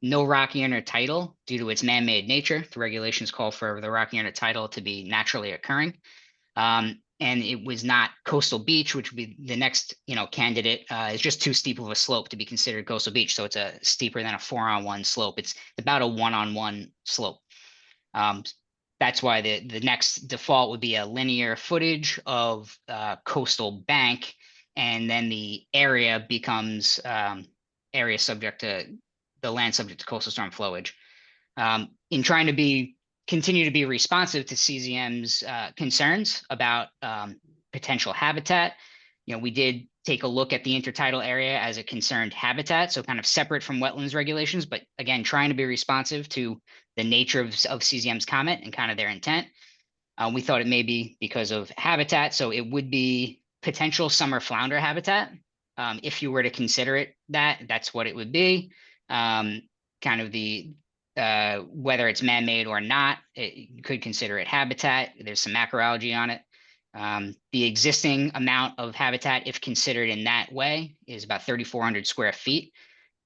No rocky intertidal due to its man-made nature. The regulations call for the rocky intertidal to be naturally occurring. And it was not coastal beach, which would be the next, candidate. It's just too steep of a slope to be considered coastal beach. So it's a steeper than a 4-on-1 slope. It's about a 1-on-1 slope. That's why the next default would be a linear footage of coastal bank, and then the area becomes area subject to the land subject to coastal storm flowage. In trying to continue to be responsive to CZM's concerns about potential habitat, we did take a look at the intertidal area as a concerned habitat, so kind of separate from wetlands regulations, but again, trying to be responsive to the nature of CZM's comment and kind of their intent. We thought it may be because of habitat, so it would be potential summer flounder habitat. If you were to consider it that's what it would be. Kind of the whether it's man-made or not, you could consider it habitat. There's some macroalgae on it. The existing amount of habitat, if considered in that way, is about 3,400 square feet.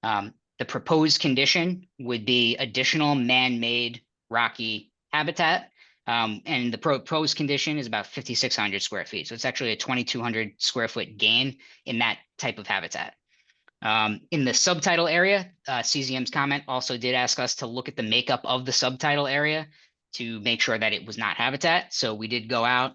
The proposed condition would be additional man-made rocky habitat. And the proposed condition is about 5,600 square feet. So it's actually a 2,200 square foot gain in that type of habitat. In the subtidal area, CZM's comment also did ask us to look at the makeup of the subtidal area to make sure that it was not habitat. So we did go out,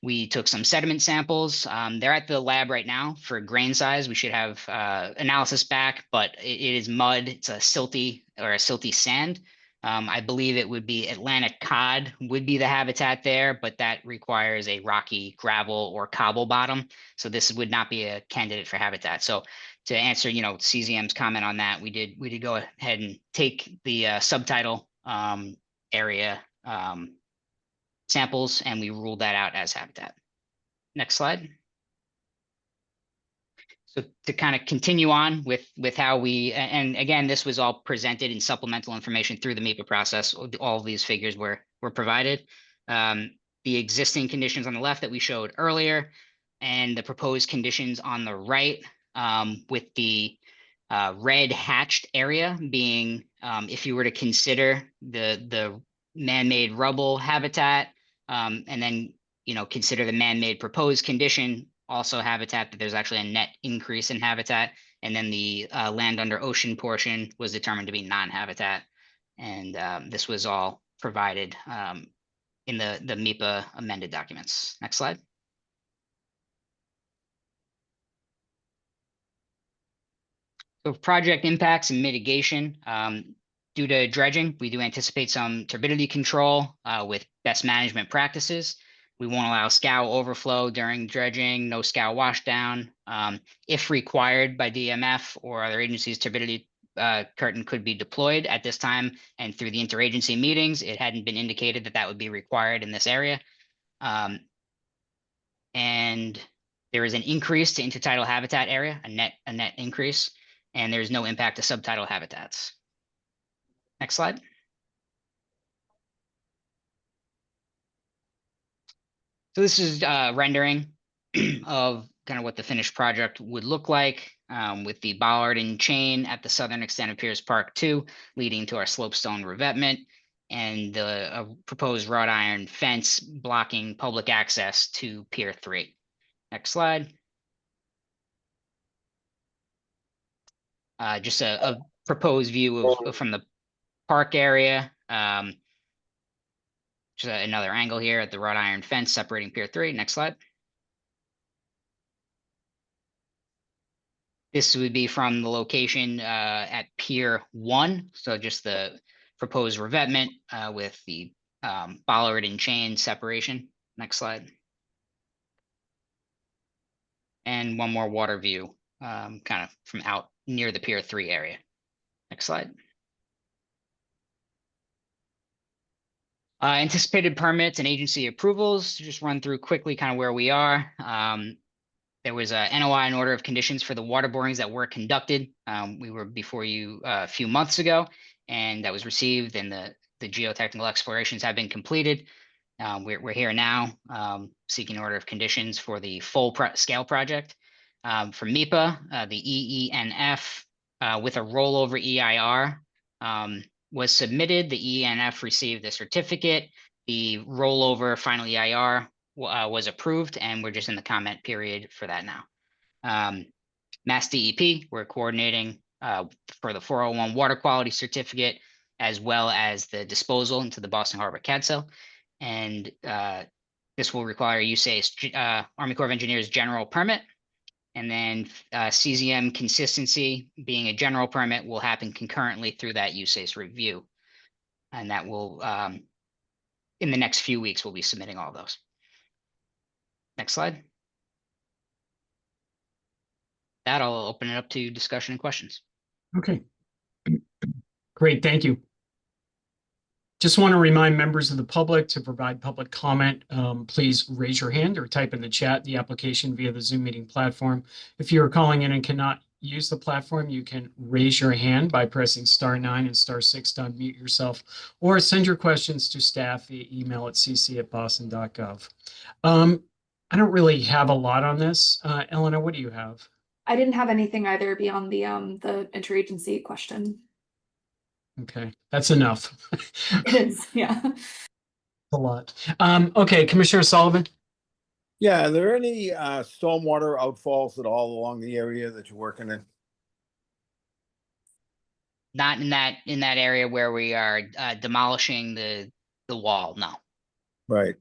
we took some sediment samples. They're at the lab right now for grain size. We should have analysis back, but it is mud. It's a silty sand. I believe it would be Atlantic cod would be the habitat there, but that requires a rocky gravel or cobble bottom. So this would not be a candidate for habitat. So to answer, CZM's comment on that, we did go ahead and take the subtidal area samples, and we ruled that out as habitat. Next slide. So to kind of continue on with how and again, this was all presented in supplemental information through the MIPA process. All of these figures were provided. The existing conditions on the left that we showed earlier, and the proposed conditions on the right, with the red hatched area being, if you were to consider the man-made rubble habitat, and then consider the man-made proposed condition also habitat, that there's actually a net increase in habitat, and then the land under ocean portion was determined to be non-habitat, and this was all provided in the MIPA amended documents. Next slide. So project impacts and mitigation. Due to dredging, we do anticipate some turbidity control with best management practices. We won't allow scow overflow during dredging, no scow washdown. If required by DMF or other agencies, turbidity curtain could be deployed at this time, and through the interagency meetings, it hadn't been indicated that that would be required in this area. And there is an increase to intertidal habitat area, a net increase, and there's no impact to subtidal habitats. Next slide. So this is rendering of kind of what the finished project would look like, with the bollard and chain at the southern extent of Pierce Park 2, leading to our slopestone revetment, and the proposed wrought iron fence blocking public access to Pier 3. Next slide. Just a proposed view from the park area. Just another angle here at the wrought iron fence separating Pier 3. Next slide. This would be from the location at Pier 1. So just the proposed revetment with the bollard and chain separation. Next slide. And one more water view kind of from out near the Pier 3 area. Next slide. Anticipated permits and agency approvals, to just run through quickly kind of where we are. There was a NOI and order of conditions for the water borings that were conducted. We were before you a few months ago, and that was received, and the geotechnical explorations have been completed. We're here now seeking order of conditions for the full scale project. For MIPA, the EENF with a rollover EIR was submitted. The ENF received a certificate. The rollover final EIR was approved, and we're just in the comment period for that now. Mass DEP, we're coordinating for the 401 water quality certificate, as well as the disposal into the Boston Harbor CADSIL. And this will require USACE Army Corps of Engineers general permit. And then CZM consistency, being a general permit, will happen concurrently through that USACE review. And that will, in the next few weeks, we'll be submitting all those. Next slide. That I'll open it up to discussion and questions. Okay. Great, thank you. Just want to remind members of the public to provide public comment. Please raise your hand or type in the chat the application via the Zoom meeting platform. If you are calling in and cannot use the platform, you can raise your hand by pressing *9 and *6 to unmute yourself, or send your questions to staff via email at cc@boston.gov. I don't really have a lot on this. Elena, what do you have? I didn't have anything either beyond the interagency question. Okay, that's enough. It is, yeah. A lot. Okay, Commissioner Sullivan. Yeah, are there any stormwater outfalls at all along the area that you're working in? Not in that area where we are demolishing the wall, no. Right.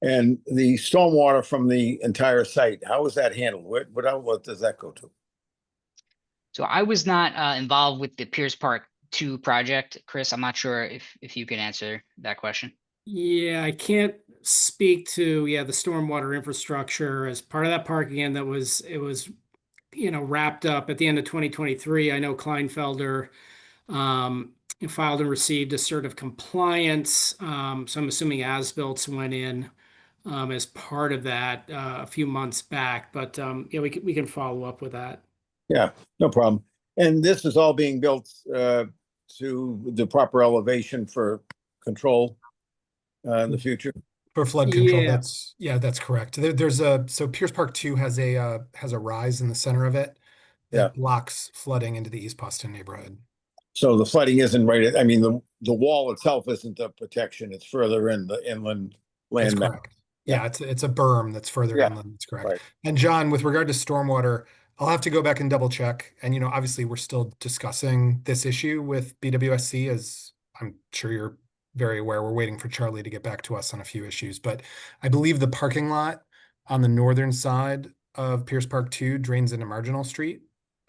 And the stormwater from the entire site, how is that handled? What outlet does that go to? So I was not involved with the Pierce Park 2 project. Chris, I'm not sure if you can answer that question. Yeah, I can't speak to the stormwater infrastructure as part of that park again. It was wrapped up at the end of 2023. I know Kleinfelder filed and received a cert of compliance. So I'm assuming as-built went in as part of that a few months back. But yeah, we can follow up with that. Yeah, no problem. And this is all being built to the proper elevation for control in the future? For flood control, Yeah. that's correct. So Pierce Park 2 has a rise in the center of it that blocks flooding into the East Boston neighborhood. So the flooding isn't right. I mean, the wall itself isn't the protection. It's further in the inland land. That's correct. Yeah, it's a berm that's further inland. That's correct. Right. And John, with regard to stormwater, I'll have to go back and double check. And obviously we're still discussing this issue with BWSC, as I'm sure you're very aware. We're waiting for Charlie to get back to us on a few issues, but I believe the parking lot on the northern side of Pierce Park 2 drains into Marginal Street.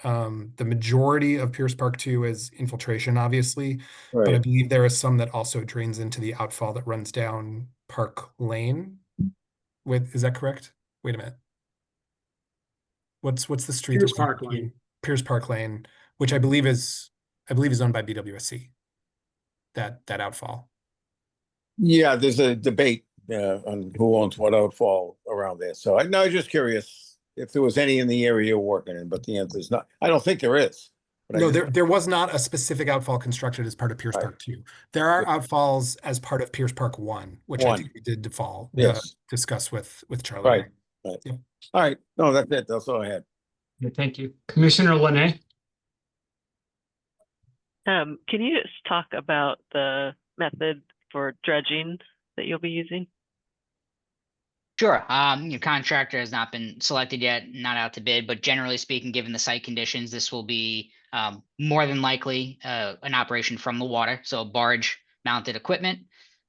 The majority of Pierce Park 2 is infiltration, obviously, but I believe there is some that also drains into the outfall that runs down Park Lane. Is that correct? Wait a minute. What's the street? Pierce Park Lane. Pierce Park Lane, which I believe is I believe is owned by BWSC. That outfall. Yeah, there's a debate on who owns what outfall around there. So I was just curious if there was any in the area you're working in, but the answer is not. I don't think there is. But No, there was not a specific outfall constructed as part of Pierce Park 2. There are outfalls as part of Pierce Park 1, which I think we did discuss with Charlie. Right. Yep. All right. No, that's it. That's all I had. Yeah, thank you. Commissioner Linay? Can you just talk about the method for dredging that you'll be using? Sure. Your contractor has not been selected yet, not out to bid, but generally speaking, given the site conditions, this will be more than likely an operation from the water. So barge mounted equipment,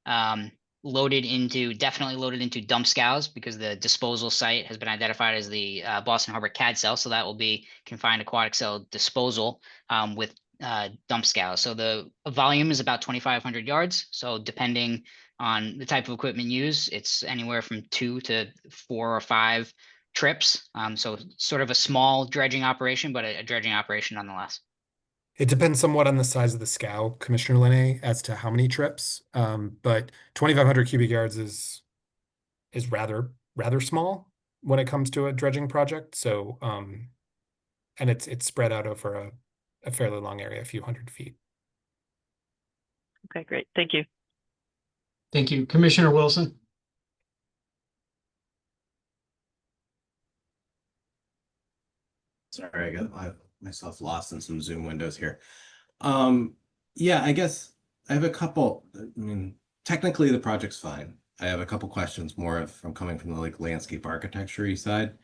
definitely loaded into dump scows, because the disposal site has been identified as the Boston Harbor CAD cell. So that will be confined aquatic cell disposal with dump scows. So the volume is about 2,500 yards. So depending on the type of equipment used, it's anywhere from 2 to 4 or 5 trips. So sort of a small dredging operation, but a dredging operation nonetheless. It depends somewhat on the size of the scow, Commissioner Linay, as to how many trips. But 2,500 cubic yards is rather small when it comes to a dredging project. So and it's spread out over a fairly long area, a few hundred feet. Okay, great. Thank you. Thank you. Commissioner Wilson? Sorry, I got myself lost in some Zoom windows here. Yeah, I guess I have a couple. I mean, technically the project's fine. I have a couple questions more from coming from the landscape architecture side.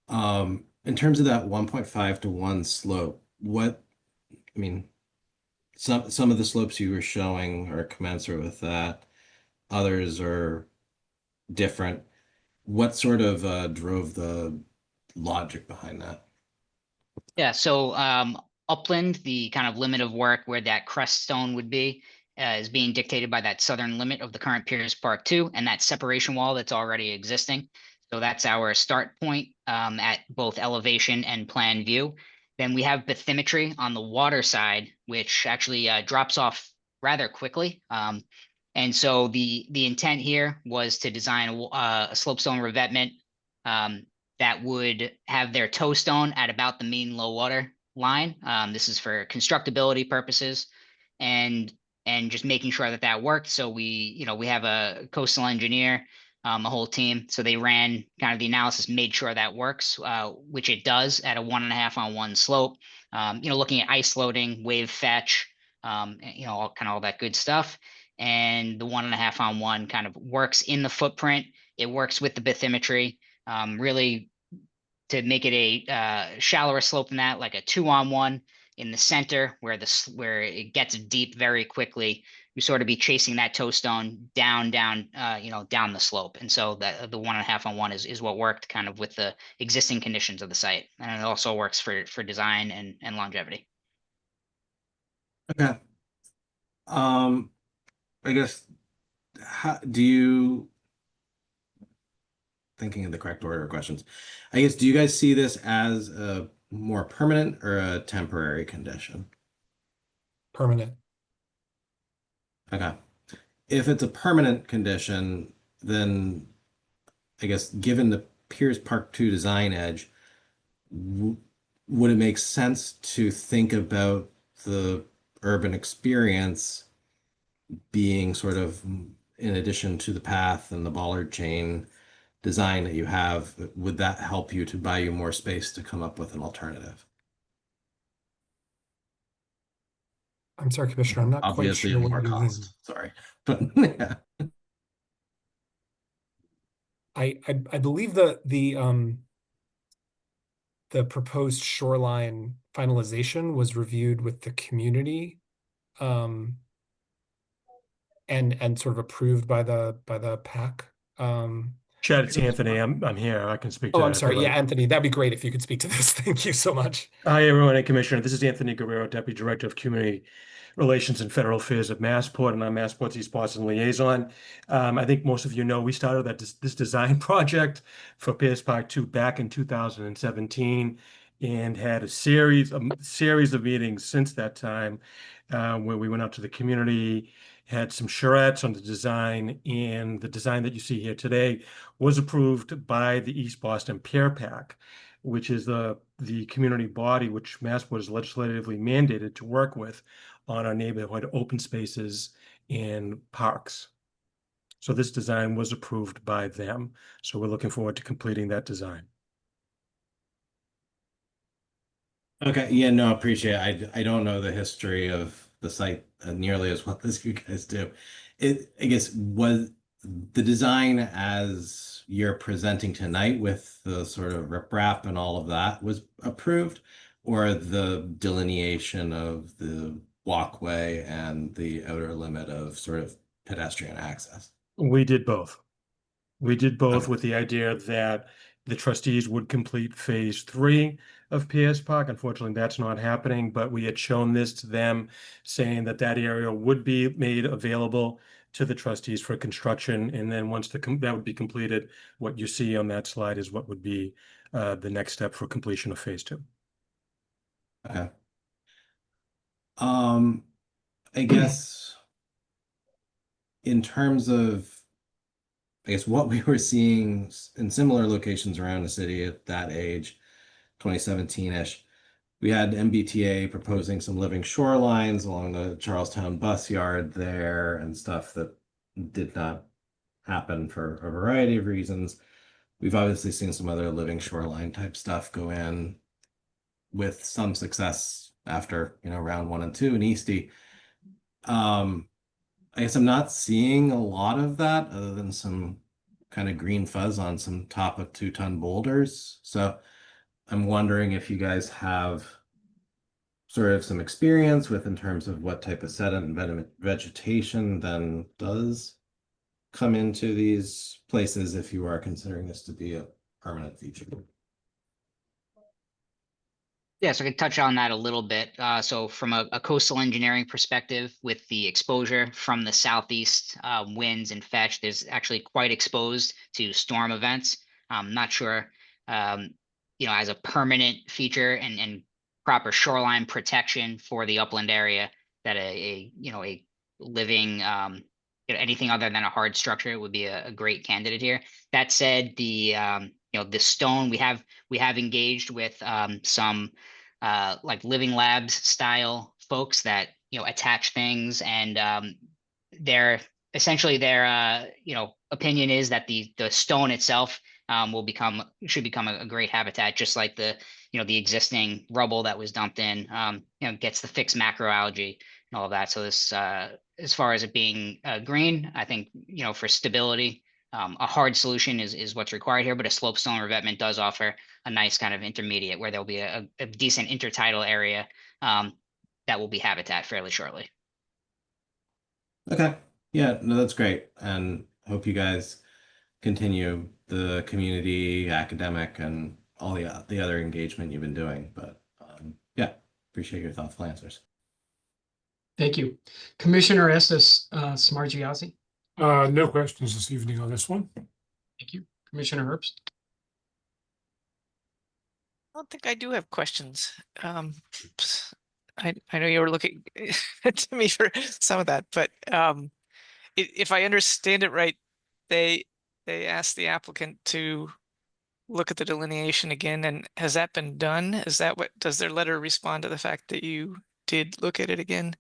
In terms of that 1.5 to 1 slope, some of the slopes you were showing are commensurate with that. Others are different. What sort of drove the logic behind that? Yeah, so upland, the kind of limit of work where that crest stone would be, is being dictated by that southern limit of the current Pierce Park 2 and that separation wall that's already existing. So that's our start point at both elevation and plan view. Then we have bathymetry on the water side, which actually drops off rather quickly. And so the intent here was to design a slopestone revetment that would have their toe stone at about the mean low water line. This is for constructability purposes and just making sure that that worked. So we have a coastal engineer, a whole team. So they ran kind of the analysis, made sure that works, which it does at a 1.5 on 1 slope. Looking at ice loading, wave fetch, all that good stuff. And the 1.5 on 1 kind of works in the footprint. It works with the bathymetry, really to make it a shallower slope than that, like a 2 on 1 in the center where it gets deep very quickly. You sort of be chasing that toe stone down the slope. And so that the 1.5 on 1 is what worked kind of with the existing conditions of the site. And it also works for design and longevity. Okay. I guess, thinking of the correct order of questions, I guess, do you guys see this as a more permanent or a temporary condition? Permanent. Okay. If it's a permanent condition, then I guess given the Pierce Park 2 design edge, would it make sense to think about the urban experience being sort of in addition to the path and the bollard chain design that you have? Would that help you to buy you more space to come up with an alternative? I'm sorry, Commissioner, I'm not Obviously, quite sure more what you mean. cost. Sorry, but yeah. I believe the proposed shoreline finalization was reviewed with the community, and sort of approved by the PAC. Chad, it's Anthony. I'm here. I can speak to Oh, that I'm if sorry. you Yeah, like. Anthony, that'd be great if you could speak to this. Thank you so much. Hi, everyone, and Commissioner. This is Anthony Guerrero, Deputy Director of Community Relations and Federal Affairs at Massport, and I'm Massport's East Boston liaison. I think most of you know we started this design project for Pierce Park 2 back in 2017, and had a series of meetings since that time, where we went out to the community, had some charrettes on the design, and the design that you see here today was approved by the East Boston Pear Pack, which is the community body which Massport is legislatively mandated to work with on our neighborhood open spaces and parks. So this design was approved by them. So we're looking forward to completing that design. Okay, yeah, no, appreciate it. I don't know the history of the site nearly as well as you guys do. I guess, was the design as you're presenting tonight with the sort of riprap and all of that was approved, or the delineation of the walkway and the outer limit of sort of pedestrian access? We did both. We did both with the idea that the trustees would complete phase 3 of PS Park. Unfortunately, that's not happening, but we had shown this to them, saying that that area would be made available to the trustees for construction. And then once that would be completed, what you see on that slide is what would be the next step for completion of phase 2. Okay. I guess in terms of, I guess, what we were seeing in similar locations around the city at that age, 2017-ish, we had MBTA proposing some living shorelines along the Charlestown bus yard there and stuff that did not happen for a variety of reasons. We've obviously seen some other living shoreline type stuff go in with some success after, round 1 and 2 in Eastie. I guess I'm not seeing a lot of that other than some kind of green fuzz on some top of 2-ton boulders. So I'm wondering if you guys have sort of some experience with in terms of what type of sediment and vegetation then does come into these places if you are considering this to be a permanent feature. Yeah, so I could touch on that a little bit. So from a coastal engineering perspective, with the exposure from the southeast winds and fetch, there's actually quite exposed to storm events. I'm not sure, as a permanent feature and proper shoreline protection for the upland area, that a living, anything other than a hard structure would be a great candidate here. That said, the stone, we have engaged with some like Living Labs style folks that attach things, and their opinion is that the stone itself should become a great habitat, just like the existing rubble that was dumped in gets the fixed macroalgae and all of that. So this as far as it being green, I think for stability, a hard solution is what's required here, but a slopestone revetment does offer a nice kind of intermediate where there'll be a decent intertidal area that will be habitat fairly shortly. Okay. Yeah, no, that's great. And hope you guys continue the community, academic, and all the other engagement you've been doing. But yeah, appreciate your thoughtful answers. Thank you. Commissioner Estes Smargiassi. No questions this evening on this one. Thank you. Commissioner Herbst. I don't think I do have questions. I know you were looking to me for some of that, but if I understand it right, they asked the applicant to look at the delineation again, and has that been done? Is that what, does their letter respond to the fact that you did look at it again?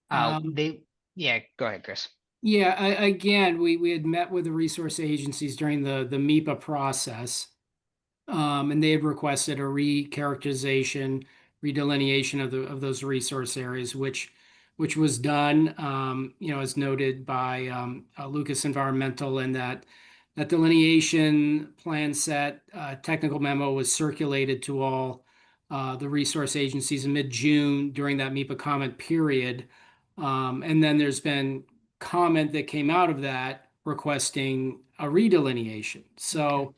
Yeah, go ahead, Chris. Yeah, again, we had met with the resource agencies during the MIPA process. And they had requested a recharacterization, redelineation of those resource areas, which was done, as noted by Lucas Environmental, and that delineation plan set technical memo was circulated to all the resource agencies in mid-June during that MIPA comment period. And then there's been comment that came out of that requesting a redelineation. So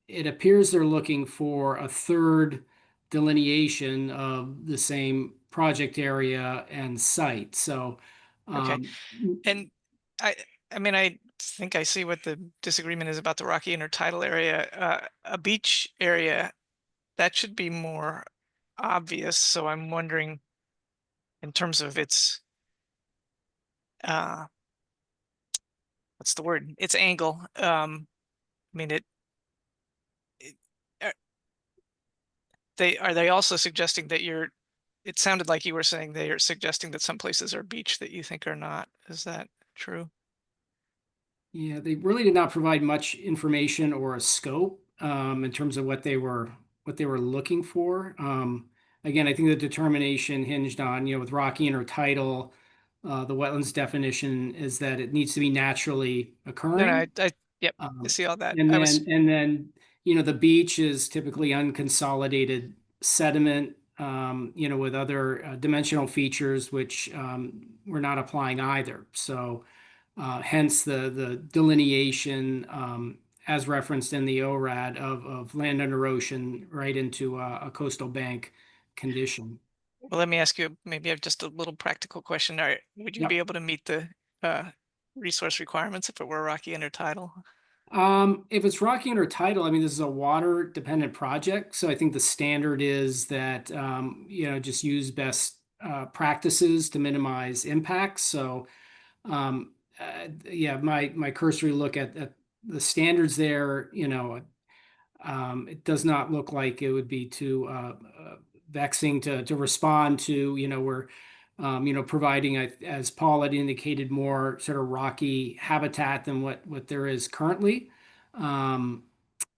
it appears they're looking for a third delineation of the same project area and site. So Okay. And I mean, think I see what the disagreement is about the rocky intertidal area. A beach area, that should be more obvious. So I'm wondering, in terms of its, what's the word? Its angle. I mean, are they also suggesting that it sounded like you were saying they are suggesting that some places are beach that you think are not. Is that true? Yeah, they really did not provide much information or a scope in terms of what they were looking for. Again, I think the determination hinged on, with rocky intertidal, the wetlands definition is that it needs to be naturally occurring. No, yep, I see all that. And then, the beach is typically unconsolidated sediment, with other dimensional features, which we're not applying either. So hence the delineation as referenced in the ORAD of land under ocean right into a coastal bank condition. Well, let me ask you, maybe I have just a little practical question. Would you be able to meet the resource requirements if it were rocky intertidal? If it's rocky intertidal, I mean, this is a water dependent project. So I think the standard is that, just use best practices to minimize impacts. So, my cursory look at the standards there, it does not look like it would be too vexing to respond to. We're providing, as Paul had indicated, more sort of rocky habitat than what there is currently.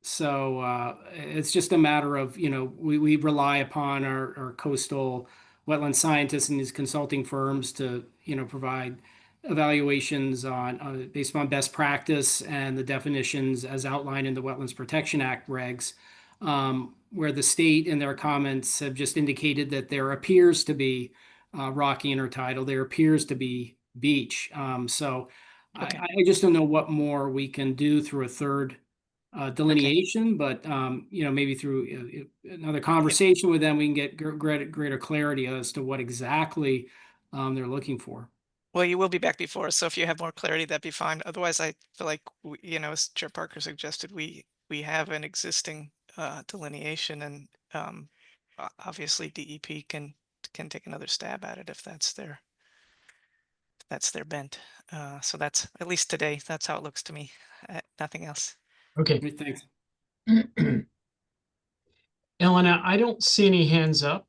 So it's just a matter of, we rely upon our coastal wetland scientists and these consulting firms to, provide evaluations on based on best practice and the definitions as outlined in the Wetlands Protection Act regs, where the state in their comments have just indicated that there appears to be rocky intertidal, there appears to be beach. So Okay. I just don't know what more we can do through a third delineation, but maybe through another conversation with them, we can get greater clarity as to what exactly they're looking for. Well, you will be back before us, so if you have more clarity, that'd be fine. Otherwise, I feel like, as Chair Parker suggested, we have an existing delineation, and obviously DEP can take another stab at it if that's their bent. So that's, at least today, that's how it looks to me. Nothing else. Okay. Thanks. Elena, I don't see any hands up.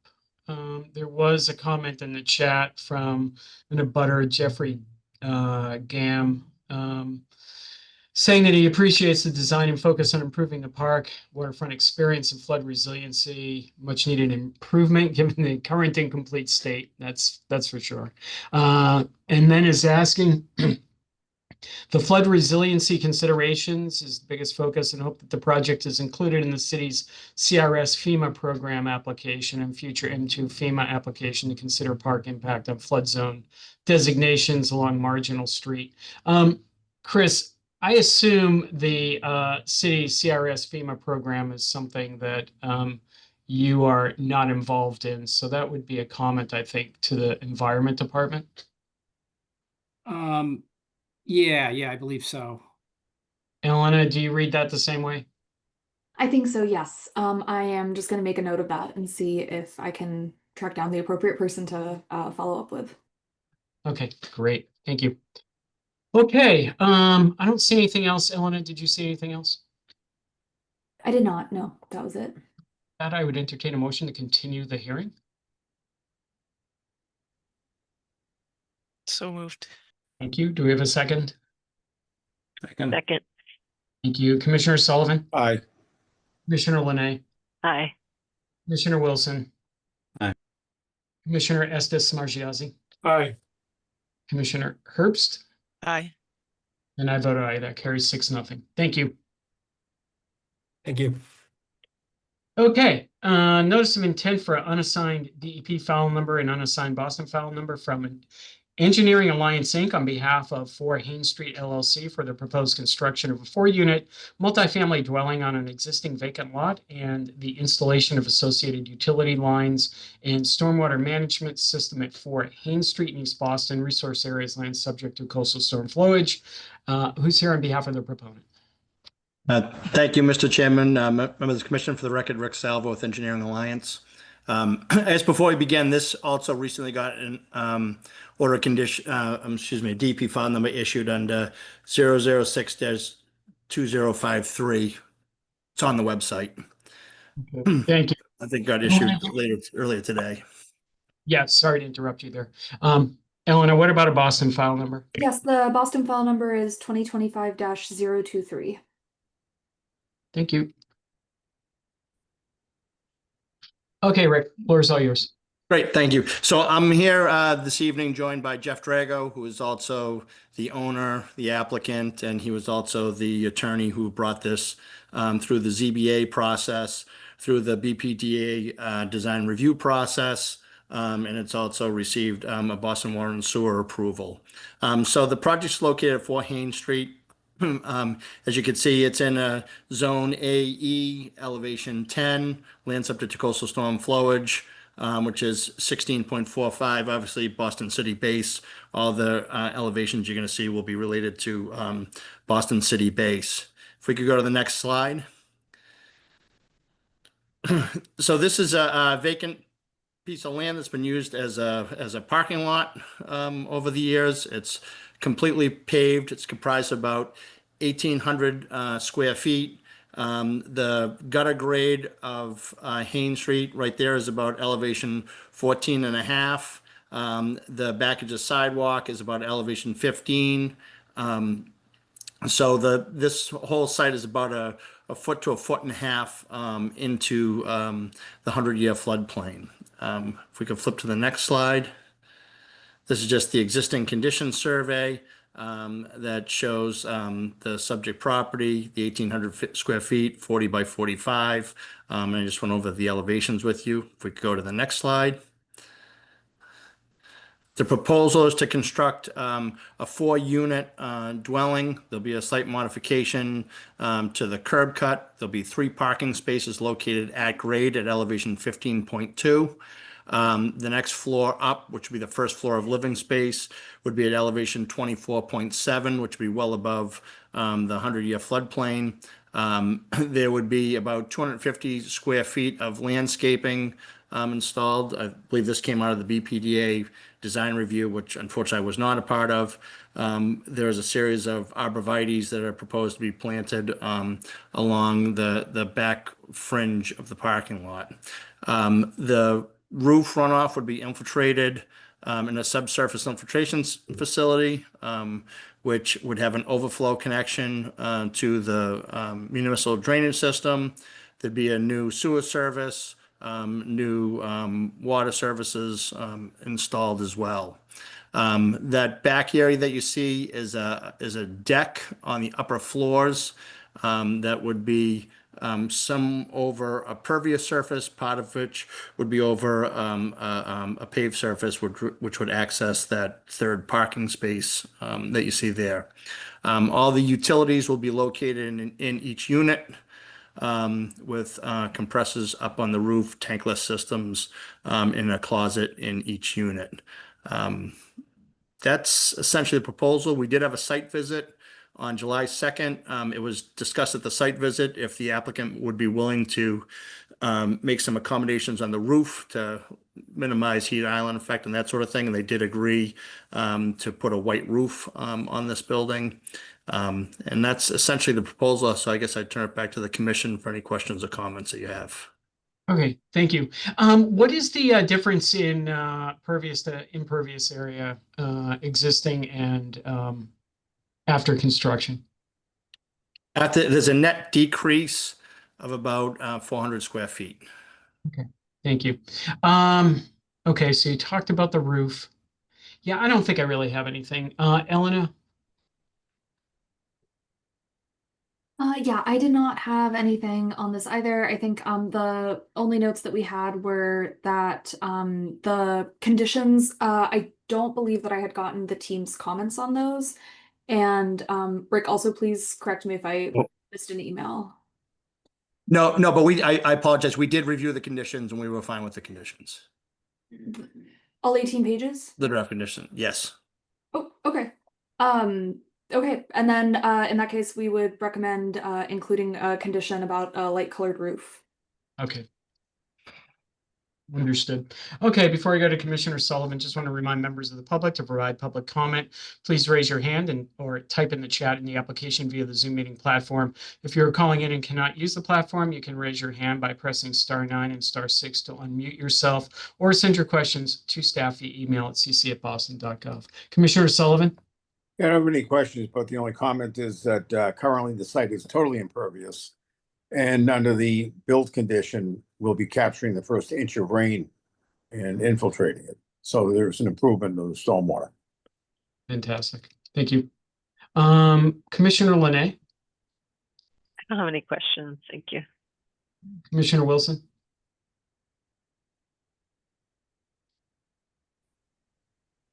There was a comment in the chat from an abutter, Jeffrey Gam, saying that he appreciates the design and focus on improving the park waterfront experience and flood resiliency, much needed improvement given the current incomplete state. That's for sure. And then is asking the flood resiliency considerations is the biggest focus, and hope that the project is included in the city's CRS FEMA program application and future M2 FEMA application to consider park impact on flood zone designations along Marginal Street. Chris, I assume the city CRS FEMA program is something that you are not involved in. So that would be a comment, I think, to the Environment Department. Yeah, I believe so. Elena, do you read that the same way? I think so, yes. I am just going to make a note of that and see if I can track down the appropriate person to follow up with. Okay, great. Thank you. Okay, I don't see anything else. Elena, did you see anything else? I did not. No, that was it. That I would entertain a motion to continue the hearing. So moved. Thank you. Do we have a second? Second. Second. Thank you. Commissioner Sullivan? Aye. Commissioner Linay? Aye. Commissioner Wilson? Aye. Commissioner Estes Margiazzi? Aye. Commissioner Herbst? Aye. And I vote aye. That carries 6-0. Thank you. Thank you. Okay, notice of intent for unassigned DEP file number and unassigned Boston file number from Engineering Alliance Inc. on behalf of 4 Haynes Street LLC for the proposed construction of a 4-unit multifamily dwelling on an existing vacant lot and the installation of associated utility lines and stormwater management system at 4 Haynes Street in East Boston. Resource areas land subject to coastal storm flowage. Who's here on behalf of the proponent? Thank you, Mr. Chairman, members of the commission. For the record, Rick Salvo with Engineering Alliance. As before we begin, this also recently got an order condition, excuse me, DP file number issued under 006-2053. It's on the website. Okay. Thank you. I think got issued earlier today. Yeah, sorry to interrupt you there. Elena, what about a Boston file number? Yes, the Boston file number is 2025-023. Thank you. Okay, Rick, floor is all yours. Great, thank you. So I'm here this evening joined by Jeff Drago, who is also the owner, the applicant, and he was also the attorney who brought this through the ZBA process, through the BPDA design review process, and it's also received a Boston Water and Sewer approval. So the project's located at 4 Haynes Street. As you can see, it's in a zone AE, elevation 10, land subject to coastal storm flowage, which is 16.45, obviously Boston City base. All the elevations you're going to see will be related to Boston City base. If we could go to the next slide. So this is a vacant piece of land that's been used as a parking lot over the years. It's completely paved. It's comprised of about 1,800 square feet. The gutter grade of Haynes Street right there is about elevation 14.5. The backage of sidewalk is about elevation 15. So this whole site is about a foot to a foot and a half into the 100-year floodplain. If we could flip to the next slide. This is just the existing condition survey that shows the subject property, the 1,800 square feet, 40 by 45. And I just went over the elevations with you. If we could go to the next slide. The proposal is to construct a 4-unit dwelling. There'll be a slight modification to the curb cut. There'll be 3 parking spaces located at grade at elevation 15.2. The next floor up, which would be the first floor of living space, would be at elevation 24.7, which would be well above the 100-year floodplain. There would be about 250 square feet of landscaping installed. I believe this came out of the BPDA design review, which unfortunately I was not a part of. There's a series of arborvitaes that are proposed to be planted along the back fringe of the parking lot. The roof runoff would be infiltrated in a subsurface infiltration facility, which would have an overflow connection to the municipal drainage system. There'd be a new sewer service, new water services installed as well. That back area that you see is a deck on the upper floors that would be some over a pervious surface, part of which would be over a paved surface, which would access that third parking space that you see there. All the utilities will be located in each unit, with compressors up on the roof, tankless systems in a closet in each unit. That's essentially the proposal. We did have a site visit on July 2nd. It was discussed at the site visit if the applicant would be willing to make some accommodations on the roof to minimize heat island effect and that sort of thing. And they did agree to put a white roof on this building. And that's essentially the proposal. So I guess I'd turn it back to the commission for any questions or comments that you have. Okay, thank you. What is the difference in pervious to impervious area existing and after construction? There's a net decrease of about 400 square feet. Okay, thank you. Okay, so you talked about the roof. Yeah, I don't think I really have anything. Elena? Yeah, I did not have anything on this either. I think the only notes that we had were that the conditions, I don't believe that I had gotten the team's comments on those. And Rick, also please correct me if I missed an email. No, but I apologize. We did review the conditions and we were fine with the conditions. All 18 pages? The draft condition, yes. Oh, okay. Okay, and then in that case, we would recommend including a condition about a light colored roof. Okay. Understood. Okay, before I go to Commissioner Sullivan, just want to remind members of the public to provide public comment. Please raise your hand and or type in the chat in the application via the Zoom meeting platform. If you're calling in and cannot use the platform, you can raise your hand by pressing *9 and *6 to unmute yourself, or send your questions to staff via email at cc@boston.gov. Commissioner Sullivan? I don't have any questions, but the only comment is that currently the site is totally impervious. And under the build condition, we'll be capturing the first inch of rain and infiltrating it. So there's an improvement of the stormwater. Fantastic. Thank you. Commissioner Linay? I don't have any questions. Thank you. Commissioner Wilson?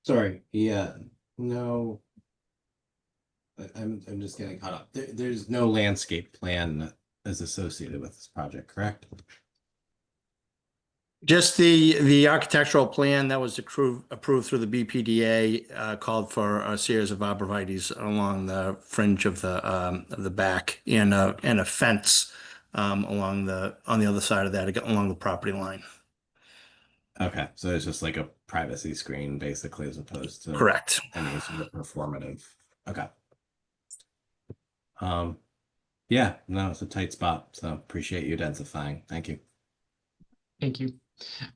Sorry, yeah, no. I'm just getting caught up. There's no landscape plan that is associated with this project, correct? Just the architectural plan that was approved through the BPDA called for a series of arborvitaes along the fringe of the back and a fence on the other side of that along the property line. Okay, so it's just like a privacy screen basically, as opposed to Correct. any sort of performative. Okay. Yeah, no, it's a tight spot, so appreciate you densifying. Thank you. Thank you.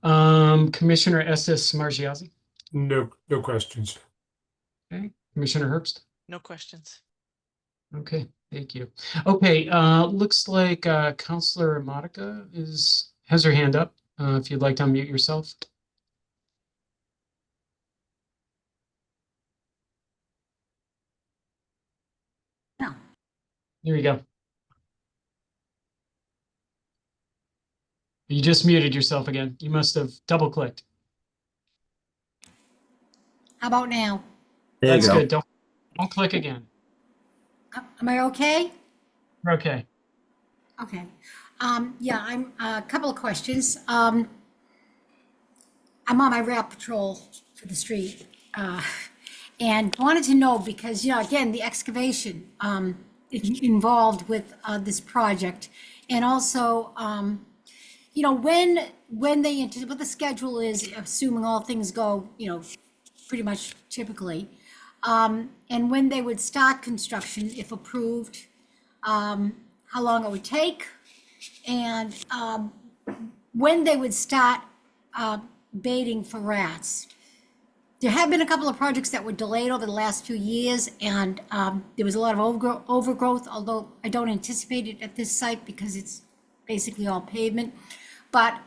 Commissioner Estes Margiazzi? No questions. Okay. Commissioner Herbst? No questions. Okay, thank you. Okay, looks like Councilor Modica has her hand up. If you'd like to unmute yourself. No. Here you go. You just muted yourself again. You must have double clicked. How about now? There you That's go. good. Don't click again. Am I okay? You're okay. Okay. Yeah, I'm a couple of questions. I'm on my rail patrol for the street, and wanted to know because, you know, again, the excavation involved with this project, and also, you know, when what the schedule is, assuming all things go, you know, pretty much typically, and when they would start construction, if approved, how long it would take, and when they would start baiting for rats. There have been a couple of projects that were delayed over the last few years, and there was a lot of overgrowth, although I don't anticipate it at this site because it's basically all pavement. But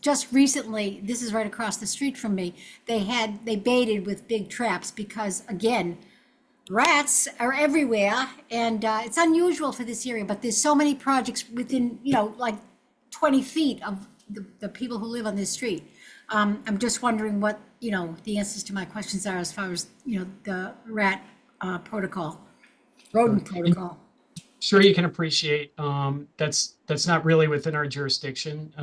just recently, this is right across the street from me, they baited with big traps because, again, rats are everywhere, and it's unusual for this area, but there's so many projects within, you know, like 20 feet of the people who live on this street. I'm just wondering what, you know, the answers to my questions are as far as, you know, the rat protocol, rodent protocol. Sure, you can appreciate that's not really within our jurisdiction,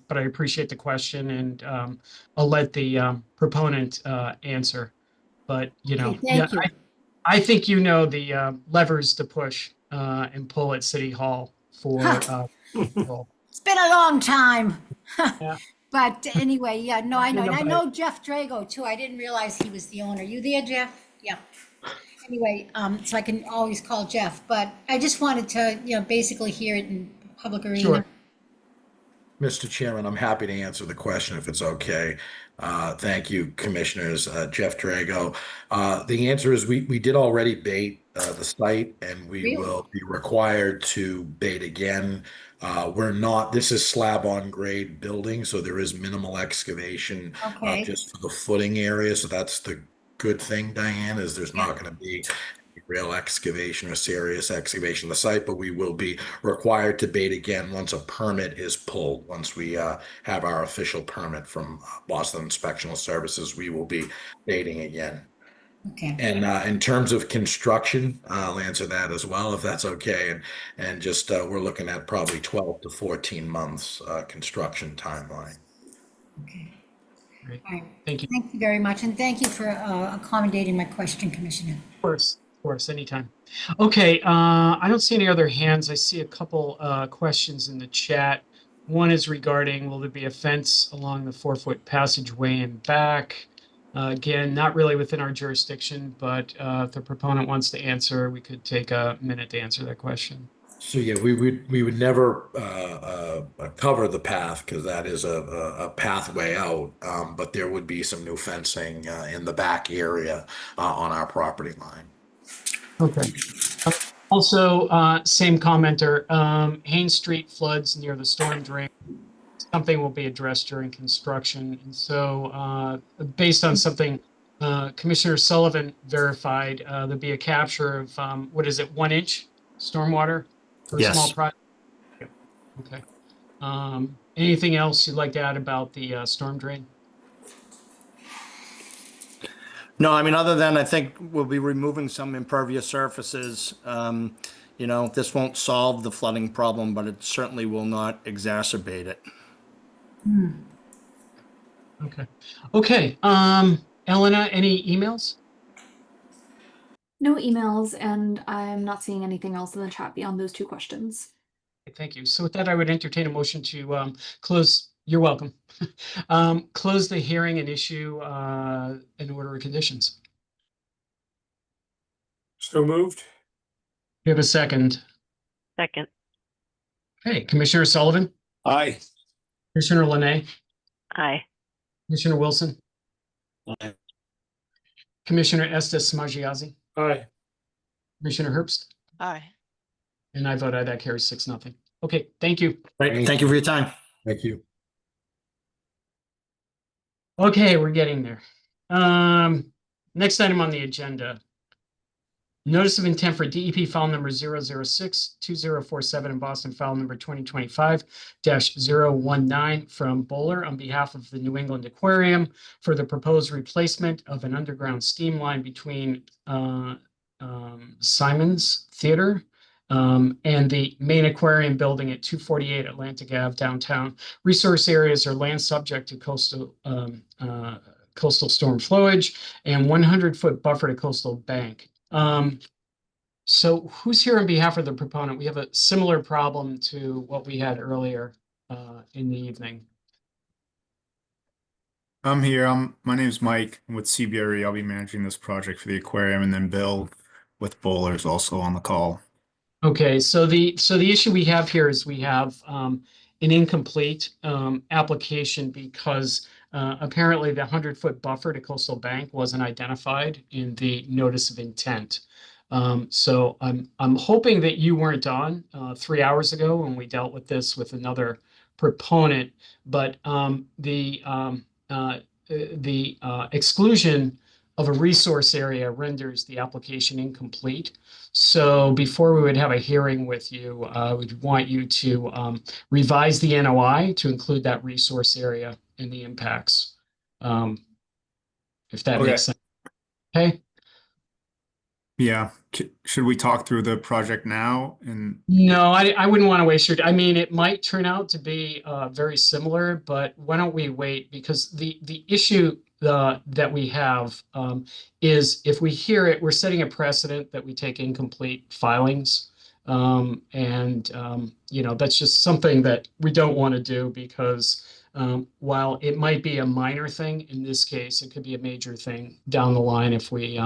but I appreciate the question, and I'll let the proponent answer. But you know, Okay, thank you. I think you know the levers to push and pull at City Hall for. Control. It's been a long time. Yeah. But anyway, yeah, no, I know. Yeah, And I but- know Jeff Drago too. I didn't realize he was the owner. You there, Jeff? Yeah. Anyway, so I can always call Jeff, but I just wanted to, you know, basically hear it in public arena. Sure. Mr. Chairman, I'm happy to answer the question if it's okay. Thank you, Commissioners. Jeff Drago. The answer is we did already bait the site, and we Really? will be required to bait again. This is slab on grade building, so there is minimal excavation Okay. just for the footing area. So that's the good thing, Diane, is there's not going to be real excavation or serious excavation of the site, but we will be required to bait again once a permit is pulled. Once we have our official permit from Boston Inspectional Services, we will be baiting again. Okay. And in terms of construction, I'll answer that as well, if that's okay. And just we're looking at probably 12 to 14 months construction timeline. Okay. Great. All right. Thank you. Thank you very much. And thank you for accommodating my question, Commissioner. Of course. Of course, anytime. Okay, I don't see any other hands. I see a couple questions in the chat. One is regarding, will there be a fence along the 4-foot passageway and back? Again, not really within our jurisdiction, but if the proponent wants to answer, we could take a minute to answer that question. So yeah, we would never cover the path because that is a pathway out. But there would be some new fencing in the back area on our property line. Okay. Also, same commenter, Haines Street floods near the storm drain. Something will be addressed during construction. And so based on something Commissioner Sullivan verified, there'll be a capture of, what is it, 1 inch stormwater for a Yes. small project? Okay. Anything else you'd like to add about the storm drain? No, I mean, other than I think we'll be removing some impervious surfaces. You know, this won't solve the flooding problem, but it certainly will not exacerbate it. Okay. Okay. Elena, any emails? No emails, and I'm not seeing anything else in the chat beyond those 2 questions. Thank you. So with that, I would entertain a motion to close. You're welcome. Close the hearing and issue an order of conditions. So moved. You have a second. Second. Hey, Commissioner Sullivan, Aye. Commissioner Linay, Aye. Commissioner Wilson, Aye. Commissioner Estes Smargiassi, Aye. Commissioner Herbst, Aye. and I vote aye. That carries 6-0. Okay, thank you. Right. Thank you for your time. Thank you. Okay, we're getting there. Next item on the agenda. Notice of intent for DEP file number 006-2047 in Boston, file number 2025-019 from Bowler on behalf of the New England Aquarium for the proposed replacement of an underground steam line between Simon's Theater and the main aquarium building at 248 Atlantic Ave downtown. Resource areas are land subject to coastal storm flowage and 100-foot buffer to coastal bank. So who's here on behalf of the proponent? We have a similar problem to what we had earlier in the evening. I'm here. My name's Mike. I'm with CBRE. I'll be managing this project for the aquarium, and then Bill with Bowler is also on the call. Okay, so the issue we have here is we have an incomplete application because apparently the 100-foot buffer to coastal bank wasn't identified in the notice of intent. So I'm hoping that you weren't on 3 hours ago when we dealt with this with another proponent, but the exclusion of a resource area renders the application incomplete. So before we would have a hearing with you, we'd want you to revise the NOI to include that resource area and the impacts, if that makes sense. Okay. Yeah. Should we talk through the project now? No, I wouldn't want to waste your. I mean, it might turn out to be very similar, but why don't we wait? Because the issue that we have is if we hear it, we're setting a precedent that we take incomplete filings. You know, that's just something that we don't want to do because while it might be a minor thing, in this case, it could be a major thing down the line if we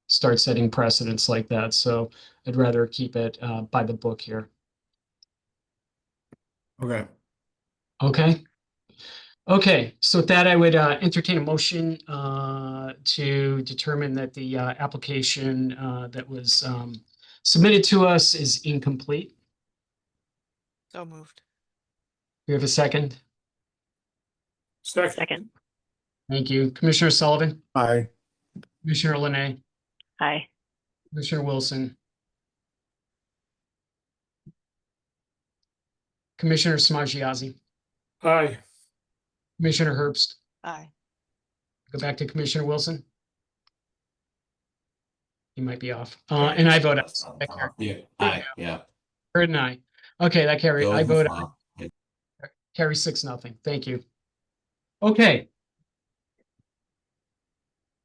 start setting precedents like that. So I'd rather keep it by the book here. Okay. Okay. Okay, so with that, I would entertain a motion to determine that the application that was submitted to us is incomplete. So moved. We have a second. Second. Thank you. Commissioner Sullivan? Aye. Commissioner Linay? Aye. Commissioner Wilson? Commissioner Smargiassi? Aye. Commissioner Herbst? Aye. Go back to Commissioner Wilson. He might be off. And I vote aye. Yeah. Aye. Yeah. Bird and I. Okay, that carries. I vote aye. aye. Carry 6-0. Thank you. Okay.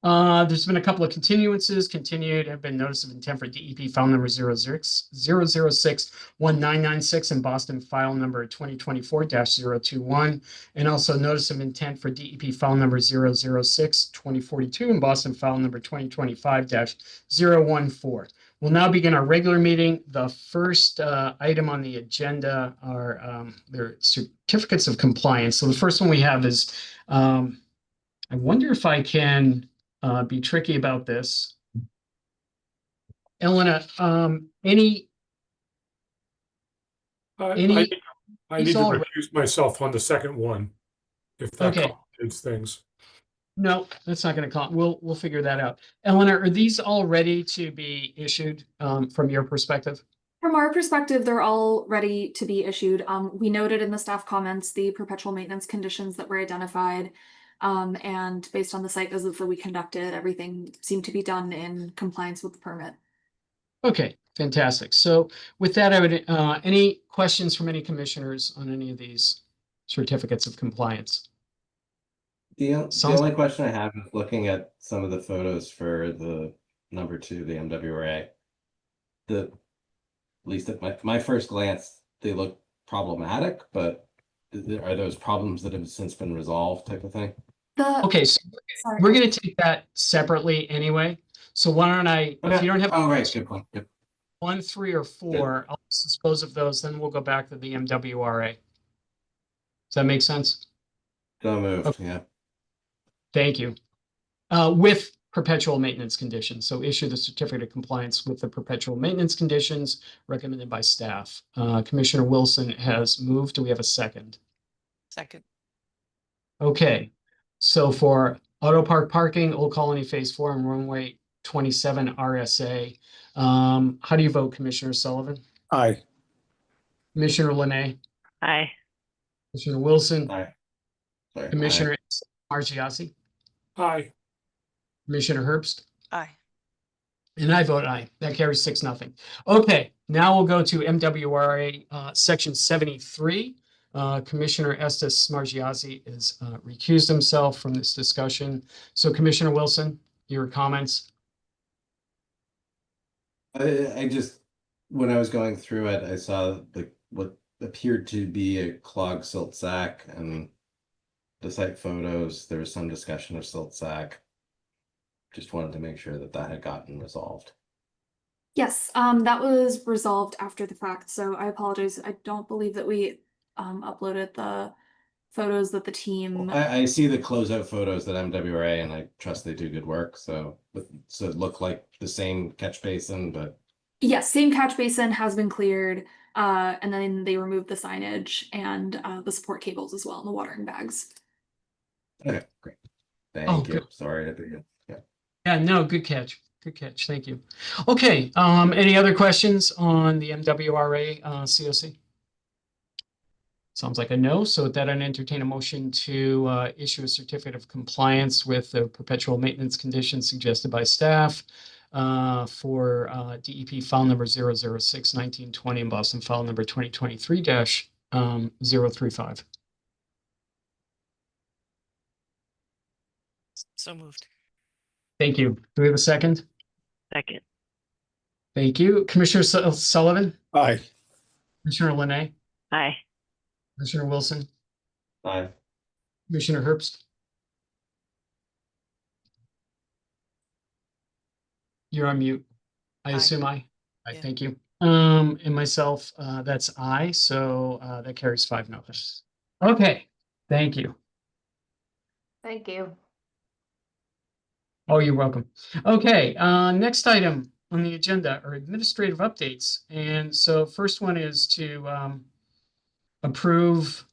There's been a couple of continuances. Continued have been notice of intent for DEP file number 0061996 in Boston file number 2024-021, and also notice of intent for DEP file number 0062042 in Boston file number 2025-014. We'll now begin our regular meeting. The first item on the agenda are their certificates of compliance. So the first one we have is, I wonder if I can be tricky about this. Elena, any I need these to all- recuse myself on the second one, if that Okay. complicates things. No, that's not going to we'll figure that out. Eleanor, are these all ready to be issued from your perspective? From our perspective, they're all ready to be issued. We noted in the staff comments the perpetual maintenance conditions that were identified. And based on the site visits that we conducted, everything seemed to be done in compliance with the permit. Okay, fantastic. So with that, I would, any questions from any commissioners on any of these certificates of compliance? The Sounds- only question I have is looking at some of the photos for the number 2, the MWRA. At least at my first glance, they look problematic, but are those problems that have since been resolved type of thing? Okay, so Sorry. we're going to take that separately anyway. So why don't I, if you don't have Oh, right, good point. Yep. 1, 3, or 4, I'll dispose of those, then we'll go back to the MWRA. Does that make sense? So moved, Okay. yeah. Thank you. With perpetual maintenance conditions. So issue the certificate of compliance with the perpetual maintenance conditions recommended by staff. Commissioner Wilson has moved. Do we have a second? Second. Okay. So for auto park parking, Old Colony Phase 4 and runway 27 RSA, how do you vote, Commissioner Sullivan? Aye. Commissioner Linay? Aye. Commissioner Wilson? Aye. Sorry, Commissioner Margiassi? Aye. Commissioner Herbst? Aye. And I vote aye. That carries 6-0. Okay, now we'll go to MWRA Section 73. Commissioner Estes Margiassi is recused himself from this discussion. So Commissioner Wilson, your comments? I just, when I was going through it, I saw like what appeared to be a clogged silt sack, and the site photos, there was some discussion of silt sack. Just wanted to make sure that that had gotten resolved. Yes, that was resolved after the fact, so I apologize. I don't believe that we uploaded the photos that the team. I see the closeout photos that MWRA, and I trust they do good work. So it looked like the same catch basin, but Yes, same catch basin has been cleared, and then they removed the signage and the support cables as well, and the watering bags. okay, great. Thank Oh, you. good. Sorry to be. Yeah. Yeah, no, good catch. Good catch. Thank you. Okay, any other questions on the MWRA COC? Sounds like a no. So with that, I'd entertain a motion to issue a certificate of compliance with the perpetual maintenance conditions suggested by staff for DEP file number 0061920 and Boston file number 2023-035. So moved. Thank you. Do we have a second? Second. Thank you. Commissioner Sullivan? Aye. Commissioner Linay? Aye. Commissioner Wilson? Aye. Commissioner Herbst? You're on mute. I Aye. assume aye. Aye, Yeah. thank you. And myself, that's aye, so that carries 5-0. Okay, thank you. Thank you. Oh, you're welcome. Okay, next item on the agenda are administrative updates. And so first one is to approve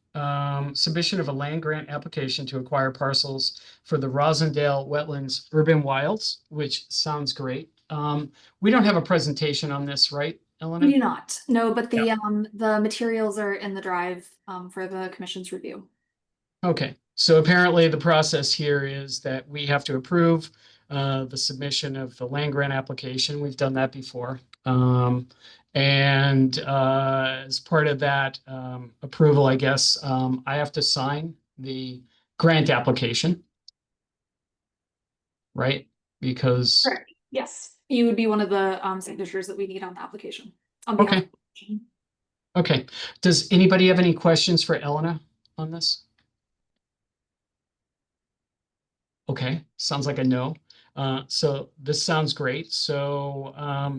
submission of a land grant application to acquire parcels for the Rosendale Wetlands Urban Wilds, which sounds great. We don't have a presentation on this, right, Elena? We do not, no, but the materials are in the drive for the commission's review. Okay, so apparently the process here is that we have to approve the submission of the land grant application. We've done that before. And as part of that approval, I guess, I have to sign the grant application. right? Because, Correct. Yes, you would be one of the signatures that we need on the application. On behalf okay, of the application. okay. Does anybody have any questions for Elena on this? Okay, sounds like a no. So this sounds great. So I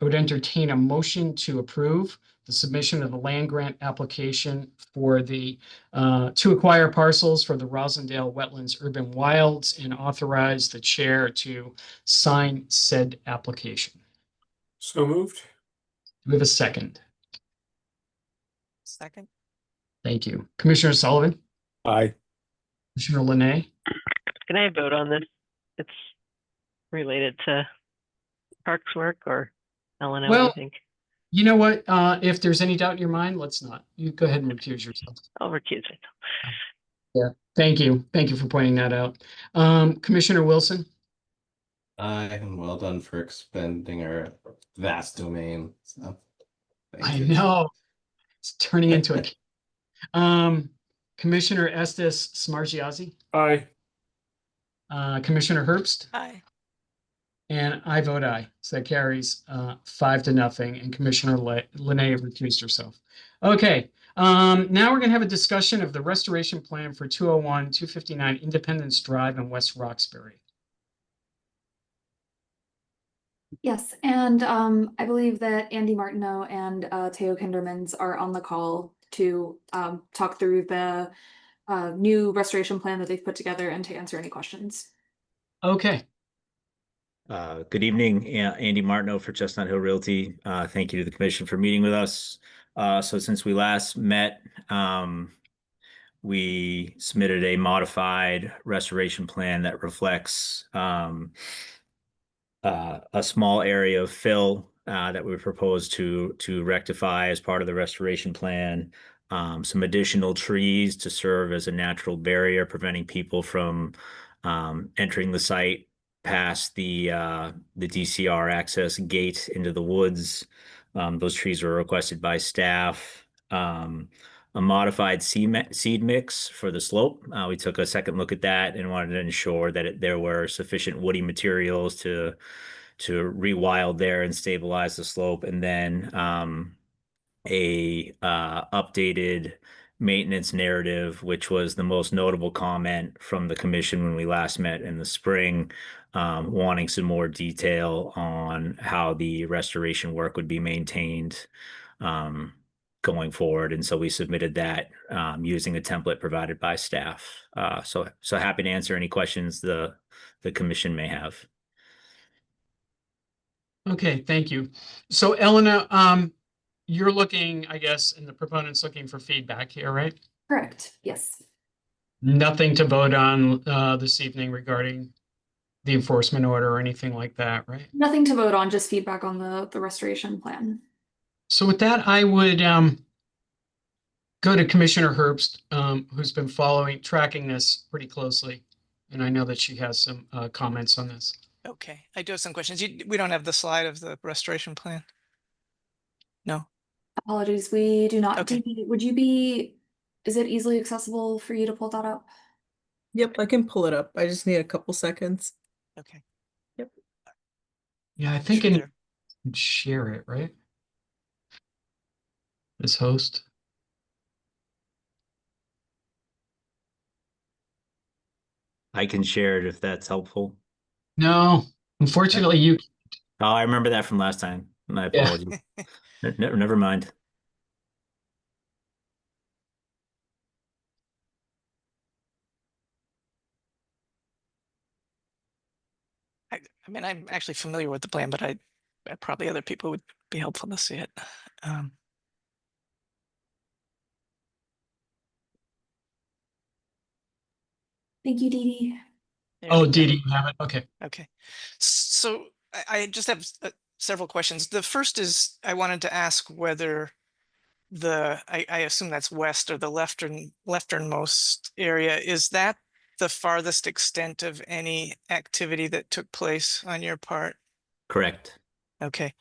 would entertain a motion to approve the submission of the land grant application for the to acquire parcels for the Rosendale Wetlands Urban Wilds and authorize the chair to sign said application. So moved. Do we have a second? Second. Thank you. Commissioner Sullivan? Aye. Commissioner Linay? Can I vote on this? It's related to Parks work, or Elena, what do you Well, think? you know what? If there's any doubt in your mind, let's not. You go ahead and recuse yourself. I'll recuse myself. Yeah. Thank you. Thank you for pointing that out. Commissioner Wilson? And well done for expanding our vast domain. So, thank I you. know. It's turning into a Commissioner Estes Smargiassi? Aye. Commissioner Herbst? Aye. And I vote aye. So that carries 5-0, and Commissioner Linay recused herself. Okay, now we're gonna have a discussion of the restoration plan for 201, 259 Independence Drive in West Roxbury. Yes, and I believe that Andy Martineau and Teo Kindermans are on the call to talk through the new restoration plan that they've put together and to answer any questions. Okay. Good evening, Andy Martineau for Chestnut Hill Realty. Thank you to the commission for meeting with us. So since we last met, we submitted a modified restoration plan that reflects a small area of fill that we propose to rectify as part of the restoration plan. Some additional trees to serve as a natural barrier, preventing people from entering the site past the DCR access gate into the woods. Those trees were requested by staff. A modified seed mix for the slope. We took a second look at that and wanted to ensure that there were sufficient woody materials to rewild there and stabilize the slope. And then a updated maintenance narrative, which was the most notable comment from the commission when we last met in the spring, wanting some more detail on how the restoration work would be maintained going forward. And so we submitted that using a template provided by staff. So happy to answer any questions the commission may have. Okay, thank you. So Elena, you're looking, I guess, and the proponent's looking for feedback here, right? Correct, yes. Nothing to vote on this evening regarding the enforcement order or anything like that, right? Nothing to vote on, just feedback on the restoration plan. So with that, I would go to Commissioner Herbst, who's been tracking this pretty closely. And I know that she has some comments on this. Okay, I do have some questions. We don't have the slide of the restoration plan? No? Apologies, we do not. Okay. Is it easily accessible for you to pull that up? Yep, I can pull it up. I just need a couple seconds. Okay. Yep. Yeah, I think Sure. you can share it, right? As host. I can share it if that's helpful. No, unfortunately, you. Oh, I remember that from last time. My apologies. Never mind. I mean, I'm actually familiar with the plan, but probably other people would be helpful to see it. Thank you, Dee Dee. Oh, Dee Dee, you have it? Okay. Okay. So I just have several questions. The first is I wanted to ask whether I assume that's west or the lefternmost area, is that the farthest extent of any activity that took place on your part? Correct. Okay.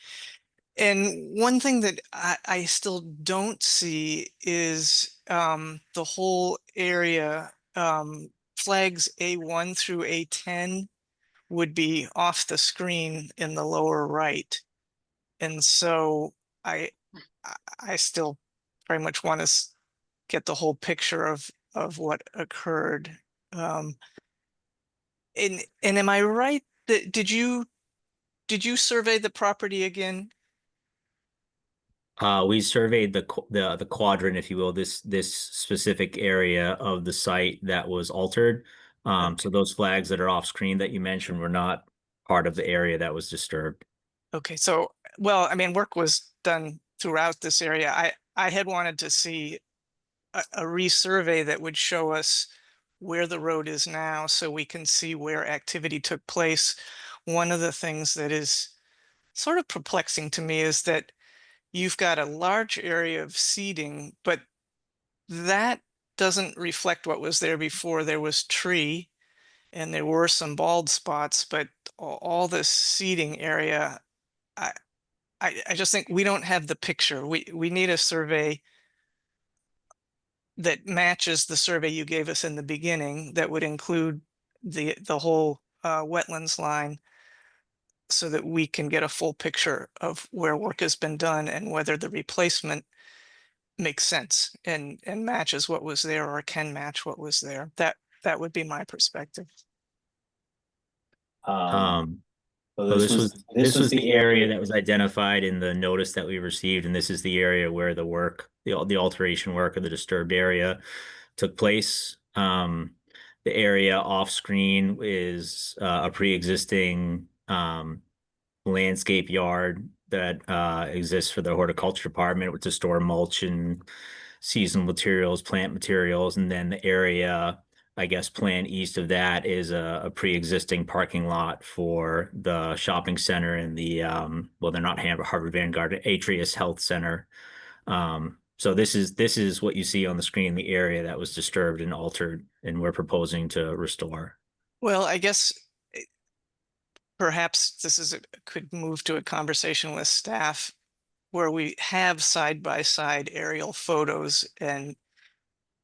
And one thing that I still don't see is the whole area, flags A1 through A10. would be off the screen in the lower right. And so I still very much want to get the whole picture of what occurred. And am I right that did you survey the property again? We surveyed the quadrant, if you will, this specific area of the site that was altered. So those flags that are off screen that you mentioned were not part of the area that was disturbed. Okay, so well, I mean, work was done throughout this area. I had wanted to see a resurvey that would show us where the road is now, so we can see where activity took place. One of the things that is sort of perplexing to me is that you've got a large area of seeding, but that doesn't reflect what was there before. There was tree and there were some bald spots, but all this seeding area, I just think we don't have the picture. We need a survey that matches the survey you gave us in the beginning that would include the whole wetlands line, so that we can get a full picture of where work has been done and whether the replacement makes sense and matches what was there or can match what was there. That would be my perspective. So this was the area that was identified in the notice that we received, and this is the area where the work, the alteration work of the disturbed area took place. The area off screen is a pre-existing landscape yard that exists for the horticulture department to store mulch and seasonal materials, plant materials, and then the area, I guess, planned east of that is a pre-existing parking lot for the shopping center and the well, they're not Harvard Vanguard, Atrius Health Center. So this is what you see on the screen, the area that was disturbed and altered, and we're proposing to restore. Well, I guess perhaps this could move to a conversation with staff where we have side-by-side aerial photos and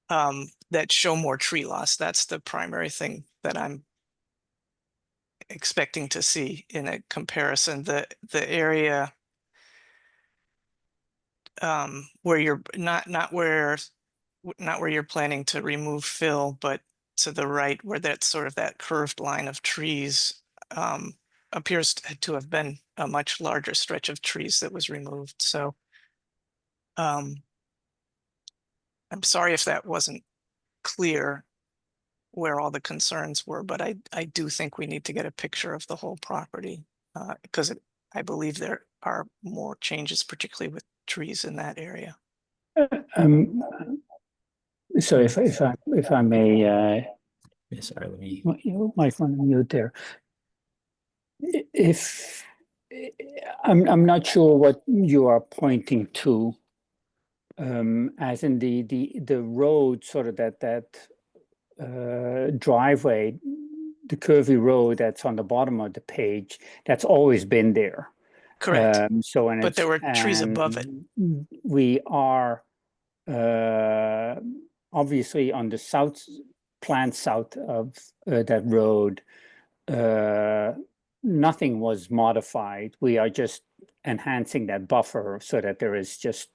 that show more tree loss. That's the primary thing that I'm expecting to see in a comparison. The area where you're not where you're planning to remove fill, but to the right where that's sort of that curved line of trees appears to have been a much larger stretch of trees that was removed. So I'm sorry if that wasn't clear where all the concerns were, but I do think we need to get a picture of the whole property because I believe there are more changes, particularly with trees in that area. So if I may, sorry, let me. You might want to mute there. If I'm not sure what you are pointing to, as in the road, sort of that driveway, the curvy road that's on the bottom of the page, that's always been there. Correct. But there were trees above it. We are obviously on the south of that road. Nothing was modified. We are just enhancing that buffer so that there is just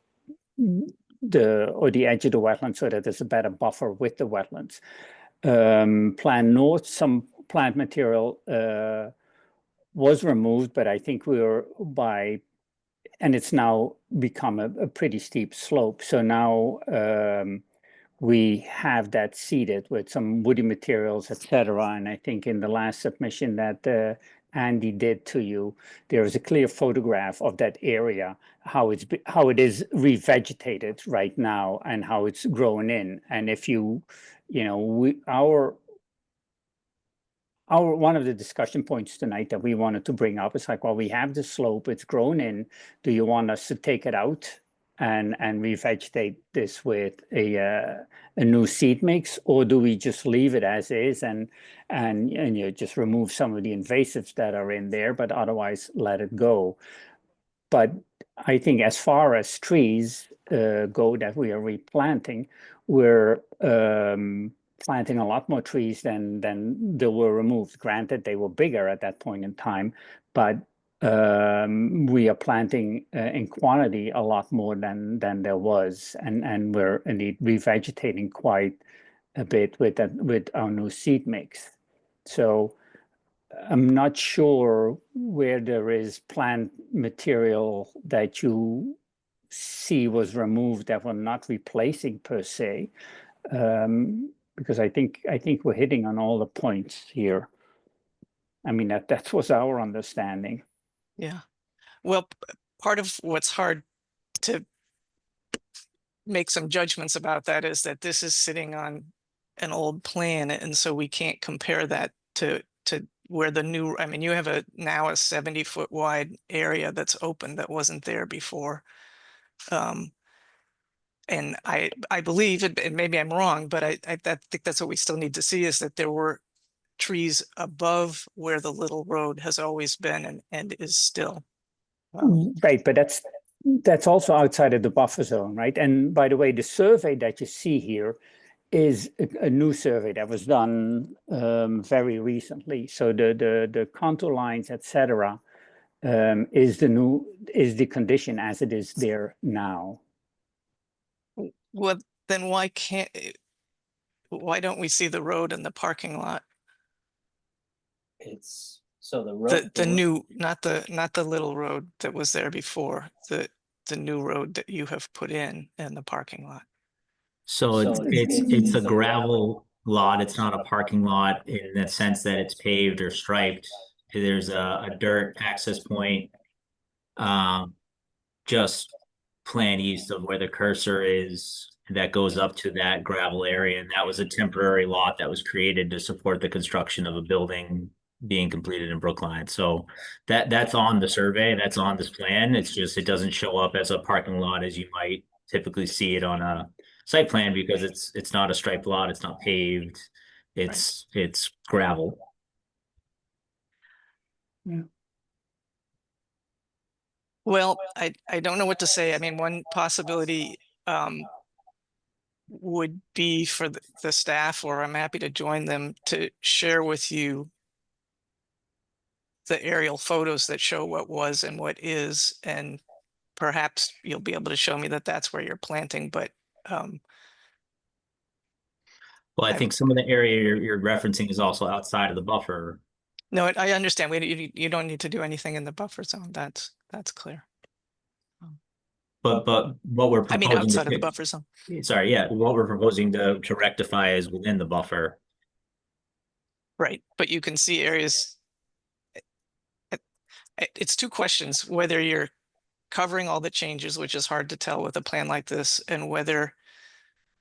the edge of the wetland so that there's a better buffer with the wetlands. Plan north, some plant material was removed, but I think we were and it's now become a pretty steep slope. So now we have that seeded with some woody materials, etc. And I think in the last submission that Andy did to you, there is a clear photograph of that area, how it is revegetated right now and how it's growing in. And if our one of the discussion points tonight that we wanted to bring up is like, well, we have the slope, it's grown in. Do you want us to take it out and revegetate this with a new seed mix, or do we just leave it as is and just remove some of the invasives that are in there, but otherwise let it go? But I think as far as trees go that we are replanting, we're planting a lot more trees than there were removed. Granted, they were bigger at that point in time, but we are planting in quantity a lot more than there was, and we're indeed revegetating quite a bit with our new seed mix. So I'm not sure where there is plant material that you see was removed that we're not replacing per se, because I think we're hitting on all the points here. I mean, that was our understanding. Yeah. Well, part of what's hard to make some judgments about that is that this is sitting on an old plan, and so we can't compare that to where the new, I mean, you have now a 70-foot wide area that's open that wasn't there before. And I believe, and maybe I'm wrong, but I think that's what we still need to see, is that there were trees above where the little road has always been and is still. Right, but that's also outside of the buffer zone, right? And by the way, the survey that you see here is a new survey that was done very recently. So the contour lines, etc., is the condition as it is there now. Well, then why don't we see the road and the parking lot? It's so the road, The new, not the little road that was there before, the new road that you have put in and the parking lot. So it's a gravel lot. It's not a parking lot in the sense that it's paved or striped. There's a dirt access point just plan east of where the cursor is that goes up to that gravel area. And that was a temporary lot that was created to support the construction of a building being completed in Brookline. So that's on the survey, that's on this plan. It's just, it doesn't show up as a parking lot as you might typically see it on a site plan, because it's not a striped lot, it's not paved, it's gravel. Yeah. Well, I don't know what to say. I mean, one possibility would be for the staff, or I'm happy to join them, to share with you the aerial photos that show what was and what is, and perhaps you'll be able to show me that that's where you're planting, but well, I think some of the area you're referencing is also outside of the buffer. no, I understand. You don't need to do anything in the buffer zone. That's clear. But what we're proposing, I mean, outside of the buffer zone. Sorry, yeah, what we're proposing to rectify is within the buffer. Right, but you can see areas. It's two questions: whether you're covering all the changes, which is hard to tell with a plan like this, and whether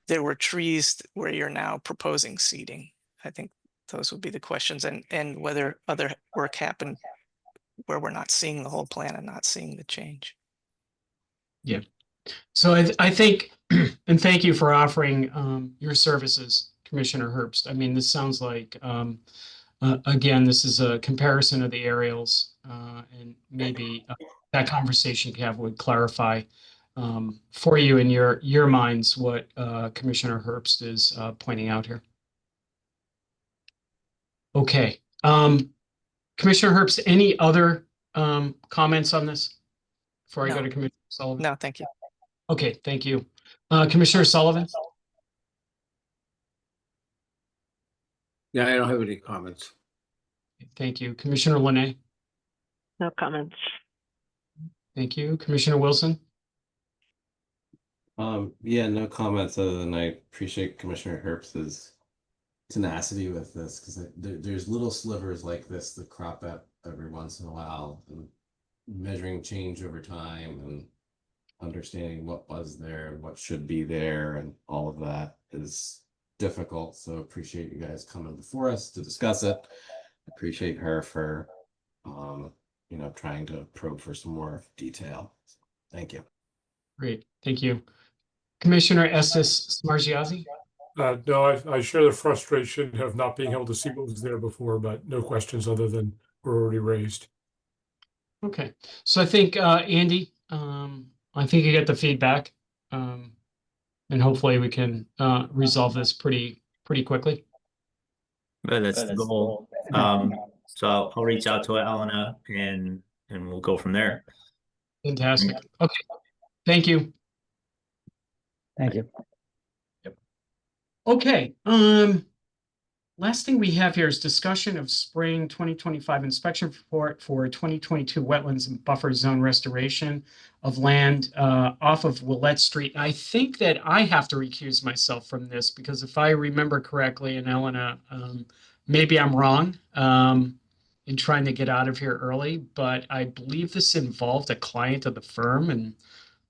there were trees where you're now proposing seeding. I think those would be the questions, and whether other work happened where we're not seeing the whole plan and not seeing the change. Yeah. So I think, and thank you for offering your services, Commissioner Herbst. I mean, this sounds like, again, this is a comparison of the aerials, and maybe that conversation would clarify for you in your minds what Commissioner Herbst is pointing out here. Okay. Commissioner Herbst, any other comments on this before I go to Commissioner Sullivan? No, thank you. Okay, thank you. Commissioner Sullivan? Yeah, I don't have any comments. Thank you. Commissioner Linay? No comments. Thank you. Commissioner Wilson? Yeah, no comments other than I appreciate Commissioner Herbst's tenacity with this, because there's little slivers like this that crop up every once in a while, and measuring change over time and understanding what was there and what should be there and all of that is difficult. So appreciate you guys coming before us to discuss it. Appreciate her for trying to probe for some more detail. Thank you. Great, thank you. Commissioner Estes Smargiassi? No, I share the frustration of not being able to see what was there before, but no questions other than were already raised. Okay, so I think Andy, I think you get the feedback, and hopefully we can resolve this pretty pretty quickly. But that's the goal. So I'll reach out to Elena and we'll go from there. Fantastic. Okay. Thank you. Thank you. Okay. Last thing we have here is discussion of spring 2025 inspection report for 2022 wetlands and buffer zone restoration of land off of Willette Street. I think that I have to recuse myself from this because if I remember correctly, and Elena, maybe I'm wrong in trying to get out of here early, but I believe this involved a client of the firm and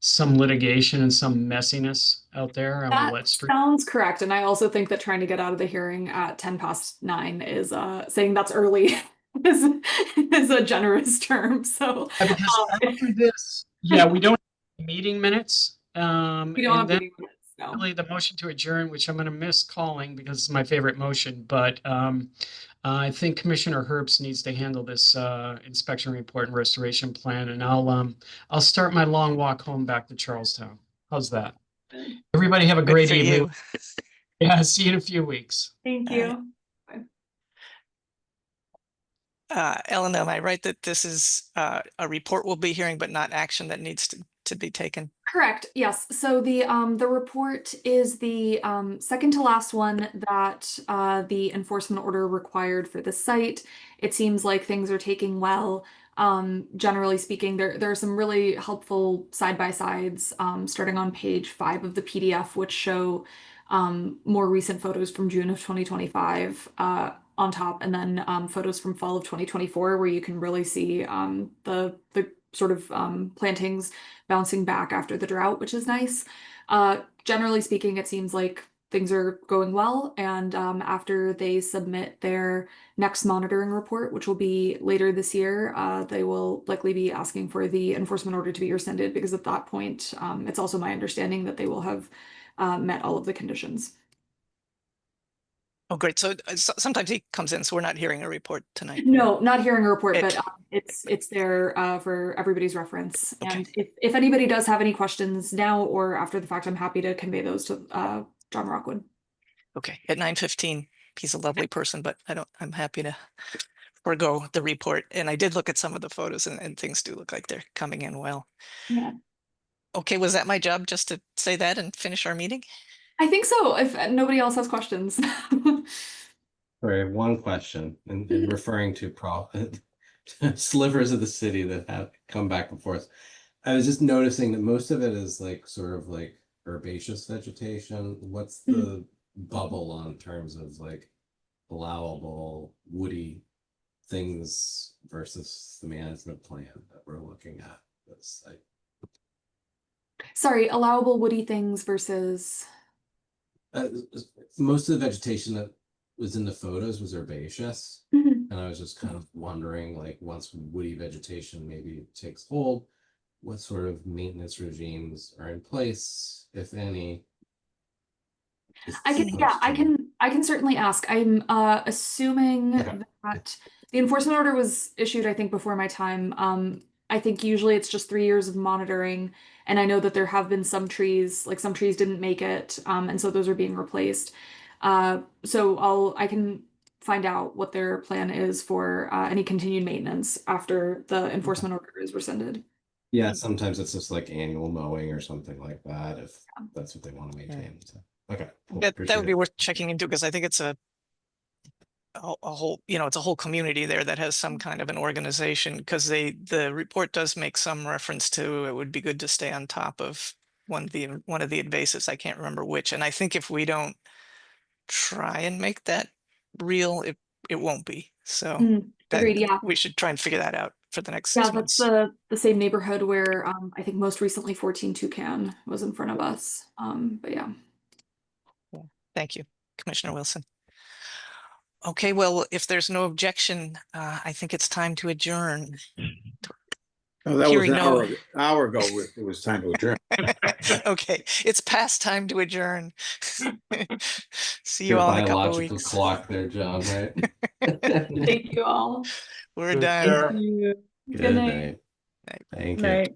some litigation and some messiness out there on Willette Street. Sounds correct. And I also think that trying to get out of the hearing at 9:10 is saying that's early is a generous term. So because after this, yeah, we don't have meeting minutes. we don't and have then meeting minutes. No. really the motion to adjourn, which I'm going to miss calling because it's my favorite motion. But I think Commissioner Herbst needs to handle this inspection report and restoration plan, and I'll start my long walk home back to Charlestown. How's that? Everybody have a great for evening. you. Yeah, see you in a few weeks. Thank you. Elena, am I right that this is a report we'll be hearing, but not action that needs to be taken? Correct. Yes. So the report is the second to last one that the enforcement order required for the site. It seems like things are taking well. Generally speaking, there are some really helpful side-by-sides starting on page 5 of the PDF, which show more recent photos from June of 2025 on top, and then photos from fall of 2024, where you can really see the sort of plantings bouncing back after the drought, which is nice. Generally speaking, it seems like things are going well, and after they submit their next monitoring report, which will be later this year, they will likely be asking for the enforcement order to be rescinded, because at that point, it's also my understanding that they will have met all of the conditions. Oh, great. So sometimes he comes in, so we're not hearing a report tonight. No, not hearing a report, but it's there for everybody's reference. Okay. And if anybody does have any questions now or after the fact, I'm happy to convey those to John Rockwood. Okay, at 9:15, he's a lovely person, but I'm happy to forego the report. And I did look at some of the photos and things do look like they're coming in well. Yeah. Okay, was that my job just to say that and finish our meeting? I think so, if nobody else has questions. Sorry, one question, and referring to slivers of the city that have come back and forth. I was just noticing that most of it is like sort of like herbaceous vegetation. What's the bubble on terms of like allowable woody things versus the management plan that we're looking at this site? Sorry, allowable woody things versus. Most of the vegetation that was in the photos was herbaceous, and I was just kind of wondering, like, once woody vegetation maybe takes hold, what sort of maintenance regimes are in place, if any? I can certainly ask. I'm assuming that the enforcement order was issued, I think, before my time. I think usually it's just 3 years of monitoring, and I know that there have been some trees didn't make it, and so those are being replaced. So I can find out what their plan is for any continued maintenance after the enforcement order is rescinded. Yeah, sometimes it's just like annual mowing or something like that, if that's what they want to maintain. So, okay, cool. That Appreciate would be it. worth checking into, because I think it's a whole, it's a whole community there that has some kind of an organization, because the report does make some reference to it would be good to stay on top of one of the invasives. I can't remember which, and I think if we don't try and make that real, it won't be. So Agreed. Yeah, we should try and figure that out for the next 6 yeah, months. that's the same neighborhood where I think most recently 14 Toucan was in front of us. But yeah. Thank you, Commissioner Wilson. Okay, well, if there's no objection, I think it's time to adjourn. Oh, that was Hearing an no- hour ago. It was time to adjourn. Okay, it's past time to adjourn. See you Your all in a couple of biological weeks. clock there, John, right? Thank you all. We're Take done. care. Thank you. Good night. night. Thank you. Night.